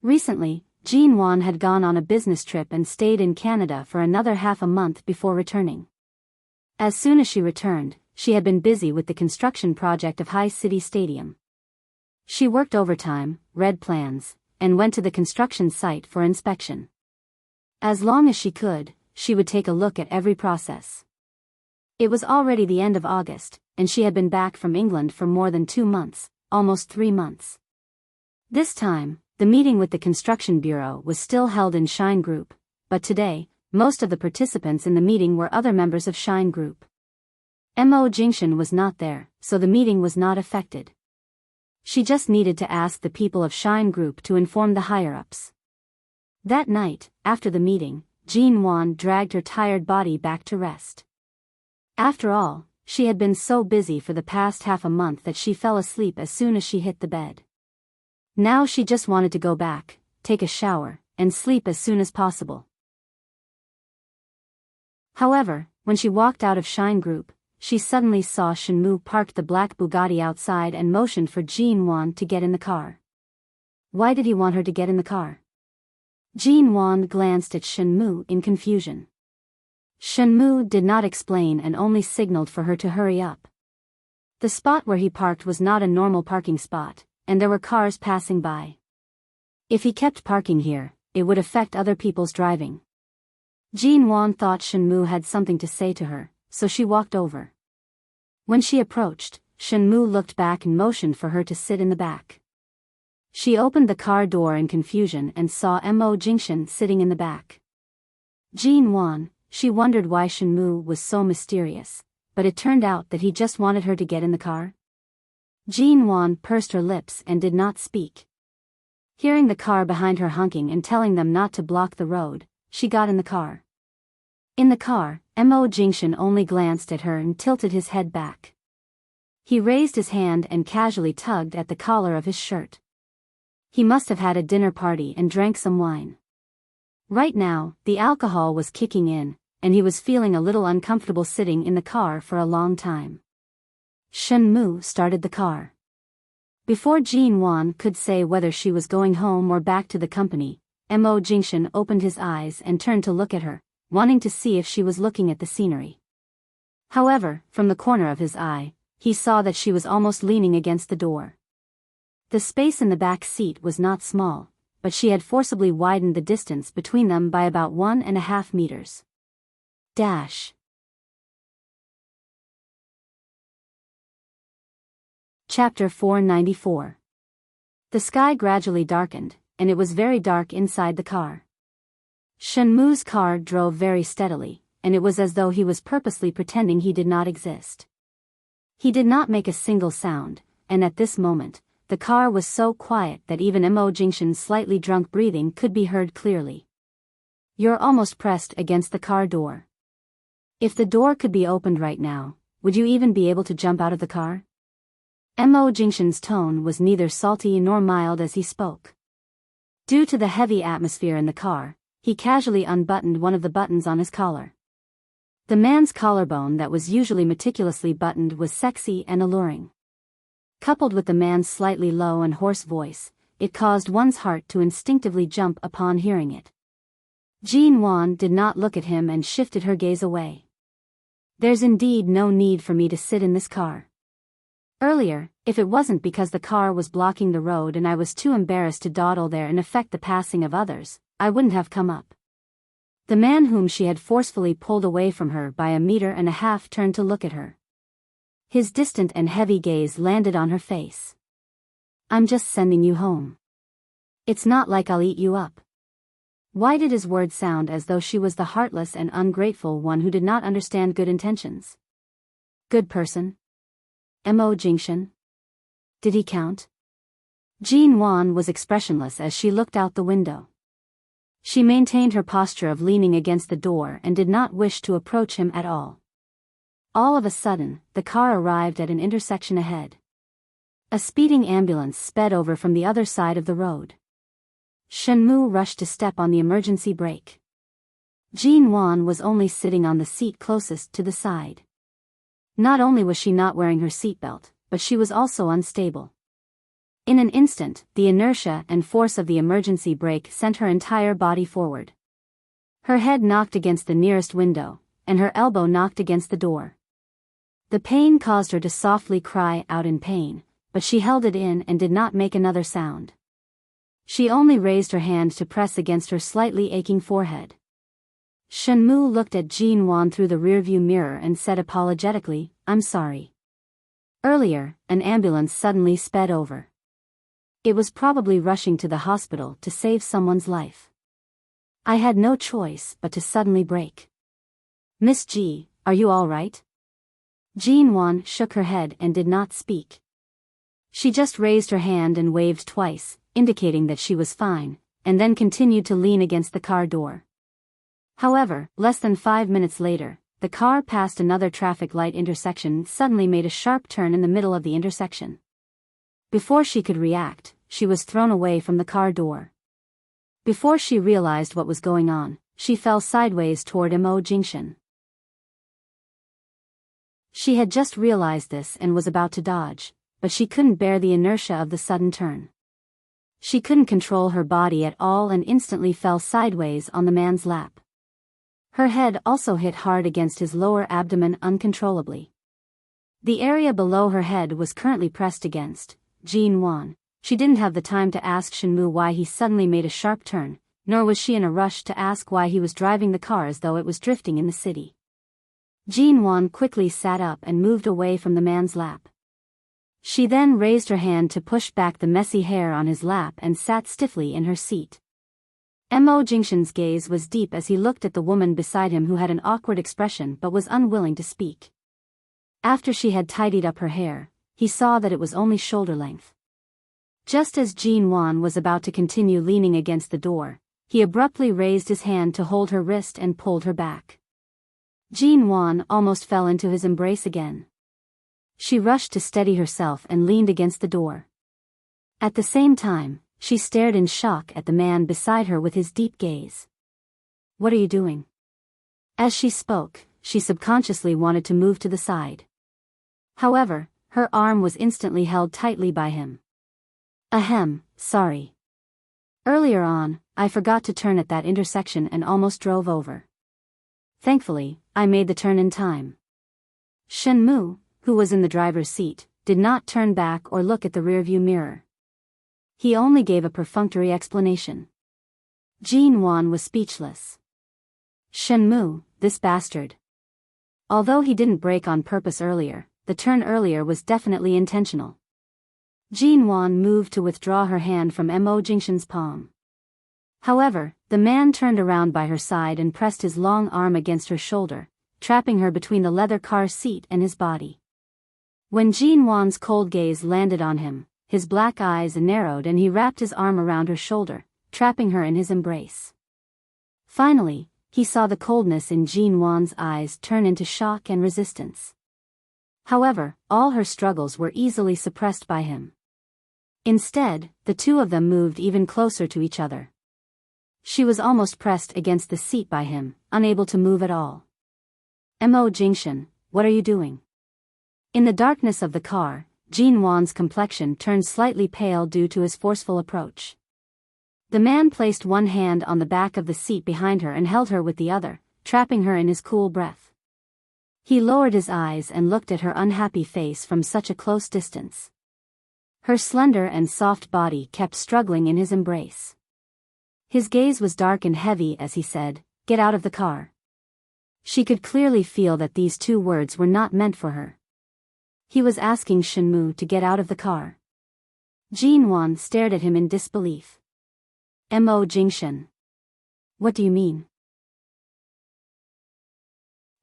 Recently, Jin Wan had gone on a business trip and stayed in Canada for another half a month before returning. As soon as she returned, she had been busy with the construction project of High City Stadium. She worked overtime, read plans, and went to the construction site for inspection. As long as she could, she would take a look at every process. It was already the end of August, and she had been back from England for more than 2 months, almost 3 months. This time, the meeting with the construction bureau was still held in Shine Group, but today, most of the participants in the meeting were other members of Shine Group. Mo Jingshan was not there, so the meeting was not affected. She just needed to ask the people of Shine Group to inform the higher-ups. That night, after the meeting, Jin Wan dragged her tired body back to rest. After all, she had been so busy for the past half a month that she fell asleep as soon as she hit the bed. Now she just wanted to go back, take a shower, and sleep as soon as possible. However, when she walked out of Shine Group, she suddenly saw Shenmue parked the black Bugatti outside and motioned for Jin Wan to get in the car. Why did he want her to get in the car? Jin Wan glanced at Shenmue in confusion. Shenmue did not explain and only signaled for her to hurry up. The spot where he parked was not a normal parking spot, and there were cars passing by. If he kept parking here, it would affect other people's driving. Jin Wan thought Shenmue had something to say to her, so she walked over. When she approached, Shenmue looked back and motioned for her to sit in the back. She opened the car door in confusion and saw Mo Jingshan sitting in the back. Jin Wan, she wondered why Shenmue was so mysterious, but it turned out that he just wanted her to get in the car. Jin Wan pursed her lips and did not speak. Hearing the car behind her honking and telling them not to block the road, she got in the car. In the car, Mo Jingshan only glanced at her and tilted his head back. He raised his hand and casually tugged at the collar of his shirt. He must have had a dinner party and drank some wine. Right now, the alcohol was kicking in, and he was feeling a little uncomfortable sitting in the car for a long time. Shenmue started the car. Before Jin Wan could say whether she was going home or back to the company, Mo Jingshan opened his eyes and turned to look at her, wanting to see if she was looking at the scenery. However, from the corner of his eye, he saw that she was almost leaning against the door. The space in the back seat was not small, but she had forcibly widened the distance between them by about 1.5 meters. Chapter 494. The sky gradually darkened, and it was very dark inside the car. Shenmue's car drove very steadily, and it was as though he was purposely pretending he did not exist. He did not make a single sound, and at this moment, the car was so quiet that even Mo Jingshan's slightly drunk breathing could be heard clearly. "You're almost pressed against the car door. If the door could be opened right now, would you even be able to jump out of the car?" Mo Jingshan's tone was neither salty nor mild as he spoke. Due to the heavy atmosphere in the car, he casually unbuttoned one of the buttons on his collar. The man's collarbone that was usually meticulously buttoned was sexy and alluring. Coupled with the man's slightly low and hoarse voice, it caused one's heart to instinctively jump upon hearing it. Jin Wan did not look at him and shifted her gaze away. "There's indeed no need for me to sit in this car. Earlier, if it wasn't because the car was blocking the road and I was too embarrassed to dawdle there and affect the passing of others, I wouldn't have come up." The man whom she had forcefully pulled away from her by 1.5 meters turned to look at her. His distant and heavy gaze landed on her face. "I'm just sending you home. It's not like I'll eat you up." Why did his words sound as though she was the heartless and ungrateful one who did not understand good intentions? Good person? Mo Jingshan? Did he count? Jin Wan was expressionless as she looked out the window. She maintained her posture of leaning against the door and did not wish to approach him at all. All of a sudden, the car arrived at an intersection ahead. A speeding ambulance sped over from the other side of the road. Shenmue rushed to step on the emergency brake. Jean Wan was only sitting on the seat closest to the side. Not only was she not wearing her seatbelt, but she was also unstable. In an instant, the inertia and force of the emergency brake sent her entire body forward. Her head knocked against the nearest window, and her elbow knocked against the door. The pain caused her to softly cry out in pain, but she held it in and did not make another sound. She only raised her hand to press against her slightly aching forehead. Shenmue looked at Jean Wan through the rearview mirror and said apologetically, "I'm sorry." Earlier, an ambulance suddenly sped over. It was probably rushing to the hospital to save someone's life. I had no choice but to suddenly brake. "Miss G, are you all right?" Jean Wan shook her head and did not speak. She just raised her hand and waved twice, indicating that she was fine, and then continued to lean against the car door. However, less than 5 minutes later, the car passed another traffic light intersection and suddenly made a sharp turn in the middle of the intersection. Before she could react, she was thrown away from the car door. Before she realized what was going on, she fell sideways toward Mo Junction. She had just realized this and was about to dodge, but she couldn't bear the inertia of the sudden turn. She couldn't control her body at all and instantly fell sideways on the man's lap. Her head also hit hard against his lower abdomen uncontrollably. The area below her head was currently pressed against Jean Wan. She didn't have the time to ask Shenmue why he suddenly made a sharp turn, nor was she in a rush to ask why he was driving the car as though it was drifting in the city. Jean Wan quickly sat up and moved away from the man's lap. She then raised her hand to push back the messy hair on his lap and sat stiffly in her seat. Mo Junction's gaze was deep as he looked at the woman beside him who had an awkward expression but was unwilling to speak. After she had tidied up her hair, he saw that it was only shoulder length. Just as Jean Wan was about to continue leaning against the door, he abruptly raised his hand to hold her wrist and pulled her back. Jean Wan almost fell into his embrace again. She rushed to steady herself and leaned against the door. At the same time, she stared in shock at the man beside her with his deep gaze. "What are you doing?" As she spoke, she subconsciously wanted to move to the side. However, her arm was instantly held tightly by him. "Ahem, sorry. Earlier on, I forgot to turn at that intersection and almost drove over. Thankfully, I made the turn in time." Shenmue, who was in the driver's seat, did not turn back or look at the rearview mirror. He only gave a perfunctory explanation. Jean Wan was speechless. Shenmue, this bastard. Although he didn't brake on purpose earlier, the turn earlier was definitely intentional. Jean Wan moved to withdraw her hand from Mo Junction's palm. However, the man turned around by her side and pressed his long arm against her shoulder, trapping her between the leather car seat and his body. When Jean Wan's cold gaze landed on him, his black eyes narrowed and he wrapped his arm around her shoulder, trapping her in his embrace. Finally, he saw the coldness in Jean Wan's eyes turn into shock and resistance. However, all her struggles were easily suppressed by him. Instead, the two of them moved even closer to each other. She was almost pressed against the seat by him, unable to move at all. "Mo Junction, what are you doing?" In the darkness of the car, Jean Wan's complexion turned slightly pale due to his forceful approach. The man placed one hand on the back of the seat behind her and held her with the other, trapping her in his cool breath. He lowered his eyes and looked at her unhappy face from such a close distance. Her slender and soft body kept struggling in his embrace. His gaze was dark and heavy as he said, "Get out of the car." She could clearly feel that these two words were not meant for her. He was asking Shenmue to get out of the car. Jean Wan stared at him in disbelief. "Mo Junction. What do you mean?"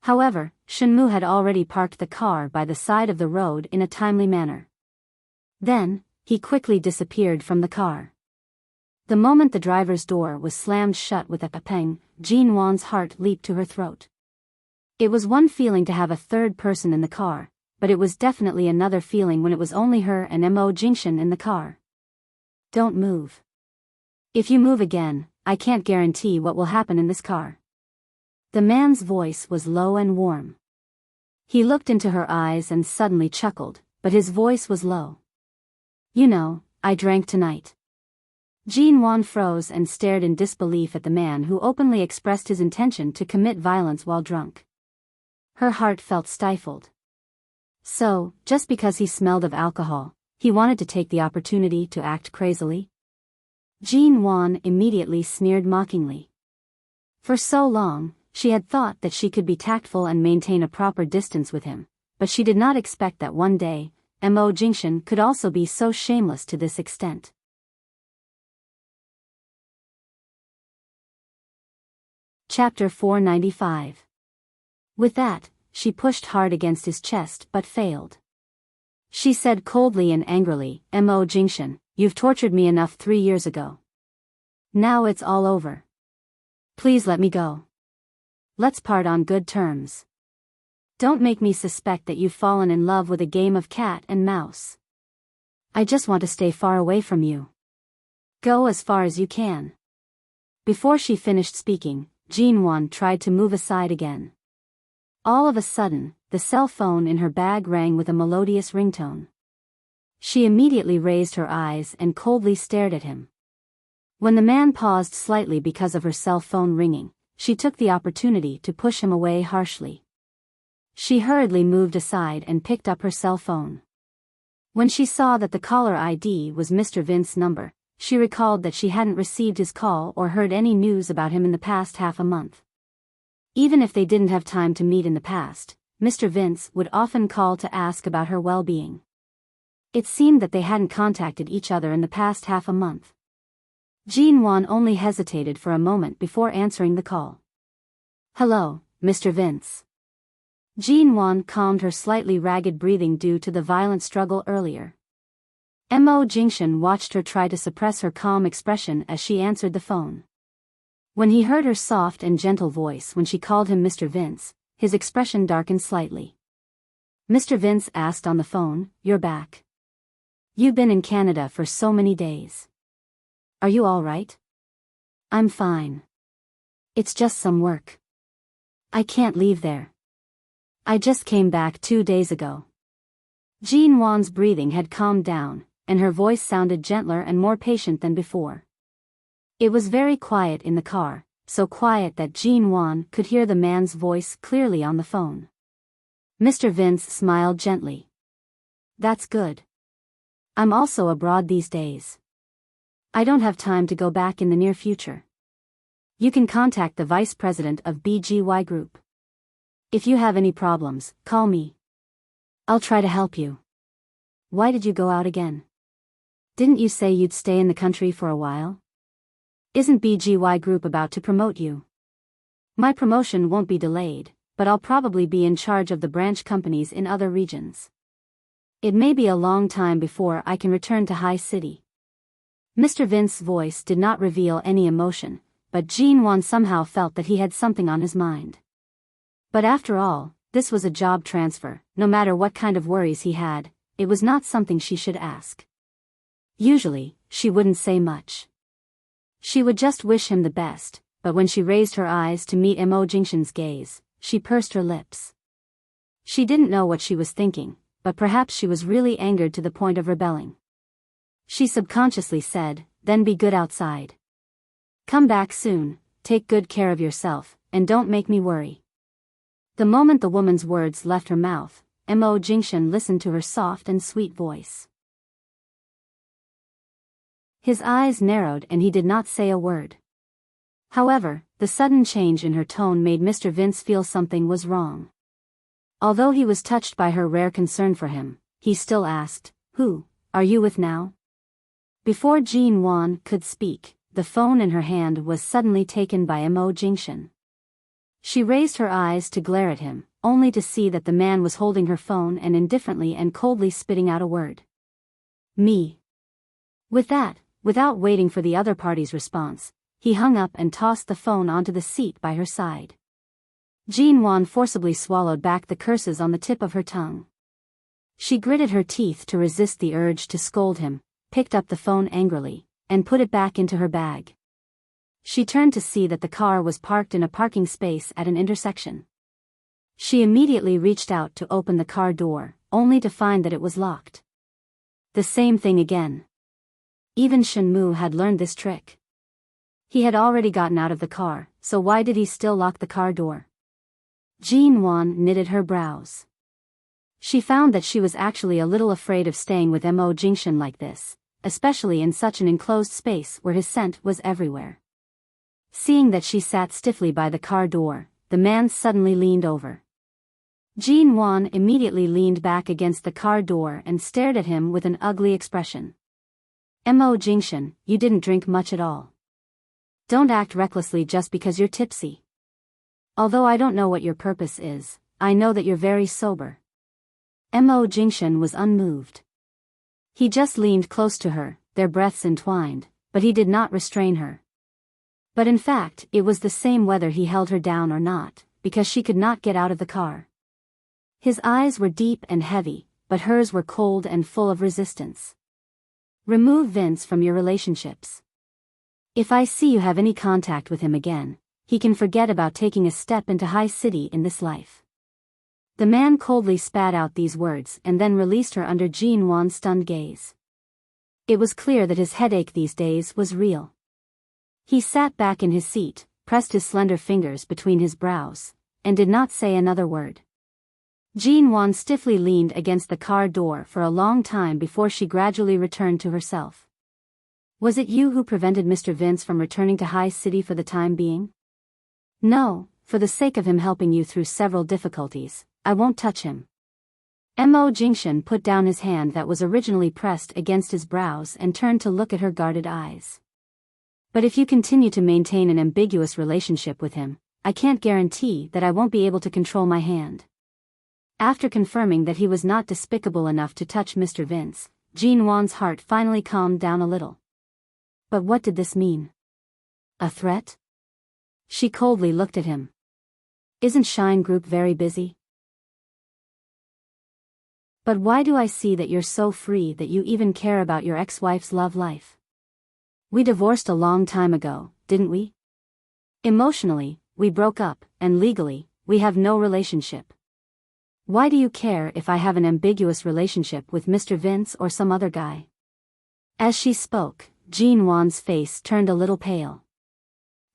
However, Shenmue had already parked the car by the side of the road in a timely manner. Then, he quickly disappeared from the car. The moment the driver's door was slammed shut with a pang, Jean Wan's heart leaped to her throat. It was one feeling to have a third person in the car, but it was definitely another feeling when it was only her and Mo Jingshan in the car. Don't move. If you move again, I can't guarantee what will happen in this car. The man's voice was low and warm. He looked into her eyes and suddenly chuckled, but his voice was low. You know, I drank tonight. Jean Wan froze and stared in disbelief at the man who openly expressed his intention to commit violence while drunk. Her heart felt stifled. So, just because he smelled of alcohol, he wanted to take the opportunity to act crazily? Jean Wan immediately sneered mockingly. For so long, she had thought that she could be tactful and maintain a proper distance with him, but she did not expect that one day, Mo Jingshan could also be so shameless to this extent. Chapter 495. With that, she pushed hard against his chest but failed. She said coldly and angrily, Mo Jingshan, you've tortured me enough 3 years ago. Now it's all over. Please let me go. Let's part on good terms. Don't make me suspect that you've fallen in love with a game of cat and mouse. I just want to stay far away from you. Go as far as you can. Before she finished speaking, Jean Wan tried to move aside again. All of a sudden, the cell phone in her bag rang with a melodious ringtone. She immediately raised her eyes and coldly stared at him. When the man paused slightly because of her cell phone ringing, she took the opportunity to push him away harshly. She hurriedly moved aside and picked up her cell phone. When she saw that the caller ID was Mr. Vince's number, she recalled that she hadn't received his call or heard any news about him in the past half a month. Even if they didn't have time to meet in the past, Mr. Vince would often call to ask about her well-being. It seemed that they hadn't contacted each other in the past half a month. Jean Wan only hesitated for a moment before answering the call. Hello, Mr. Vince. Jean Wan calmed her slightly ragged breathing due to the violent struggle earlier. Mo Jingshan watched her try to suppress her calm expression as she answered the phone. When he heard her soft and gentle voice when she called him Mr. Vince, his expression darkened slightly. Mr. Vince asked on the phone, You're back. You've been in Canada for so many days. Are you all right? I'm fine. It's just some work. I can't leave there. I just came back 2 days ago. Jean Wan's breathing had calmed down, and her voice sounded gentler and more patient than before. It was very quiet in the car, so quiet that Jean Wan could hear the man's voice clearly on the phone. Mr. Vince smiled gently. That's good. I'm also abroad these days. I don't have time to go back in the near future. You can contact the vice president of BGY Group. If you have any problems, call me. I'll try to help you. Why did you go out again? Didn't you say you'd stay in the country for a while? Isn't BGY Group about to promote you? My promotion won't be delayed, but I'll probably be in charge of the branch companies in other regions. It may be a long time before I can return to High City. Mr. Vince's voice did not reveal any emotion, but Jean Wan somehow felt that he had something on his mind. But after all, this was a job transfer. No matter what kind of worries he had, it was not something she should ask. Usually, she wouldn't say much. She would just wish him the best, but when she raised her eyes to meet Mo Jingshan's gaze, she pursed her lips. She didn't know what she was thinking, but perhaps she was really angered to the point of rebelling. She subconsciously said, Then be good outside. Come back soon, take good care of yourself, and don't make me worry. The moment the woman's words left her mouth, Mo Jingshan listened to her soft and sweet voice. His eyes narrowed and he did not say a word. However, the sudden change in her tone made Mr. Vince feel something was wrong. Although he was touched by her rare concern for him, he still asked, Who are you with now? Before Jean Wan could speak, the phone in her hand was suddenly taken by Mo Jingshan. She raised her eyes to glare at him, only to see that the man was holding her phone and indifferently and coldly spitting out a word. Me. With that, without waiting for the other party's response, he hung up and tossed the phone onto the seat by her side. Jean Wan forcibly swallowed back the curses on the tip of her tongue. She gritted her teeth to resist the urge to scold him, picked up the phone angrily, and put it back into her bag. She turned to see that the car was parked in a parking space at an intersection. She immediately reached out to open the car door, only to find that it was locked. The same thing again. Even Shenmue had learned this trick. He had already gotten out of the car, so why did he still lock the car door? Jinwan knitted her brows. She found that she was actually a little afraid of staying with Mo Jingshan like this, especially in such an enclosed space where his scent was everywhere. Seeing that she sat stiffly by the car door, the man suddenly leaned over. Jinwan immediately leaned back against the car door and stared at him with an ugly expression. Mo Jingshan, you didn't drink much at all. Don't act recklessly just because you're tipsy. Although I don't know what your purpose is, I know that you're very sober. Mo Jingshan was unmoved. He just leaned close to her, their breaths entwined, but he did not restrain her. But in fact, it was the same whether he held her down or not, because she could not get out of the car. His eyes were deep and heavy, but hers were cold and full of resistance. Remove Vince from your relationships. If I see you have any contact with him again, he can forget about taking a step into high city in this life. The man coldly spat out these words and then released her under Jinwan's stunned gaze. It was clear that his headache these days was real. He sat back in his seat, pressed his slender fingers between his brows, and did not say another word. Jinwan stiffly leaned against the car door for a long time before she gradually returned to herself. Was it you who prevented Mr. Vince from returning to High City for the time being? No, for the sake of him helping you through several difficulties, I won't touch him. Mo Jingshan put down his hand that was originally pressed against his brows and turned to look at her guarded eyes. But if you continue to maintain an ambiguous relationship with him, I can't guarantee that I won't be able to control my hand. After confirming that he was not despicable enough to touch Mr. Vince, Jinwan's heart finally calmed down a little. But what did this mean? A threat? She coldly looked at him. Isn't Shine Group very busy? But why do I see that you're so free that you even care about your ex-wife's love life? We divorced a long time ago, didn't we? Emotionally, we broke up, and legally, we have no relationship. Why do you care if I have an ambiguous relationship with Mr. Vince or some other guy? As she spoke, Jinwan's face turned a little pale.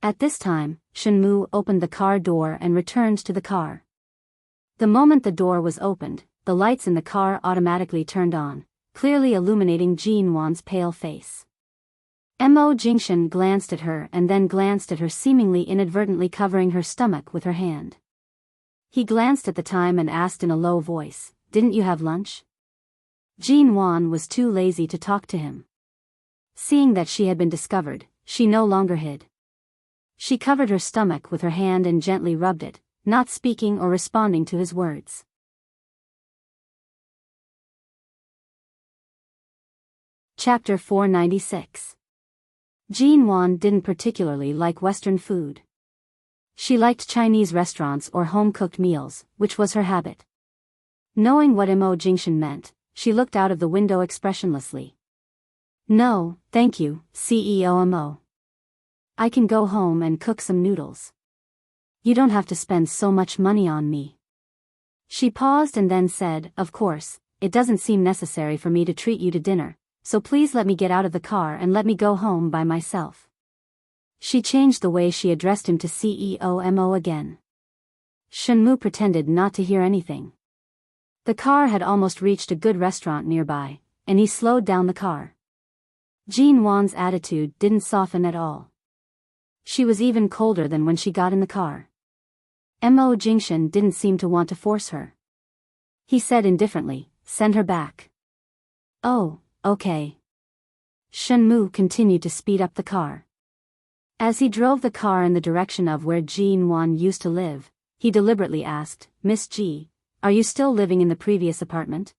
At this time, Shenmue opened the car door and returned to the car. The moment the door was opened, the lights in the car automatically turned on, clearly illuminating Jinwan's pale face. Mo Jingshan glanced at her and then glanced at her, seemingly inadvertently covering her stomach with her hand. He glanced at the time and asked in a low voice, "Didn't you have lunch?" Jinwan was too lazy to talk to him. Seeing that she had been discovered, she no longer hid. She covered her stomach with her hand and gently rubbed it, not speaking or responding to his words. Chapter 496. Jinwan didn't particularly like Western food. She liked Chinese restaurants or home-cooked meals, which was her habit. Knowing what Mo Jingshan meant, she looked out of the window expressionlessly. "No, thank you, CEO Mo. I can go home and cook some noodles. You don't have to spend so much money on me." She paused and then said, "Of course, it doesn't seem necessary for me to treat you to dinner, so please let me get out of the car and let me go home by myself." She changed the way she addressed him to CEO Mo again. Shenmue pretended not to hear anything. The car had almost reached a good restaurant nearby, and he slowed down the car. Jinwan's attitude didn't soften at all. She was even colder than when she got in the car. Mo Jingshan didn't seem to want to force her. He said indifferently, "Send her back." "Oh, okay." Shenmue continued to speed up the car. As he drove the car in the direction of where Jinwan used to live, he deliberately asked, "Miss Ji, are you still living in the previous apartment?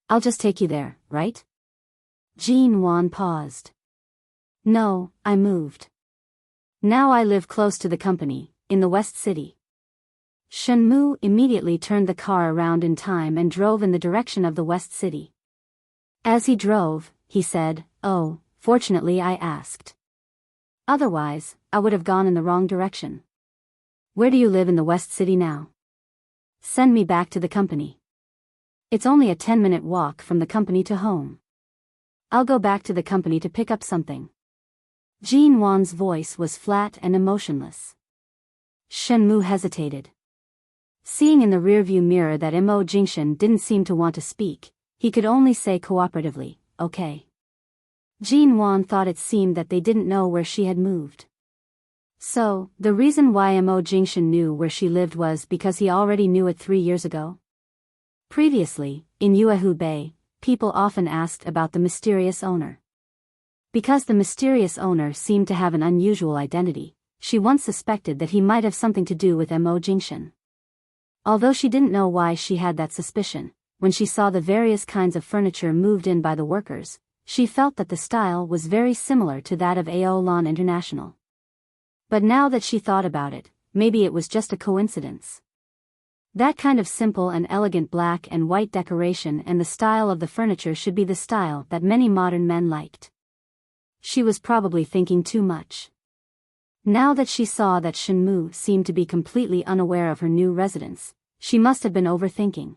I'll just take you there, right?" Jinwan paused. "No, I moved. Now I live close to the company, in the West City." Shenmue immediately turned the car around in time and drove in the direction of the West City. As he drove, he said, "Oh, fortunately I asked. Otherwise, I would have gone in the wrong direction. Where do you live in the West City now? Send me back to the company. It's only a 10-minute walk from the company to home. I'll go back to the company to pick up something." Jin Wan's voice was flat and emotionless. Shenmue hesitated. Seeing in the rearview mirror that Mo Jingshan didn't seem to want to speak, he could only say cooperatively, "Okay." Jin Wan thought it seemed that they didn't know where she had moved. So, the reason why Mo Jingshan knew where she lived was because he already knew it 3 years ago? Previously, in Yuehu Bay, people often asked about the mysterious owner. Because the mysterious owner seemed to have an unusual identity, she once suspected that he might have something to do with Mo Jingshan. Although she didn't know why she had that suspicion, when she saw the various kinds of furniture moved in by the workers, she felt that the style was very similar to that of Aolan International. But now that she thought about it, maybe it was just a coincidence. That kind of simple and elegant black and white decoration and the style of the furniture should be the style that many modern men liked. She was probably thinking too much. Now that she saw that Shenmue seemed to be completely unaware of her new residence, she must have been overthinking.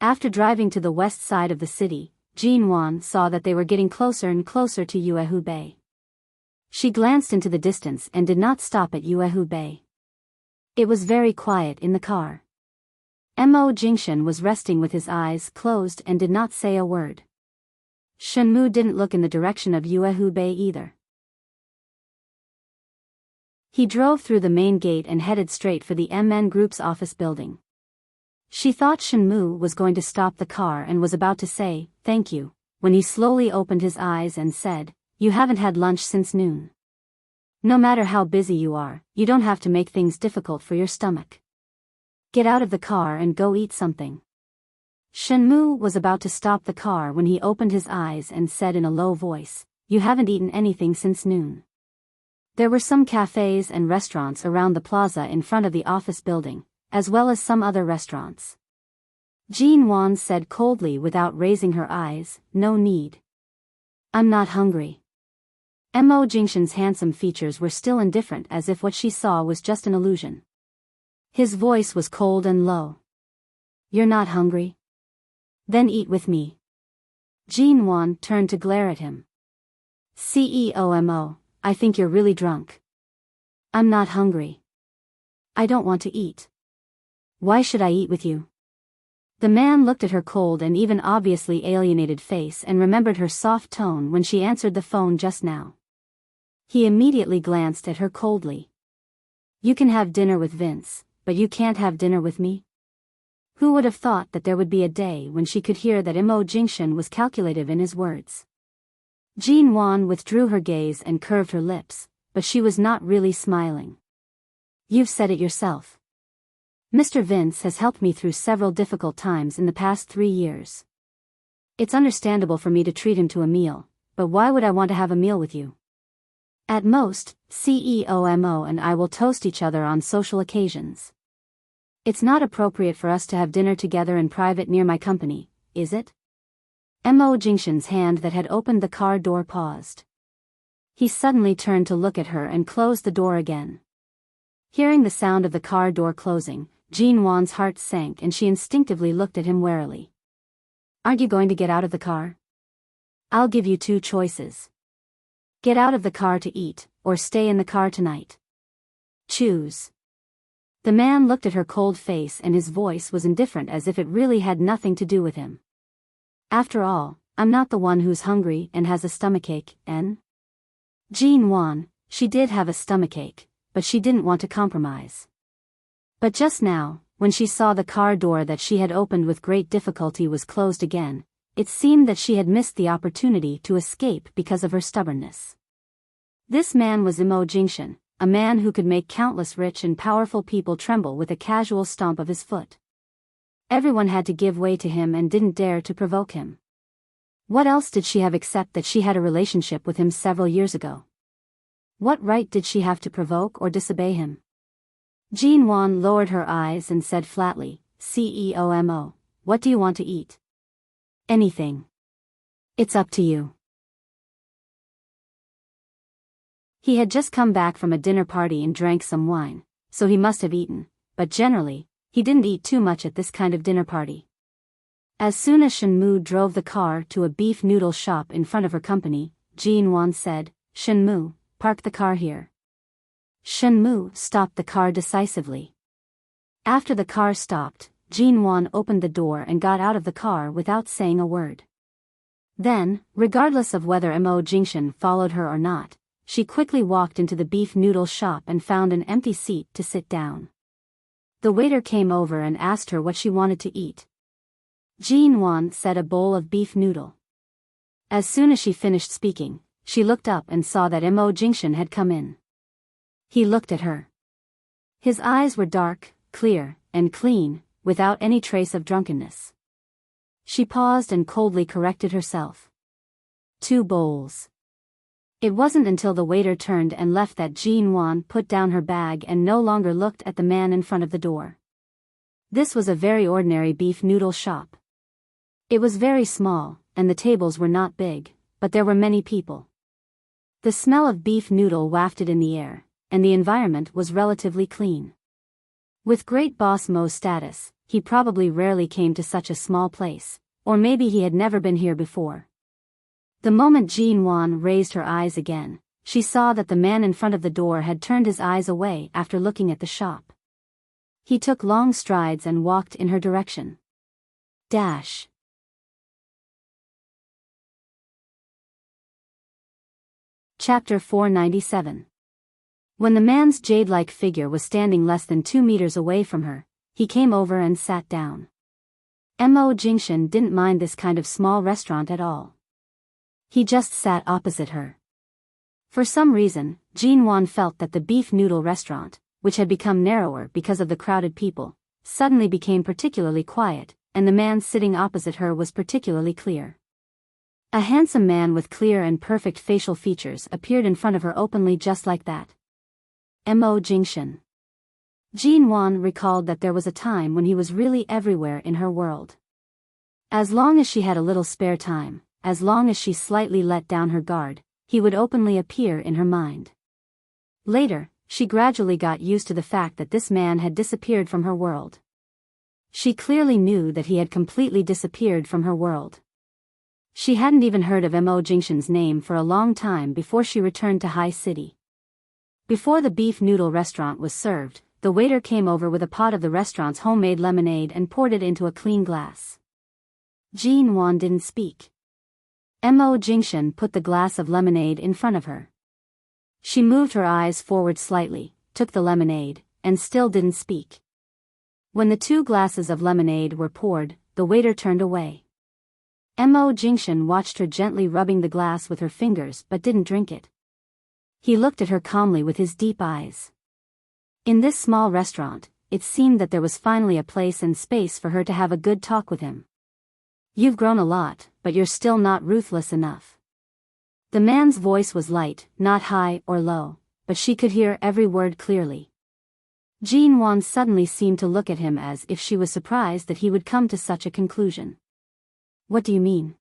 After driving to the west side of the city, Jin Wan saw that they were getting closer and closer to Yuehu Bay. She glanced into the distance and did not stop at Yuehu Bay. It was very quiet in the car. Mo Jingshan was resting with his eyes closed and did not say a word. Shenmue didn't look in the direction of Yuehu Bay either. He drove through the main gate and headed straight for the MN Group's office building. She thought Shenmue was going to stop the car and was about to say, "Thank you," when he slowly opened his eyes and said, "You haven't had lunch since noon. No matter how busy you are, you don't have to make things difficult for your stomach. Get out of the car and go eat something." Shenmue was about to stop the car when he opened his eyes and said in a low voice, "You haven't eaten anything since noon." There were some cafes and restaurants around the plaza in front of the office building, as well as some other restaurants. Jin Wan said coldly without raising her eyes, "No need. I'm not hungry." Mo Jingshan's handsome features were still indifferent as if what she saw was just an illusion. His voice was cold and low. "You're not hungry? Then eat with me." Jin Wan turned to glare at him. "CEO Mo, I think you're really drunk. I'm not hungry. I don't want to eat. Why should I eat with you?" The man looked at her cold and even obviously alienated face and remembered her soft tone when she answered the phone just now. He immediately glanced at her coldly. "You can have dinner with Vince, but you can't have dinner with me?" Who would have thought that there would be a day when she could hear that Mo Jingshan was calculative in his words? Jin Wan withdrew her gaze and curved her lips, but she was not really smiling. "You've said it yourself. Mr. Vince has helped me through several difficult times in the past 3 years. It's understandable for me to treat him to a meal, but why would I want to have a meal with you? At most, CEO Mo and I will toast each other on social occasions. It's not appropriate for us to have dinner together in private near my company, is it?" Mo Jingshan's hand that had opened the car door paused. He suddenly turned to look at her and closed the door again. Hearing the sound of the car door closing, Jin Wan's heart sank and she instinctively looked at him warily. "Aren't you going to get out of the car? I'll give you 2 choices. Get out of the car to eat, or stay in the car tonight. Choose." The man looked at her cold face and his voice was indifferent as if it really had nothing to do with him. "After all, I'm not the one who's hungry and has a stomachache, en?" Jin Wan, she did have a stomachache, but she didn't want to compromise. But just now, when she saw the car door that she had opened with great difficulty was closed again, it seemed that she had missed the opportunity to escape because of her stubbornness. This man was Mo Jingshan, a man who could make countless rich and powerful people tremble with a casual stomp of his foot. Everyone had to give way to him and didn't dare to provoke him. What else did she have except that she had a relationship with him several years ago? What right did she have to provoke or disobey him? Jean Wan lowered her eyes and said flatly, "CEOMO, what do you want to eat?" "Anything. It's up to you." He had just come back from a dinner party and drank some wine, so he must have eaten, but generally, he didn't eat too much at this kind of dinner party. As soon as Shenmu drove the car to a beef noodle shop in front of her company, Jean Wan said, "Shenmu, park the car here." Shenmu stopped the car decisively. After the car stopped, Jean Wan opened the door and got out of the car without saying a word. Then, regardless of whether Mo Jingshan followed her or not, she quickly walked into the beef noodle shop and found an empty seat to sit down. The waiter came over and asked her what she wanted to eat. Jean Wan said a bowl of beef noodle. As soon as she finished speaking, she looked up and saw that Mo Jingshan had come in. He looked at her. His eyes were dark, clear, and clean, without any trace of drunkenness. She paused and coldly corrected herself. 2 bowls. It wasn't until the waiter turned and left that Jean Wan put down her bag and no longer looked at the man in front of the door. This was a very ordinary beef noodle shop. It was very small, and the tables were not big, but there were many people. The smell of beef noodle wafted in the air, and the environment was relatively clean. With Great Boss Mo's status, he probably rarely came to such a small place, or maybe he had never been here before. The moment Jean Wan raised her eyes again, she saw that the man in front of the door had turned his eyes away after looking at the shop. He took long strides and walked in her direction. Dash. Chapter 497. When the man's jade-like figure was standing less than 2 meters away from her, he came over and sat down. Mo Jingshan didn't mind this kind of small restaurant at all. He just sat opposite her. For some reason, Jean Wan felt that the beef noodle restaurant, which had become narrower because of the crowded people, suddenly became particularly quiet, and the man sitting opposite her was particularly clear. A handsome man with clear and perfect facial features appeared in front of her openly just like that. Mo Jingshan. Jean Wan recalled that there was a time when he was really everywhere in her world. As long as she had a little spare time, as long as she slightly let down her guard, he would openly appear in her mind. Later, she gradually got used to the fact that this man had disappeared from her world. She clearly knew that he had completely disappeared from her world. She hadn't even heard of Mo Jingshan's name for a long time before she returned to High City. Before the beef noodle restaurant was served, the waiter came over with a pot of the restaurant's homemade lemonade and poured it into a clean glass. Jean Wan didn't speak. Mo Jingshan put the glass of lemonade in front of her. She moved her eyes forward slightly, took the lemonade, and still didn't speak. When the 2 glasses of lemonade were poured, the waiter turned away. Mo Jingshan watched her gently rubbing the glass with her fingers but didn't drink it. He looked at her calmly with his deep eyes. In this small restaurant, it seemed that there was finally a place and space for her to have a good talk with him. "You've grown a lot, but you're still not ruthless enough." The man's voice was light, not high or low, but she could hear every word clearly. Jean Wan suddenly seemed to look at him as if she was surprised that he would come to such a conclusion. "What do you mean?"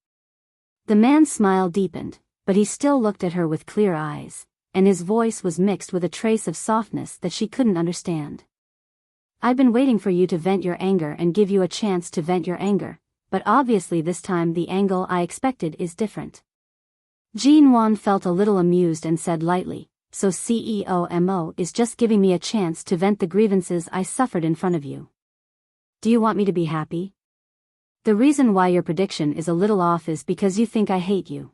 The man's smile deepened, but he still looked at her with clear eyes, and his voice was mixed with a trace of softness that she couldn't understand. "I've been waiting for you to vent your anger and give you a chance to vent your anger, but obviously this time the angle I expected is different." Jean Wan felt a little amused and said lightly, "So CEOMO is just giving me a chance to vent the grievances I suffered in front of you. Do you want me to be happy? The reason why your prediction is a little off is because you think I hate you.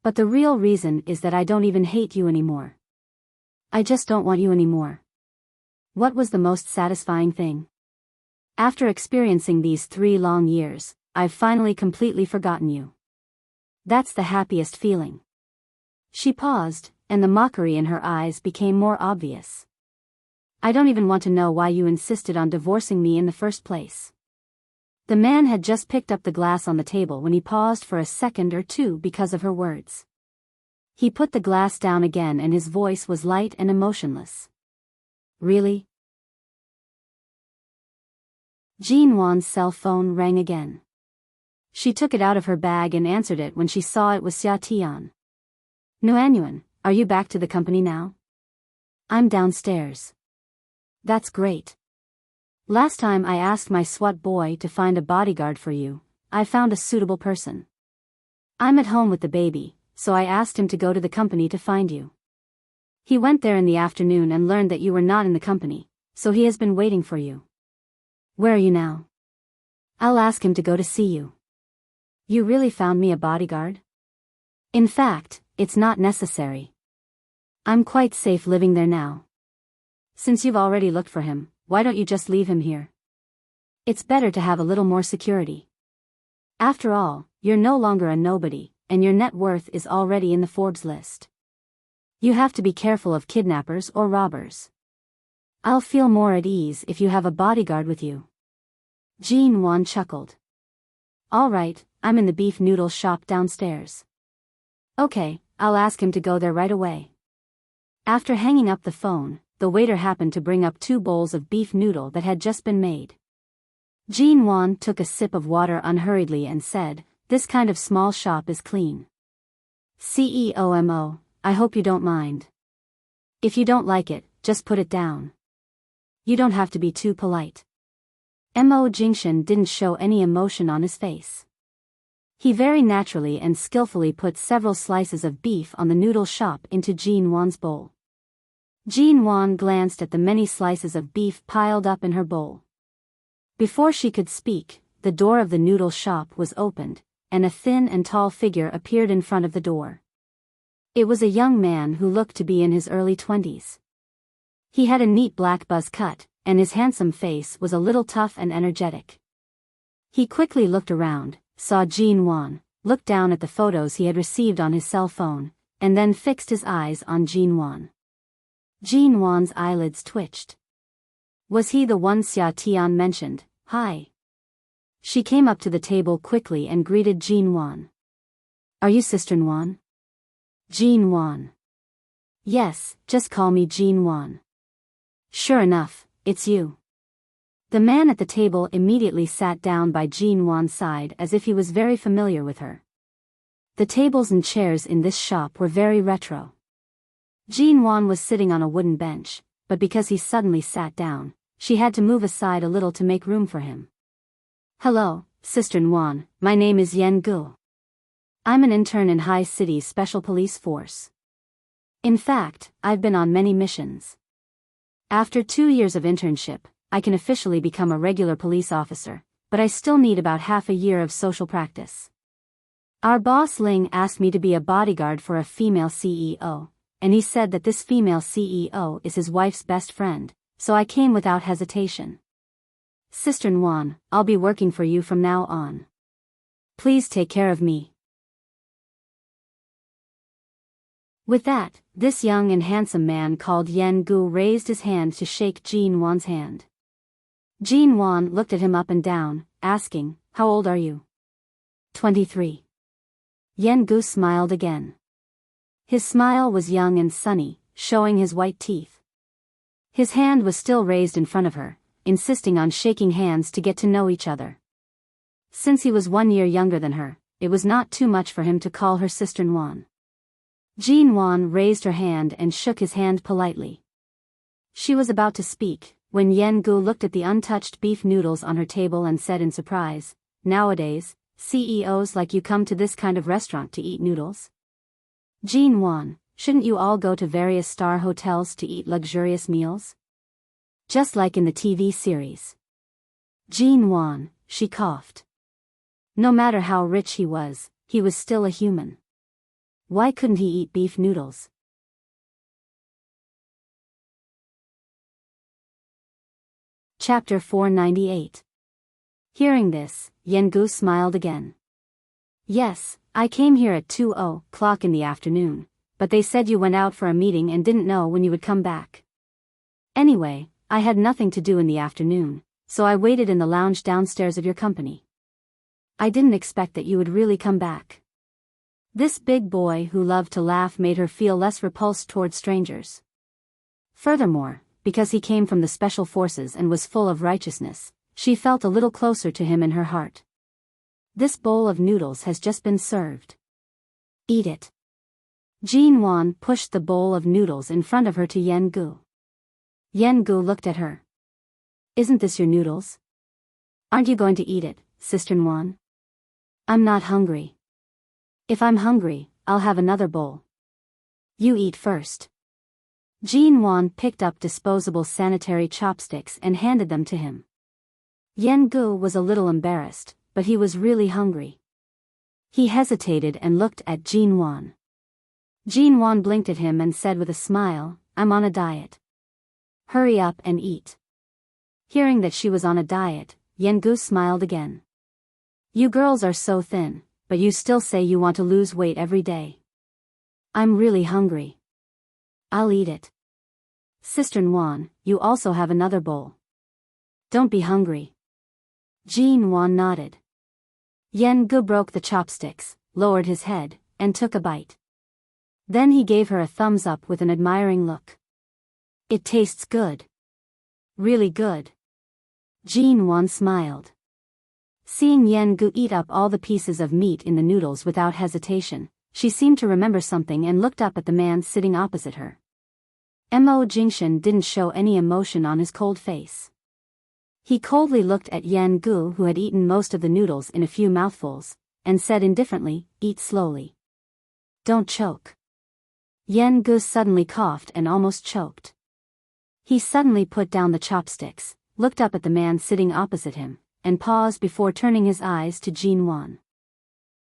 But the real reason is that I don't even hate you anymore. I just don't want you anymore." What was the most satisfying thing? After experiencing these 3 long years, I've finally completely forgotten you. That's the happiest feeling. She paused, and the mockery in her eyes became more obvious. "I don't even want to know why you insisted on divorcing me in the first place." The man had just picked up the glass on the table when he paused for a second or two because of her words. He put the glass down again and his voice was light and emotionless. "Really? Jean Wan's cell phone rang again. She took it out of her bag and answered it when she saw it was Xia Tian. Nuanyuan, are you back to the company now? I'm downstairs. That's great. Last time I asked my SWAT boy to find a bodyguard for you, I found a suitable person. I'm at home with the baby, so I asked him to go to the company to find you. He went there in the afternoon and learned that you were not in the company, so he has been waiting for you. Where are you now? I'll ask him to go to see you. You really found me a bodyguard? In fact, it's not necessary. I'm quite safe living there now. Since you've already looked for him, why don't you just leave him here? It's better to have a little more security. After all, you're no longer a nobody, and your net worth is already in the Forbes list. You have to be careful of kidnappers or robbers. I'll feel more at ease if you have a bodyguard with you. Jean Wan chuckled. All right, I'm in the beef noodle shop downstairs. Okay, I'll ask him to go there right away. After hanging up the phone, the waiter happened to bring up 2 bowls of beef noodle that had just been made. Jean Wan took a sip of water unhurriedly and said, "This kind of small shop is clean. CEOMO, I hope you don't mind. If you don't like it, just put it down. You don't have to be too polite." Mo Jingshan didn't show any emotion on his face. He very naturally and skillfully put several slices of beef on the noodle shop into Jean Wan's bowl. Jean Wan glanced at the many slices of beef piled up in her bowl. Before she could speak, the door of the noodle shop was opened, and a thin and tall figure appeared in front of the door. It was a young man who looked to be in his early 20s. He had a neat black buzz cut, and his handsome face was a little tough and energetic. He quickly looked around, saw Jean Wan, looked down at the photos he had received on his cell phone, and then fixed his eyes on Jean Wan. Jean Wan's eyelids twitched. Was he the one Xia Tian mentioned? Hi. She came up to the table quickly and greeted Jean Wan. Are you Sister Wan? Jean Wan. Yes, just call me Jean Wan. Sure enough, it's you. The man at the table immediately sat down by Jean Wan's side as if he was very familiar with her. The tables and chairs in this shop were very retro. Jean Wan was sitting on a wooden bench, but because he suddenly sat down, she had to move aside a little to make room for him. Hello, Sister Wan, my name is Yen Gu. I'm an intern in High City's Special Police Force. In fact, I've been on many missions. After 2 years of internship, I can officially become a regular police officer, but I still need about half a year of social practice. Our boss Ling asked me to be a bodyguard for a female CEO, and he said that this female CEO is his wife's best friend, so I came without hesitation. Sister Wan, I'll be working for you from now on. Please take care of me. With that, this young and handsome man called Yen Gu raised his hand to shake Jean Wan's hand. Jean Wan looked at him up and down, asking, How old are you? 23. Yen Gu smiled again. His smile was young and sunny, showing his white teeth. His hand was still raised in front of her, insisting on shaking hands to get to know each other. Since he was 1 year younger than her, it was not too much for him to call her Sister Wan. Jean Wan raised her hand and shook his hand politely. She was about to speak, when Yen Gu looked at the untouched beef noodles on her table and said in surprise, Nowadays, CEOs like you come to this kind of restaurant to eat noodles? Jean Wan, shouldn't you all go to various star hotels to eat luxurious meals? Just like in the TV series. Jean Wan, she coughed. No matter how rich he was still a human. Why couldn't he eat beef noodles? Chapter 498. Hearing this, Yen Gu smiled again. Yes, I came here at 2:00 in the afternoon, but they said you went out for a meeting and didn't know when you would come back. Anyway, I had nothing to do in the afternoon, so I waited in the lounge downstairs of your company. I didn't expect that you would really come back. This big boy who loved to laugh made her feel less repulsed toward strangers. Furthermore, because he came from the special forces and was full of righteousness, She felt a little closer to him in her heart. This bowl of noodles has just been served. Eat it. Jin Wan pushed the bowl of noodles in front of her to Yen Gu. Yen Gu looked at her. Isn't this your noodles? Aren't you going to eat it, Sister Wan? I'm not hungry. If I'm hungry, I'll have another bowl. You eat first. Jin Wan picked up disposable sanitary chopsticks and handed them to him. Yen Gu was a little embarrassed, but he was really hungry. He hesitated and looked at Jin Wan. Jin Wan blinked at him and said with a smile, I'm on a diet. Hurry up and eat. Hearing that she was on a diet, Yen Gu smiled again. You girls are so thin, but you still say you want to lose weight every day. I'm really hungry. I'll eat it. Sister Wan, you also have another bowl. Don't be hungry. Jin Wan nodded. Yen Gu broke the chopsticks, lowered his head, and took a bite. Then he gave her a thumbs up with an admiring look. It tastes good. Really good. Jin Wan smiled. Seeing Yen Gu eat up all the pieces of meat in the noodles without hesitation, she seemed to remember something and looked up at the man sitting opposite her. Mo Jingshan didn't show any emotion on his cold face. He coldly looked at Yen Gu, who had eaten most of the noodles in a few mouthfuls, and said indifferently, Eat slowly. Don't choke. Yen Gu suddenly coughed and almost choked. He suddenly put down the chopsticks, looked up at the man sitting opposite him, and paused before turning his eyes to Jin Wan.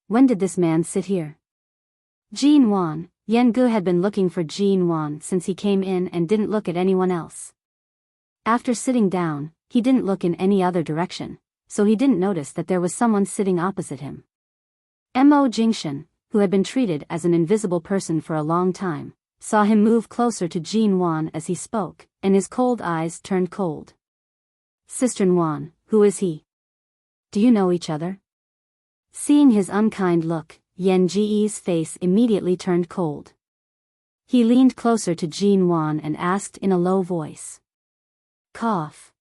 When did this man sit here? Jin Wan, Yen Gu had been looking for Jin Wan since he came in and didn't look at anyone else. After sitting down, he didn't look in any other direction, so he didn't notice that there was someone sitting opposite him. Mo Jingshan, who had been treated as an invisible person for a long time, saw him move closer to Jin Wan as he spoke, and his cold eyes turned cold. Sister Wan, who is he? Do you know each other? Seeing his unkind look, Yen Ji's face immediately turned cold. He leaned closer to Jin Wan and asked in a low voice. Cough.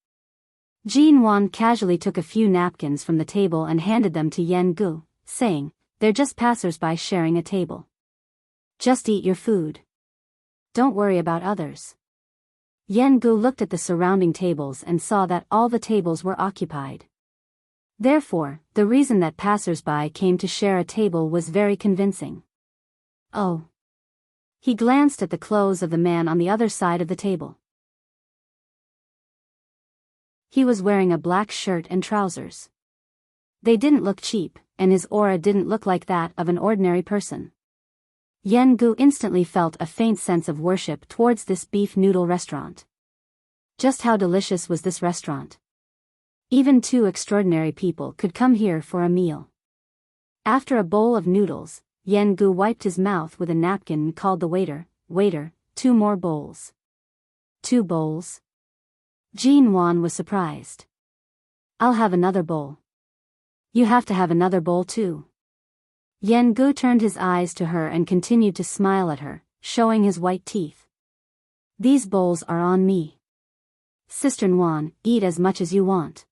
Jin Wan casually took a few napkins from the table and handed them to Yen Gu, saying, They're just passers-by sharing a table. Just eat your food. Don't worry about others. Yen Gu looked at the surrounding tables and saw that all the tables were occupied. Therefore, the reason that passers-by came to share a table was very convincing. Oh. He glanced at the clothes of the man on the other side of the table. He was wearing a black shirt and trousers. They didn't look cheap, and his aura didn't look like that of an ordinary person. Yen Gu instantly felt a faint sense of worship towards this beef noodle restaurant. Just how delicious was this restaurant? Even two extraordinary people could come here for a meal. After a bowl of noodles, Yen Gu wiped his mouth with a napkin and called the waiter, Waiter, 2 more bowls. 2 bowls? Jin Wan was surprised. I'll have another bowl. You have to have another bowl too. Yen Gu turned his eyes to her and continued to smile at her, showing his white teeth. These bowls are on me. Sister Wan, eat as much as you want.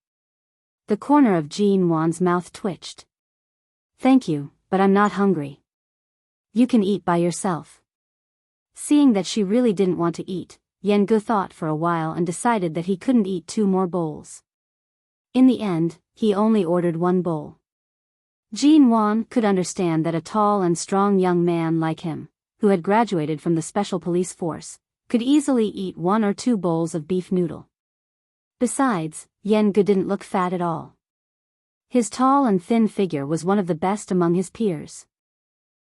The corner of Jin Wan's mouth twitched. Thank you, but I'm not hungry. You can eat by yourself. Seeing that she really didn't want to eat, Yen Gu thought for a while and decided that he couldn't eat 2 more bowls. In the end, he only ordered 1 bowl. Jin Wan could understand that a tall and strong young man like him, who had graduated from the special police force, could easily eat 1 or 2 bowls of beef noodle. Besides, Yen Gu didn't look fat at all. His tall and thin figure was one of the best among his peers.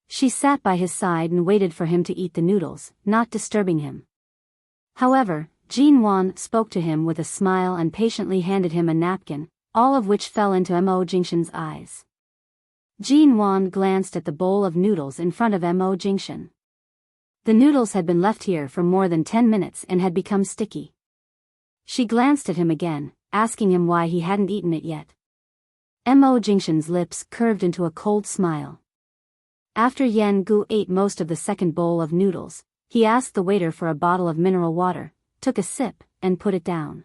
She sat by his side and waited for him to eat the noodles, not disturbing him. However, Jin Wan spoke to him with a smile and patiently handed him a napkin, all of which fell into Mo Jingshan's eyes. Jin Wan glanced at the bowl of noodles in front of Mo Jingshan. The noodles had been left here for more than 10 minutes and had become sticky. She glanced at him again, asking him why he hadn't eaten it yet. Mo Jingshan's lips curved into a cold smile. After Yen Gu ate most of the second bowl of noodles, he asked the waiter for a bottle of mineral water, took a sip, and put it down.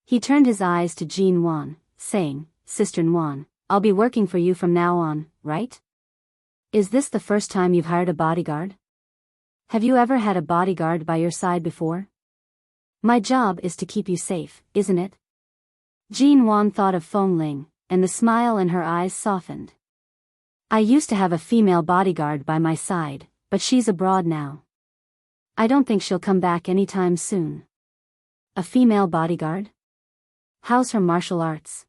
He turned his eyes to Jean Wan, saying, Sister Wan, I'll be working for you from now on, right? Is this the first time you've hired a bodyguard? Have you ever had a bodyguard by your side before? My job is to keep you safe, isn't it? Jean Wan thought of Feng Ling, and the smile in her eyes softened. I used to have a female bodyguard by my side, but she's abroad now. I don't think she'll come back anytime soon. A female bodyguard? How's her martial arts?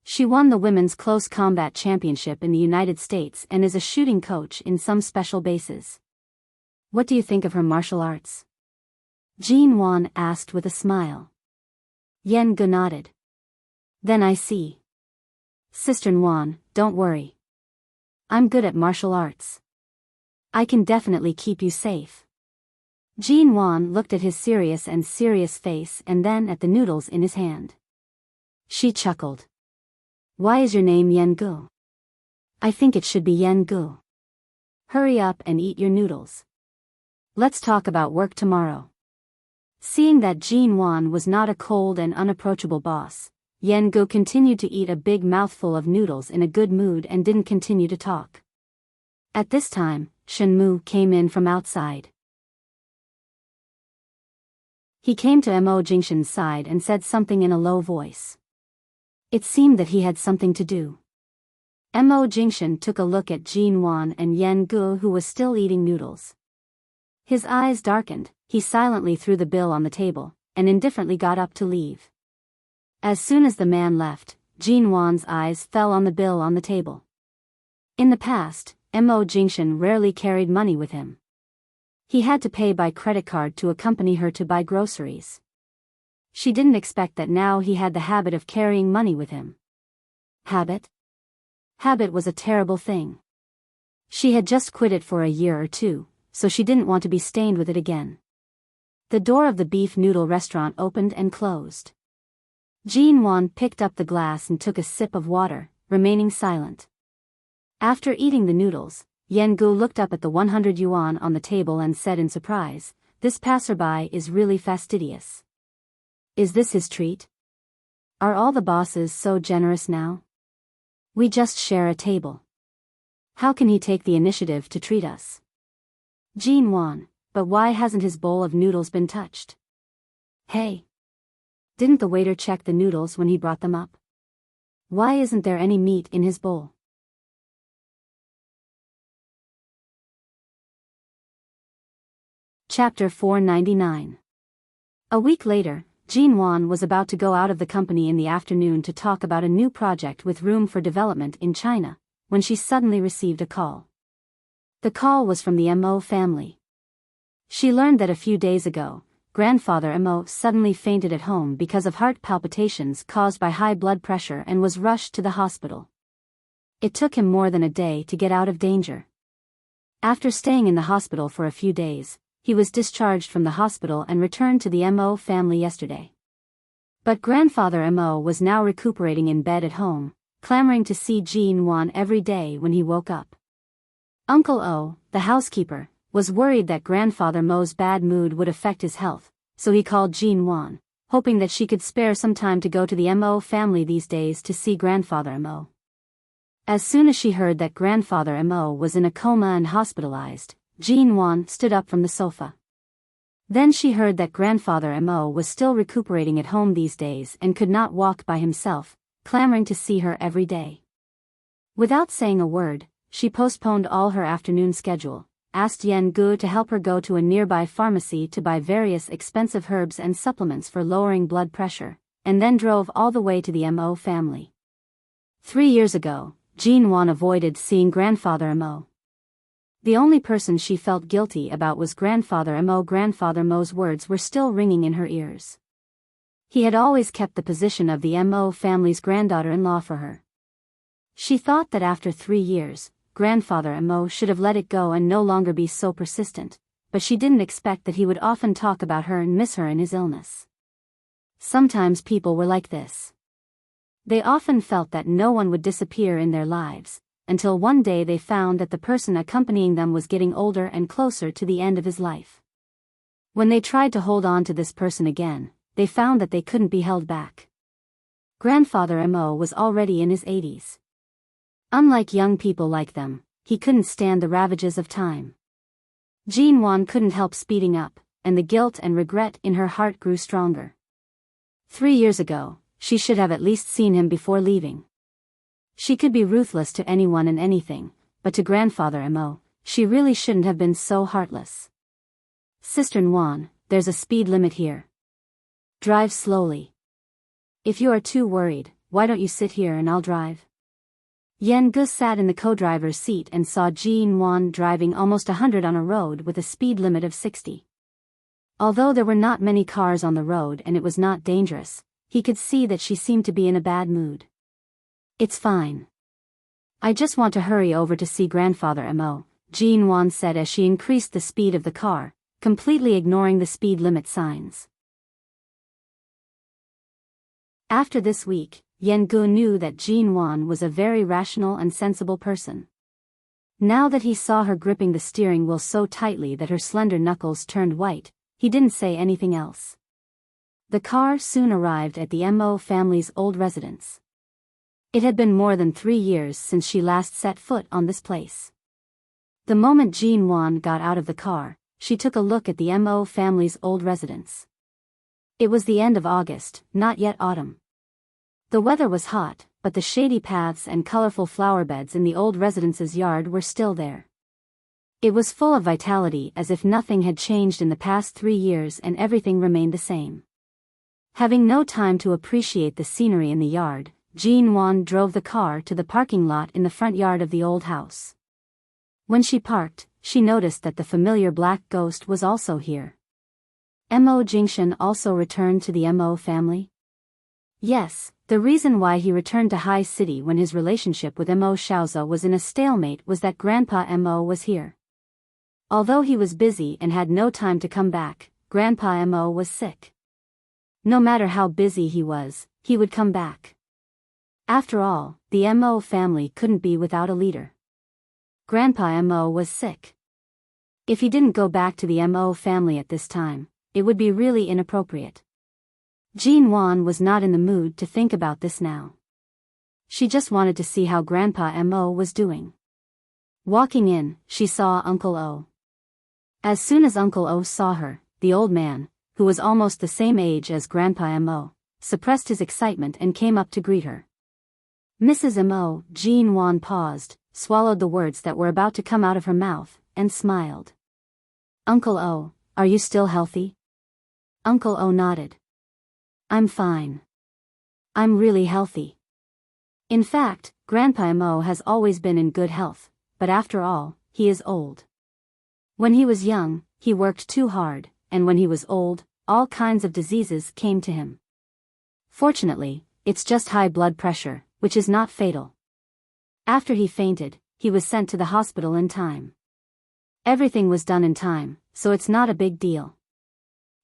She won the Women's Close Combat Championship in the United States and is a shooting coach in some special bases. What do you think of her martial arts? Jean Wan asked with a smile. Yen Gu nodded. Then I see. Sister Wan, don't worry. I'm good at martial arts. I can definitely keep you safe. Jean Wan looked at his serious face and then at the noodles in his hand. She chuckled. Why is your name Yen Gu? I think it should be Yen Gu. Hurry up and eat your noodles. Let's talk about work tomorrow. Seeing that Jean Wan was not a cold and unapproachable boss, Yen Gu continued to eat a big mouthful of noodles in a good mood and didn't continue to talk. At this time, Shen Mu came in from outside. He came to Mo Jingshan's side and said something in a low voice. It seemed that he had something to do. Mo Jingshan took a look at Jean Wan and Yen Gu, who was still eating noodles. His eyes darkened, he silently threw the bill on the table, and indifferently got up to leave. As soon as the man left, Jean Wan's eyes fell on the bill on the table. In the past, Mo Jingshan rarely carried money with him. He had to pay by credit card to accompany her to buy groceries. She didn't expect that now he had the habit of carrying money with him. Habit? Habit was a terrible thing. She had just quit it for a year or two, so she didn't want to be stained with it again. The door of the beef noodle restaurant opened and closed. Jean Wan picked up the glass and took a sip of water, remaining silent. After eating the noodles, Yen Gu looked up at the 100 yuan on the table and said in surprise, "This passerby is really fastidious. Is this his treat? Are all the bosses so generous now? We just share a table. How can he take the initiative to treat us?" Jean Wan, but why hasn't his bowl of noodles been touched? Hey! Didn't the waiter check the noodles when he brought them up? Why isn't there any meat in his bowl? Chapter 499. A week later, Jean Wan was about to go out of the company in the afternoon to talk about a new project with room for development in China, when she suddenly received a call. The call was from the Mo family. She learned that a few days ago, Grandfather Mo suddenly fainted at home because of heart palpitations caused by high blood pressure and was rushed to the hospital. It took him more than a day to get out of danger. After staying in the hospital for a few days, he was discharged from the hospital and returned to the Mo family yesterday. But Grandfather Mo was now recuperating in bed at home, clamoring to see Jean Wan every day when he woke up. Uncle O, the housekeeper, was worried that Grandfather Mo's bad mood would affect his health, so he called Jean Wan, hoping that she could spare some time to go to the Mo family these days to see Grandfather Mo. As soon as she heard that Grandfather Mo was in a coma and hospitalized, Jean Wan stood up from the sofa. Then she heard that Grandfather Mo was still recuperating at home these days and could not walk by himself, clamoring to see her every day. Without saying a word, she postponed all her afternoon schedule, asked Yen Gu to help her go to a nearby pharmacy to buy various expensive herbs and supplements for lowering blood pressure, and then drove all the way to the Mo family. 3 years ago, Jean Wan avoided seeing Grandfather Mo. The only person she felt guilty about was Grandfather Mo. Grandfather Mo's words were still ringing in her ears. He had always kept the position of the Mo family's granddaughter-in-law for her. She thought that after 3 years, Grandfather Mo should have let it go and no longer be so persistent, but she didn't expect that he would often talk about her and miss her in his illness. Sometimes people were like this. They often felt that no one would disappear in their lives, until one day they found that the person accompanying them was getting older and closer to the end of his life. When they tried to hold on to this person again, they found that they couldn't be held back. Grandfather Mo was already in his 80s. Unlike young people like them, he couldn't stand the ravages of time. Jean Wan couldn't help speeding up, and the guilt and regret in her heart grew stronger. 3 years ago, she should have at least seen him before leaving. She could be ruthless to anyone and anything, but to Grandfather Mo, she really shouldn't have been so heartless. Sister Nguyen, there's a speed limit here. Drive slowly. If you are too worried, why don't you sit here and I'll drive? Yen Gu sat in the co-driver's seat and saw Jean Wan driving almost 100 on a road with a speed limit of 60. Although there were not many cars on the road and it was not dangerous, he could see that she seemed to be in a bad mood. It's fine. I just want to hurry over to see Grandfather Mo, Jean Wan said as she increased the speed of the car, completely ignoring the speed limit signs. After this week, Yen Gu knew that Jean Wan was a very rational and sensible person. Now that he saw her gripping the steering wheel so tightly that her slender knuckles turned white, he didn't say anything else. The car soon arrived at the Mo family's old residence. It had been more than 3 years since she last set foot on this place. The moment Jean Wan got out of the car, she took a look at the Mo family's old residence. It was the end of August, not yet autumn. The weather was hot, but the shady paths and colorful flower beds in the old residence's yard were still there. It was full of vitality as if nothing had changed in the past 3 years and everything remained the same. Having no time to appreciate the scenery in the yard, Jean Wan drove the car to the parking lot in the front yard of the old house. When she parked, she noticed that the familiar black ghost was also here. Mo Jingshan also returned to the Mo family? Yes, the reason why he returned to High City when his relationship with Mo Xiaoza was in a stalemate was that Grandpa Mo was here. Although he was busy and had no time to come back, Grandpa Mo was sick. No matter how busy he was, he would come back. After all, the Mo family couldn't be without a leader. Grandpa Mo was sick. If he didn't go back to the Mo family at this time, it would be really inappropriate. Jean Wan was not in the mood to think about this now. She just wanted to see how Grandpa Mo was doing. Walking in, she saw Uncle O. As soon as Uncle O saw her, the old man, who was almost the same age as Grandpa Mo, suppressed his excitement and came up to greet her. Mrs. Mo, Jean Wan paused, swallowed the words that were about to come out of her mouth, and smiled. Uncle O, are you still healthy? Uncle O nodded. I'm fine. I'm really healthy. In fact, Grandpa Mo has always been in good health, but after all, he is old. When he was young, he worked too hard, and when he was old, all kinds of diseases came to him. Fortunately, it's just high blood pressure, which is not fatal. After he fainted, he was sent to the hospital in time. Everything was done in time, so it's not a big deal.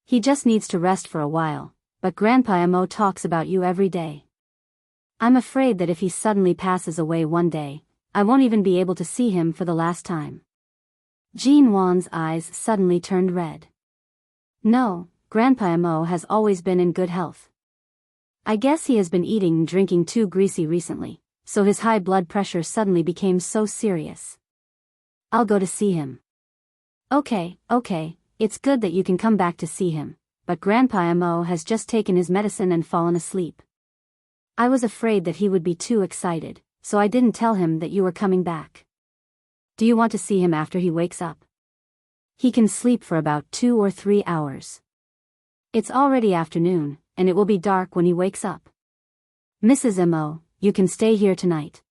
He just needs to rest for a while, but Grandpa Mo talks about you every day. I'm afraid that if he suddenly passes away one day, I won't even be able to see him for the last time. Jean Wan's eyes suddenly turned red. No, Grandpa Mo has always been in good health. I guess he has been eating and drinking too greasy recently, so his high blood pressure suddenly became so serious. I'll go to see him. Okay, it's good that you can come back to see him, but Grandpa Mo has just taken his medicine and fallen asleep. I was afraid that he would be too excited, so I didn't tell him that you were coming back. Do you want to see him after he wakes up? He can sleep for about 2 or 3 hours. It's already afternoon, and it will be dark when he wakes up. Mrs. Mo, you can stay here tonight.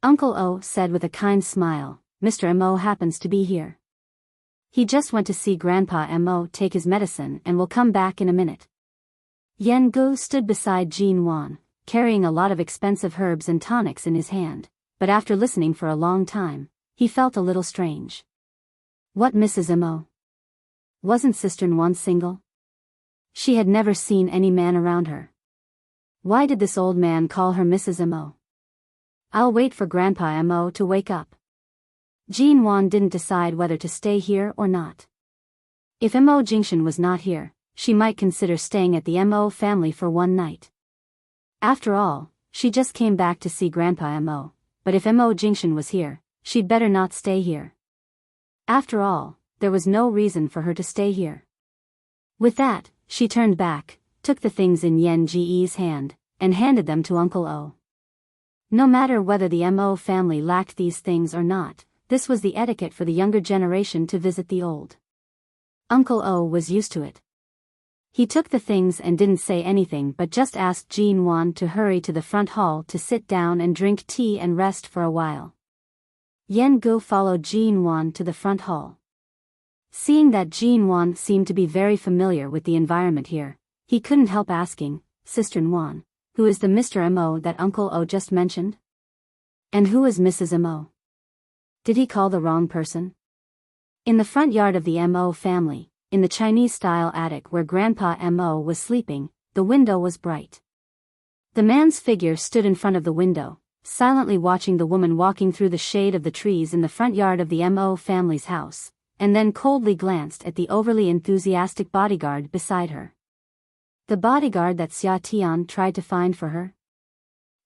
Uncle O said with a kind smile, Mr. Mo happens to be here. He just went to see Grandpa Mo take his medicine and will come back in a minute. Yen Gu stood beside Jean Wan, carrying a lot of expensive herbs and tonics in his hand, but after listening for a long time, he felt a little strange. What, Mrs. Mo? Wasn't Sister Wan single? She had never seen any man around her. Why did this old man call her Mrs. Mo? I'll wait for Grandpa Mo to wake up. Jean Wan didn't decide whether to stay here or not. If Mo Jingshan was not here, she might consider staying at the Mo family for one night. After all, she just came back to see Grandpa Mo, but if Mo Jingshan was here, she'd better not stay here. After all, there was no reason for her to stay here. With that, she turned back, took the things in Yen Ji's hand, and handed them to Uncle O. No matter whether the Mo family lacked these things or not, this was the etiquette for the younger generation to visit the old. Uncle O was used to it. He took the things and didn't say anything but just asked Jean Wan to hurry to the front hall to sit down and drink tea and rest for a while. Yen Gu followed Jean Wan to the front hall. Seeing that Jean Wan seemed to be very familiar with the environment here, he couldn't help asking, Sister Wan, who is the Mr. Mo that Uncle O just mentioned? And who is Mrs. Mo? Did he call the wrong person? In the front yard of the Mo family, in the Chinese-style attic where Grandpa Mo was sleeping, the window was bright. The man's figure stood in front of the window, silently watching the woman walking through the shade of the trees in the front yard of the Mo family's house, and then coldly glanced at the overly enthusiastic bodyguard beside her. The bodyguard that Xia Tian tried to find for her?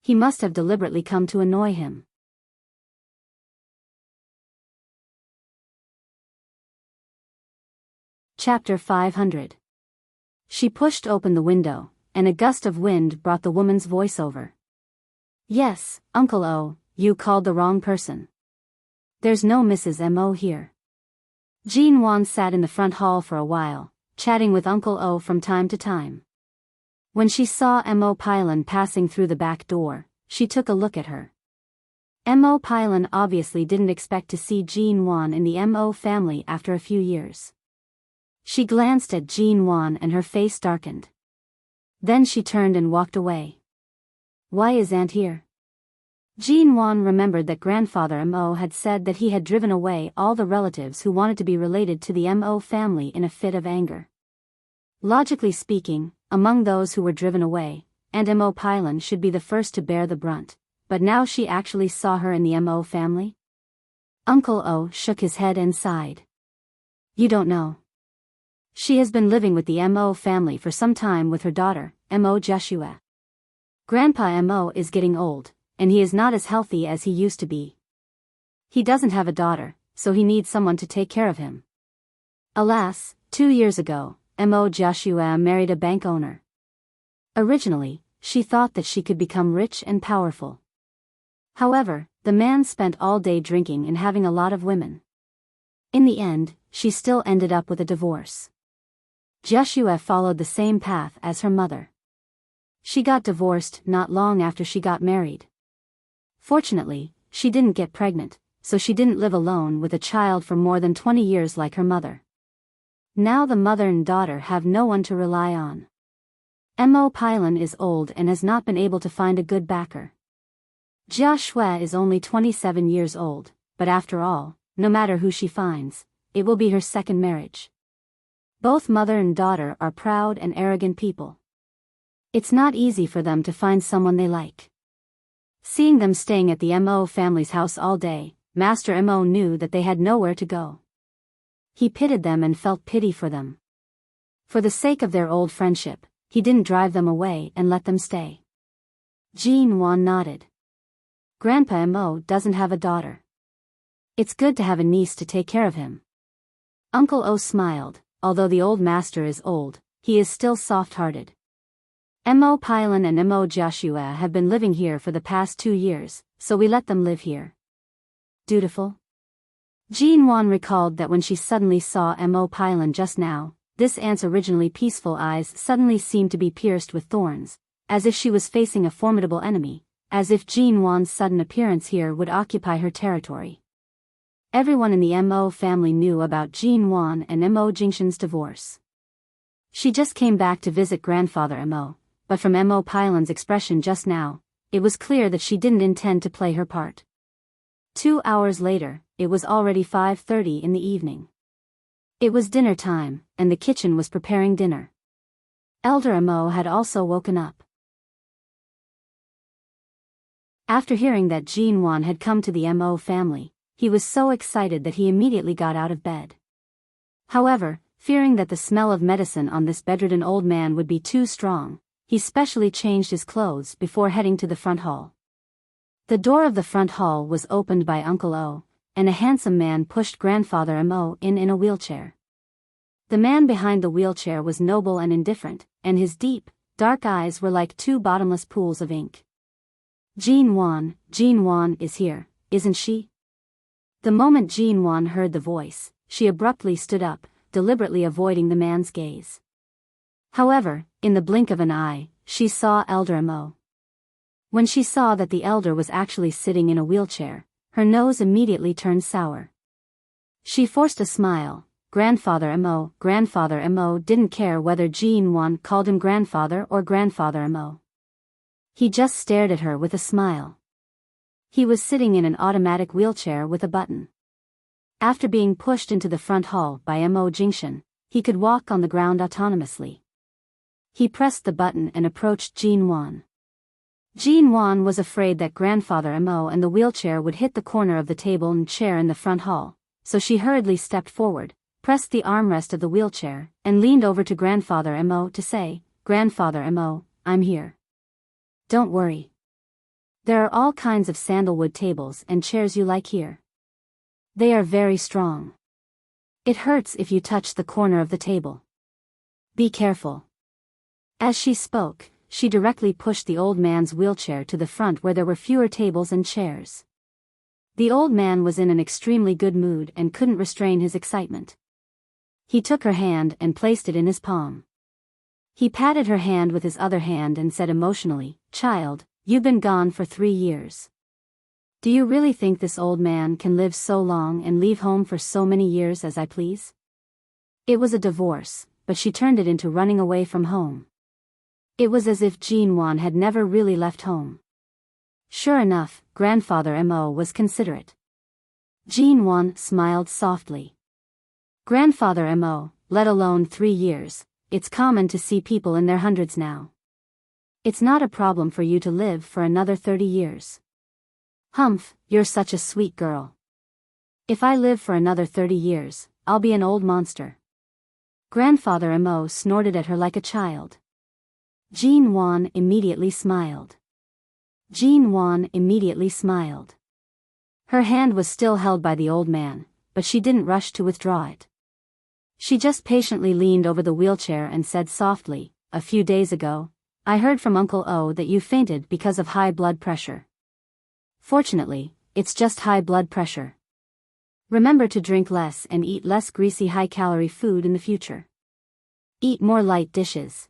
He must have deliberately come to annoy him. Chapter 500. She pushed open the window, and a gust of wind brought the woman's voice over. Yes, Uncle O, you called the wrong person. There's no Mrs. Mo here. Jean Wan sat in the front hall for a while, chatting with Uncle O from time to time. When she saw Mo Pylon passing through the back door, she took a look at her. Mo Pylon obviously didn't expect to see Jean Wan in the Mo family after a few years. She glanced at Jean Wan and her face darkened. Then she turned and walked away. Why is Aunt here? Jean Wan remembered that Grandfather Mo had said that he had driven away all the relatives who wanted to be related to the Mo family in a fit of anger. Logically speaking, among those who were driven away, Aunt Mo Pylon should be the first to bear the brunt, but now she actually saw her in the Mo family? Uncle O shook his head and sighed. You don't know. She has been living with the Mo family for some time with her daughter, Mo Joshua. Grandpa Mo is getting old, and he is not as healthy as he used to be. He doesn't have a daughter, so he needs someone to take care of him. Alas, 2 years ago, Mo Joshua married a bank owner. Originally, she thought that she could become rich and powerful. However, the man spent all day drinking and having a lot of women. In the end, she still ended up with a divorce. Joshua followed the same path as her mother. She got divorced not long after she got married. Fortunately, she didn't get pregnant, so she didn't live alone with a child for more than 20 years like her mother. Now the mother and daughter have no one to rely on. Mo Pylon is old and has not been able to find a good backer. Joshua is only 27 years old, but after all, no matter who she finds, it will be her second marriage. Both mother and daughter are proud and arrogant people. It's not easy for them to find someone they like. Seeing them staying at the Mo family's house all day, Master Mo knew that they had nowhere to go. He pitied them and felt pity for them. For the sake of their old friendship, he didn't drive them away and let them stay. Jean Wan nodded. Grandpa Mo doesn't have a daughter. It's good to have a niece to take care of him. Uncle O smiled. Although the old master is old, he is still soft-hearted. Mo Pylon and Mo Joshua have been living here for the past 2 years, so we let them live here. Dutiful? Jean Wan recalled that when she suddenly saw Mo Pylon just now, this aunt's originally peaceful eyes suddenly seemed to be pierced with thorns, as if she was facing a formidable enemy, as if Jean Wan's sudden appearance here would occupy her territory. Everyone in the Mo family knew about Jean Wan and Mo Jingshan's divorce. She just came back to visit Grandfather Mo, but from Mo Pylon's expression just now, it was clear that she didn't intend to play her part. 2 hours later, it was already 5:30 in the evening. It was dinner time, and the kitchen was preparing dinner. Elder Mo had also woken up. After hearing that Jean Wan had come to the Mo family, he was so excited that he immediately got out of bed. However, Fearing that the smell of medicine on this bedridden old man would be too strong, he specially changed his clothes before heading to the front hall. The door of the front hall was opened by Uncle O, and a handsome man pushed Grandfather Mo in a wheelchair. The man behind the wheelchair was noble and indifferent, and his deep, dark eyes were like two bottomless pools of ink. Jean Wan is here, isn't she? The moment Jean Wan heard the voice, she abruptly stood up, deliberately avoiding the man's gaze. However, in the blink of an eye, she saw Elder Mo. When she saw that the elder was actually sitting in a wheelchair, her nose immediately turned sour. She forced a smile. Grandfather Mo didn't care whether Jean Wan called him grandfather or Grandfather Mo. He just stared at her with a smile. He was sitting in an automatic wheelchair with a button. After being pushed into the front hall by Mo Jingshan, he could walk on the ground autonomously. He pressed the button and approached Jean Wan. Jean Wan was afraid that Grandfather Mo and the wheelchair would hit the corner of the table and chair in the front hall, so she hurriedly stepped forward, pressed the armrest of the wheelchair, and leaned over to Grandfather Mo to say, "Grandfather Mo, I'm here. Don't worry. There are all kinds of sandalwood tables and chairs you like here. They are very strong. It hurts if you touch the corner of the table. Be careful." As she spoke, she directly pushed the old man's wheelchair to the front where there were fewer tables and chairs. The old man was in an extremely good mood and couldn't restrain his excitement. He took her hand and placed it in his palm. He patted her hand with his other hand and said emotionally, "Child, you've been gone for 3 years. Do you really think this old man can live so long and leave home for so many years as I please?" It was a divorce, but she turned it into running away from home. It was as if Jean Wan had never really left home. Sure enough, Grandfather Mo was considerate. Jean Wan smiled softly. "Grandfather Mo, let alone 3 years, it's common to see people in their hundreds now. It's not a problem for you to live for another 30 years. Humph, you're such a sweet girl. If I live for another 30 years, I'll be an old monster." Grandfather Mo snorted at her like a child. Jean Wan immediately smiled. Her hand was still held by the old man, but she didn't rush to withdraw it. She just patiently leaned over the wheelchair and said softly, "A few days ago, I heard from Uncle O that you fainted because of high blood pressure. Fortunately, it's just high blood pressure. Remember to drink less and eat less greasy high-calorie food in the future. Eat more light dishes."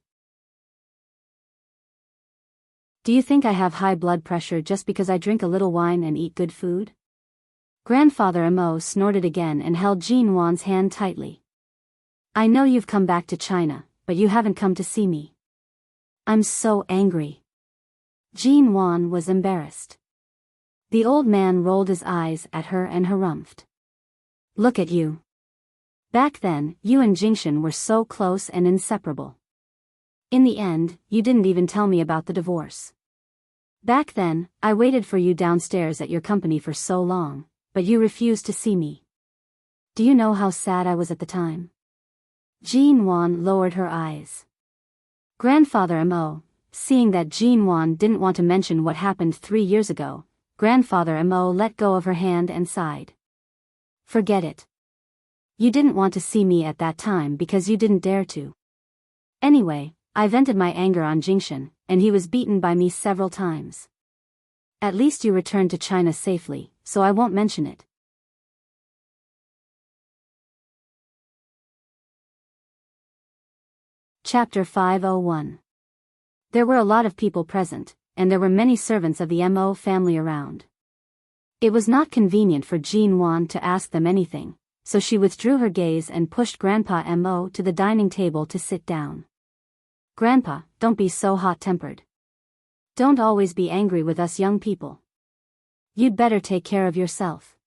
"Do you think I have high blood pressure just because I drink a little wine and eat good food?" Grandfather Mo snorted again and held Jean Wan's hand tightly. "I know you've come back to China, but you haven't come to see me. I'm so angry." Jean Wan was embarrassed. The old man rolled his eyes at her and harumphed. "Look at you. Back then, you and Jingshan were so close and inseparable. In the end, you didn't even tell me about the divorce. Back then, I waited for you downstairs at your company for so long, but you refused to see me. Do you know how sad I was at the time?" Jean Wan lowered her eyes. Grandfather Mo, seeing that Jean Wan didn't want to mention what happened 3 years ago, Grandfather Mo let go of her hand and sighed. "Forget it. You didn't want to see me at that time because you didn't dare to. Anyway, I vented my anger on Jingshan, and he was beaten by me several times. At least you returned to China safely, so I won't mention it." Chapter 501. There were a lot of people present, and there were many servants of the Mo family around. It was not convenient for Jean Wan to ask them anything, so she withdrew her gaze and pushed Grandpa Mo to the dining table to sit down. "Grandpa, don't be so hot-tempered. Don't always be angry with us young people. You'd better take care of yourself."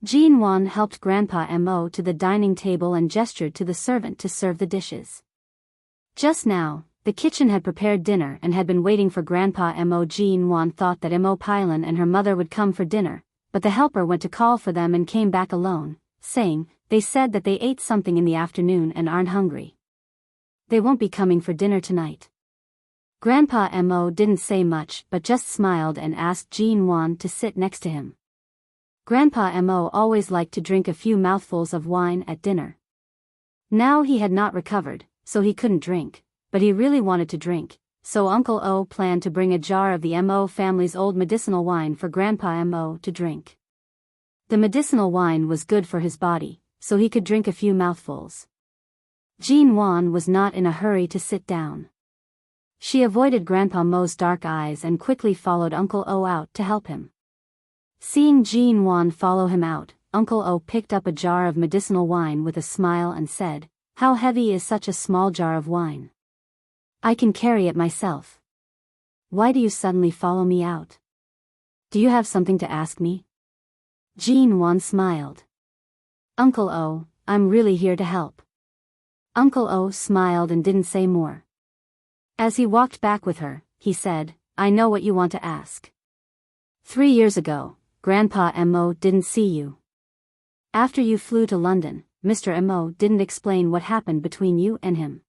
Jean Wan helped Grandpa Mo to the dining table and gestured to the servant to serve the dishes. Just now, the kitchen had prepared dinner and had been waiting for Grandpa Mo. Jean Wan thought that Mo Pailan and her mother would come for dinner, but the helper went to call for them and came back alone, saying, They said that they ate something in the afternoon and aren't hungry. They won't be coming for dinner tonight. Grandpa Mo didn't say much but just smiled and asked Jean to sit next to him. Grandpa Mo always liked to drink a few mouthfuls of wine at dinner. Now he had not recovered, so he couldn't drink, but he really wanted to drink, so Uncle O planned to bring a jar of the Mo family's old medicinal wine for Grandpa Mo to drink. The medicinal wine was good for his body, so he could drink a few mouthfuls. Jean was not in a hurry to sit down. She avoided Grandpa Mo's dark eyes and quickly followed Uncle O out to help him. Seeing Jean follow him out, Uncle O picked up a jar of medicinal wine with a smile and said, "How heavy is such a small jar of wine? I can carry it myself. Why do you suddenly follow me out? Do you have something to ask me?" Jean smiled. "Uncle O, I'm really here to help." Uncle O smiled and didn't say more. As he walked back with her, he said, "I know what you want to ask. 3 years ago, Grandpa Mo didn't see you. After you flew to London, Mr. Mo didn't explain what happened between you and him.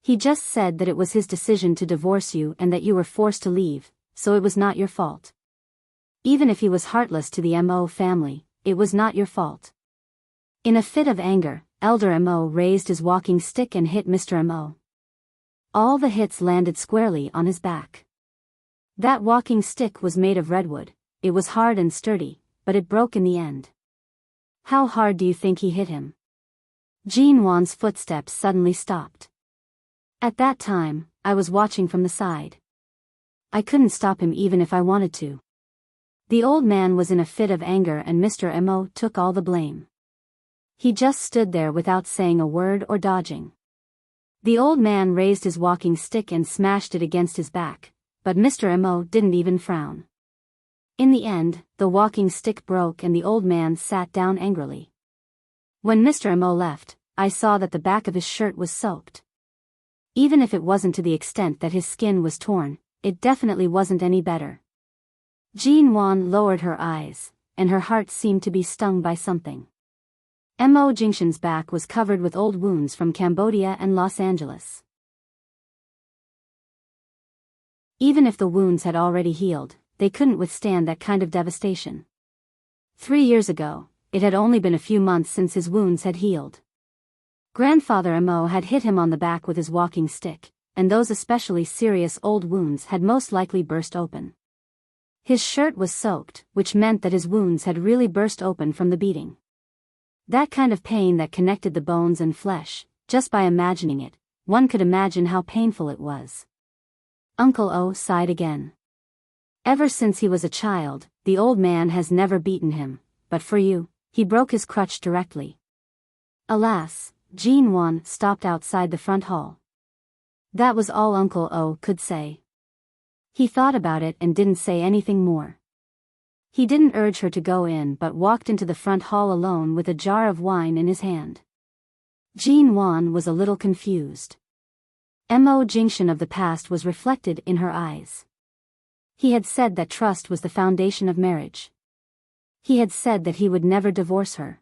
He just said that it was his decision to divorce you and that you were forced to leave, so it was not your fault. Even if he was heartless to the Mo family, it was not your fault." In a fit of anger, Elder Mo raised his walking stick and hit Mr. Mo. All the hits landed squarely on his back. That walking stick was made of redwood. It was hard and sturdy, but it broke in the end. How hard do you think he hit him? Jean footsteps suddenly stopped. At that time, I was watching from the side. I couldn't stop him even if I wanted to. The old man was in a fit of anger and Mr. Mo took all the blame. He just stood there without saying a word or dodging. The old man raised his walking stick and smashed it against his back, but Mr. Mo didn't even frown. In the end, the walking stick broke and the old man sat down angrily. When Mr. Mo left, I saw that the back of his shirt was soaked. Even if it wasn't to the extent that his skin was torn, it definitely wasn't any better. Jean lowered her eyes, and her heart seemed to be stung by something. Mo Jingshan's back was covered with old wounds from Cambodia and Los Angeles. Even if the wounds had already healed, they couldn't withstand that kind of devastation. 3 years ago, it had only been a few months since his wounds had healed. Grandfather Mo had hit him on the back with his walking stick, and those especially serious old wounds had most likely burst open. His shirt was soaked, which meant that his wounds had really burst open from the beating. That kind of pain that connected the bones and flesh, just by imagining it, one could imagine how painful it was. Uncle O sighed again. Ever since he was a child, the old man has never beaten him, but for you, he broke his crutch directly. Alas, Jean stopped outside the front hall. That was all Uncle O could say. He thought about it and didn't say anything more. He didn't urge her to go in but walked into the front hall alone with a jar of wine in his hand. Jean was a little confused. Mo Jingshan of the past was reflected in her eyes. He had said that trust was the foundation of marriage. He had said that he would never divorce her.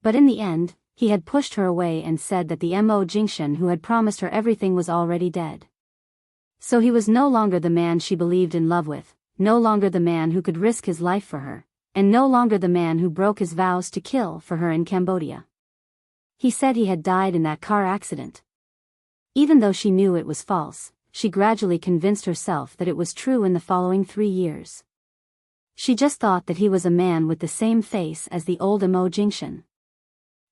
But in the end, he had pushed her away and said that the Mo Jingshan who had promised her everything was already dead. So he was no longer the man she believed in love with, no longer the man who could risk his life for her, and no longer the man who broke his vows to kill for her in Cambodia. He said he had died in that car accident. Even though she knew it was false, she gradually convinced herself that it was true in the following 3 years. She just thought that he was a man with the same face as the old Mo Jingshan.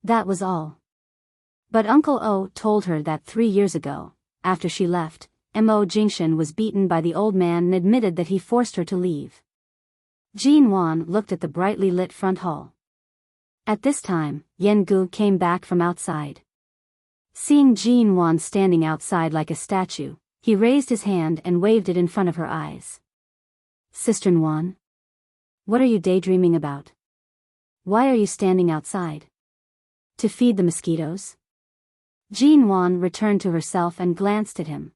That was all. But Uncle O told her that 3 years ago, after she left, Mo Jingshan was beaten by the old man and admitted that he forced her to leave. Jean looked at the brightly lit front hall. At this time, Yen Gu came back from outside. Seeing Jean standing outside like a statue, he raised his hand and waved it in front of her eyes. Sister Nguyen? What are you daydreaming about? Why are you standing outside? To feed the mosquitoes? Jean returned to herself and glanced at him.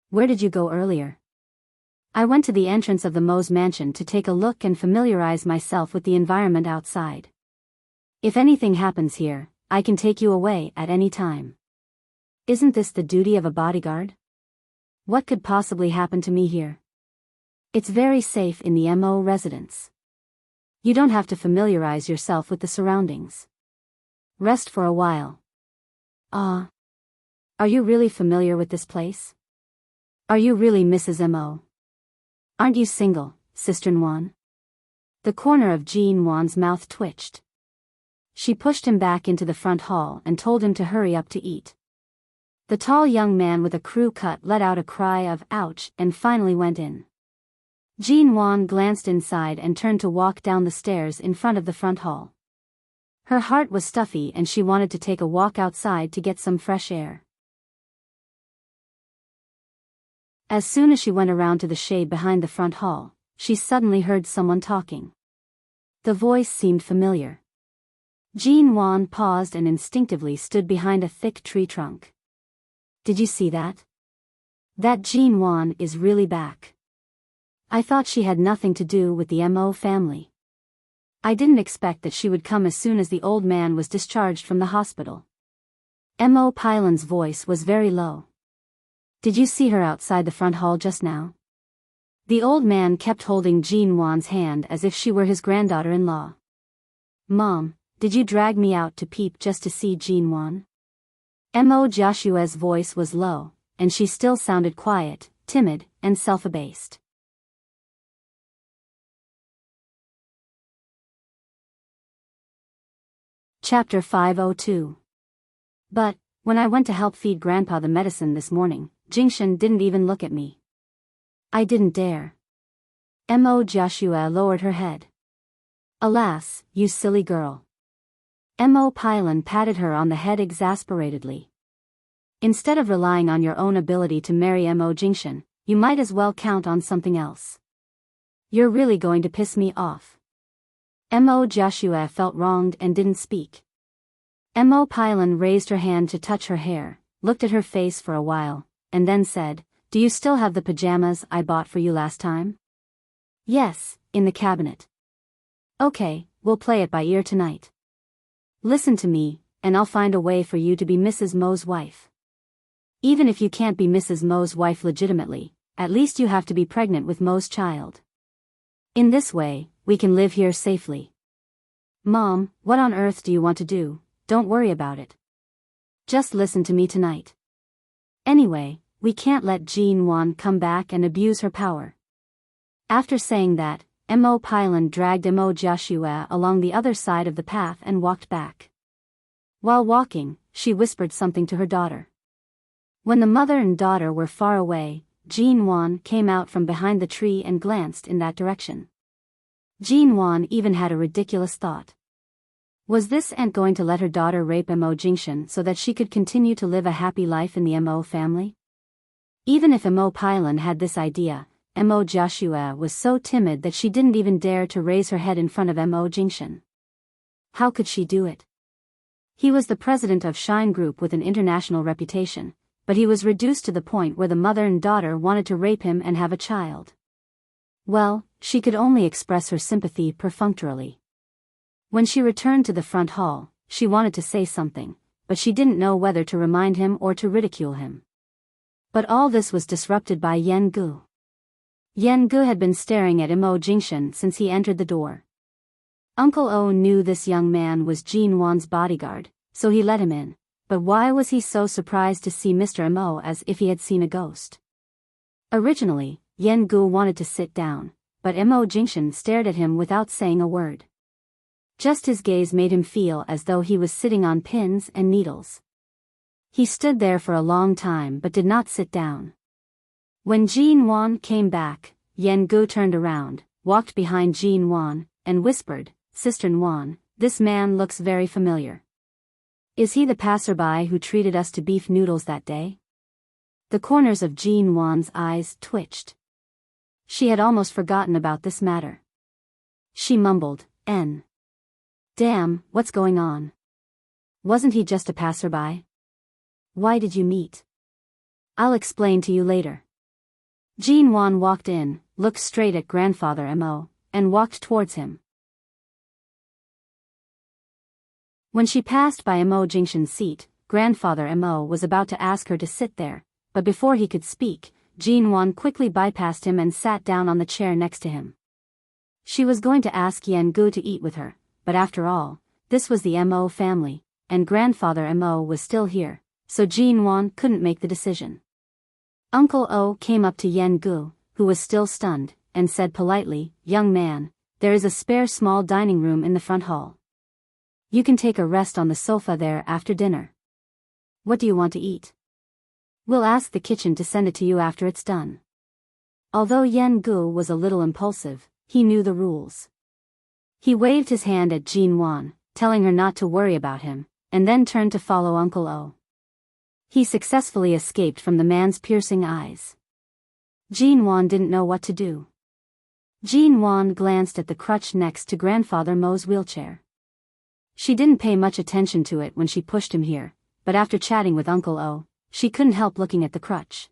Where did you go earlier? I went to the entrance of the Mo's mansion to take a look and familiarize myself with the environment outside. If anything happens here, I can take you away at any time. Isn't this the duty of a bodyguard? What could possibly happen to me here? It's very safe in the MO residence. You don't have to familiarize yourself with the surroundings. Rest for a while. Ah. Are you really familiar with this place? Are you really Mrs. M.O.? Aren't you single, Sister Nguyen? The corner of Jean Nguyen's mouth twitched. She pushed him back into the front hall and told him to hurry up to eat. The tall young man with a crew cut let out a cry of ouch and finally went in. Jean Nguyen glanced inside and turned to walk down the stairs in front of the front hall. Her heart was stuffy and she wanted to take a walk outside to get some fresh air. As soon as she went around to the shade behind the front hall, she suddenly heard someone talking. The voice seemed familiar. Jean Nguyen paused and instinctively stood behind a thick tree trunk. Did you see that? That Jean Nguyen is really back. I thought she had nothing to do with the M.O. family. I didn't expect that she would come as soon as the old man was discharged from the hospital. M.O. Pylan's voice was very low. Did you see her outside the front hall just now? The old man kept holding Jean Nguyen's hand as if she were his granddaughter-in-law. Mom, did you drag me out to peep just to see Jean Nguyen? M.O. Joshua's voice was low, and she still sounded quiet, timid, and self-abased. Chapter 502. But, when I went to help feed Grandpa the medicine this morning, Jingshan didn't even look at me. I didn't dare. M.O. Joshua lowered her head. Alas, you silly girl. M.O. Pylan patted her on the head exasperatedly. Instead of relying on your own ability to marry M.O. Jingshan, you might as well count on something else. You're really going to piss me off. M.O. Joshua felt wronged and didn't speak. M.O. Pylan raised her hand to touch her hair, looked at her face for a while, and then said, Do you still have the pajamas I bought for you last time? Yes, in the cabinet. Okay, we'll play it by ear tonight. Listen to me, and I'll find a way for you to be Mrs. Mo's wife. Even if you can't be Mrs. Mo's wife legitimately, at least you have to be pregnant with Mo's child. In this way, we can live here safely. Mom, what on earth do you want to do? Don't worry about it. Just listen to me tonight. Anyway, we can't let Jean Nguyen come back and abuse her power. After saying that, M.O. Pylan dragged M.O. Joshua along the other side of the path and walked back. While walking, she whispered something to her daughter. When the mother and daughter were far away, Jean Nguyen came out from behind the tree and glanced in that direction. Jean Nguyen even had a ridiculous thought. Was this aunt going to let her daughter rape M.O. Jingshan so that she could continue to live a happy life in the M.O. family? Even if M.O. Pylan had this idea, M.O. Joshua was so timid that she didn't even dare to raise her head in front of M.O. Jingshan. How could she do it? He was the president of Shine Group with an international reputation, but he was reduced to the point where the mother and daughter wanted to rape him and have a child. Well, she could only express her sympathy perfunctorily. When she returned to the front hall, she wanted to say something, but she didn't know whether to remind him or to ridicule him. But all this was disrupted by Yen Gu. Yen Gu had been staring at M.O. Jingshan since he entered the door. Uncle O knew this young man was Jean Nguyen's bodyguard, so he let him in, but why was he so surprised to see Mr. M.O. as if he had seen a ghost? Originally, Yen Gu wanted to sit down, but M.O. Jingshan stared at him without saying a word. Just his gaze made him feel as though he was sitting on pins and needles. He stood there for a long time but did not sit down. When Jean Nguyen came back, Yen Gu turned around, walked behind Jean Nguyen, and whispered, Sister Nguyen, this man looks very familiar. Is he the passerby who treated us to beef noodles that day? The corners of Jean Nguyen's eyes twitched. She had almost forgotten about this matter. She mumbled, N. Damn, what's going on? Wasn't he just a passerby? Why did you meet? I'll explain to you later. Jean Nguyen walked in, looked straight at grandfather M.O., and walked towards him. When she passed by Mo Jingshan's seat, Grandfather Mo was about to ask her to sit there, but before he could speak, Jin Wan quickly bypassed him and sat down on the chair next to him. She was going to ask Yan Gu to eat with her, but after all, this was the Mo family, and Grandfather Mo was still here, so Jin Wan couldn't make the decision. Uncle O came up to Yan Gu, who was still stunned, and said politely, "Young man, there is a spare small dining room in the front hall. You can take a rest on the sofa there after dinner. What do you want to eat? We'll ask the kitchen to send it to you after it's done." Although Yan Gu was a little impulsive, he knew the rules. He waved his hand at Jin Wan, telling her not to worry about him, and then turned to follow Uncle O. He successfully escaped from the man's piercing eyes. Jin Wan didn't know what to do. Jin Wan glanced at the crutch next to Grandfather Mo's wheelchair. She didn't pay much attention to it when she pushed him here, but after chatting with Uncle O, she couldn't help looking at the crutch.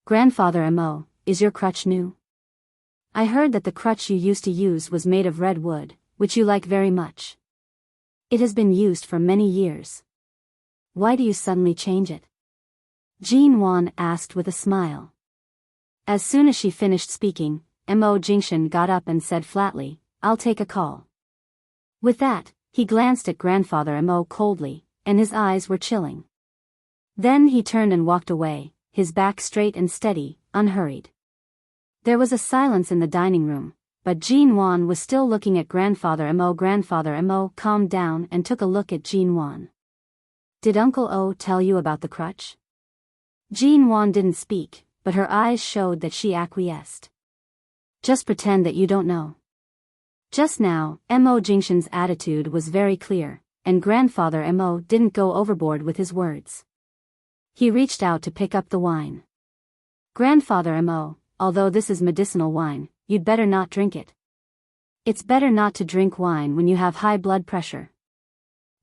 "Grandfather Mo, is your crutch new? I heard that the crutch you used to use was made of red wood, which you like very much. It has been used for many years. Why do you suddenly change it?" Jin Wan asked with a smile. As soon as she finished speaking, Mo Jingshan got up and said flatly, "I'll take a call." With that, he glanced at Grandfather Mo coldly, and his eyes were chilling. Then he turned and walked away, his back straight and steady, unhurried. There was a silence in the dining room, but Jin Wan was still looking at Grandfather Mo. Grandfather Mo calmed down and took a look at Jin Wan. "Did Uncle O tell you about the crutch?" Jin Wan didn't speak, but her eyes showed that she acquiesced. "Just pretend that you don't know." Just now, Mo Jingshan's attitude was very clear, and Grandfather Mo didn't go overboard with his words. He reached out to pick up the wine. "Grandfather Mo, although this is medicinal wine, you'd better not drink it. It's better not to drink wine when you have high blood pressure."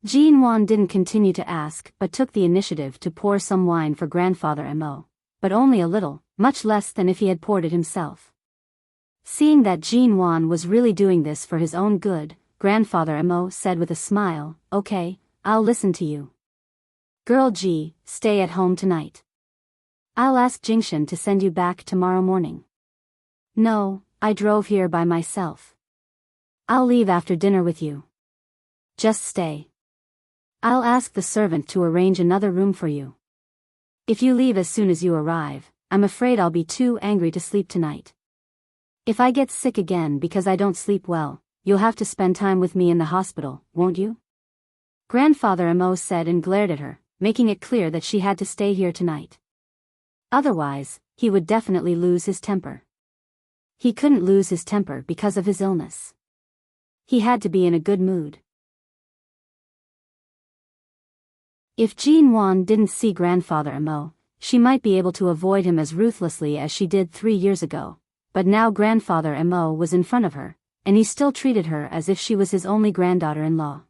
Jin Wan didn't continue to ask but took the initiative to pour some wine for Grandfather Mo, but only a little, much less than if he had poured it himself. Seeing that Jin Wan was really doing this for his own good, Grandfather Mo said with a smile, "Okay, I'll listen to you. Girl G, stay at home tonight. I'll ask Jingshan to send you back tomorrow morning." "No, I drove here by myself. I'll leave after dinner with you. Just stay. I'll ask the servant to arrange another room for you. If you leave as soon as you arrive, I'm afraid I'll be too angry to sleep tonight. If I get sick again because I don't sleep well, you'll have to spend time with me in the hospital, won't you?" Grandfather Mo said and glared at her, making it clear that she had to stay here tonight. Otherwise, he would definitely lose his temper. He couldn't lose his temper because of his illness. He had to be in a good mood. If Jin Wan didn't see Grandfather Mo, she might be able to avoid him as ruthlessly as she did 3 years ago, but now Grandfather Mo was in front of her, and he still treated her as if she was his only granddaughter-in-law.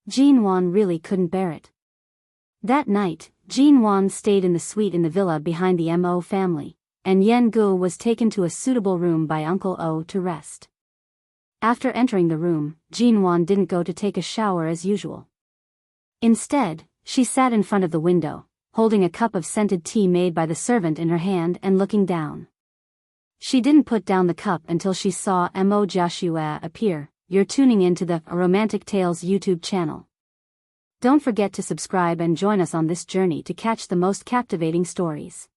Jin Wan really couldn't bear it. That night, Jin Wan stayed in the suite in the villa behind the Mo family, and Yan Gu was taken to a suitable room by Uncle O to rest. After entering the room, Jin Wan didn't go to take a shower as usual. Instead, she sat in front of the window, holding a cup of scented tea made by the servant in her hand and looking down. She didn't put down the cup until she saw Mo Joshua appear. "You're tuning into the Romantic Tales YouTube channel. Don't forget to subscribe and join us on this journey to catch the most captivating stories.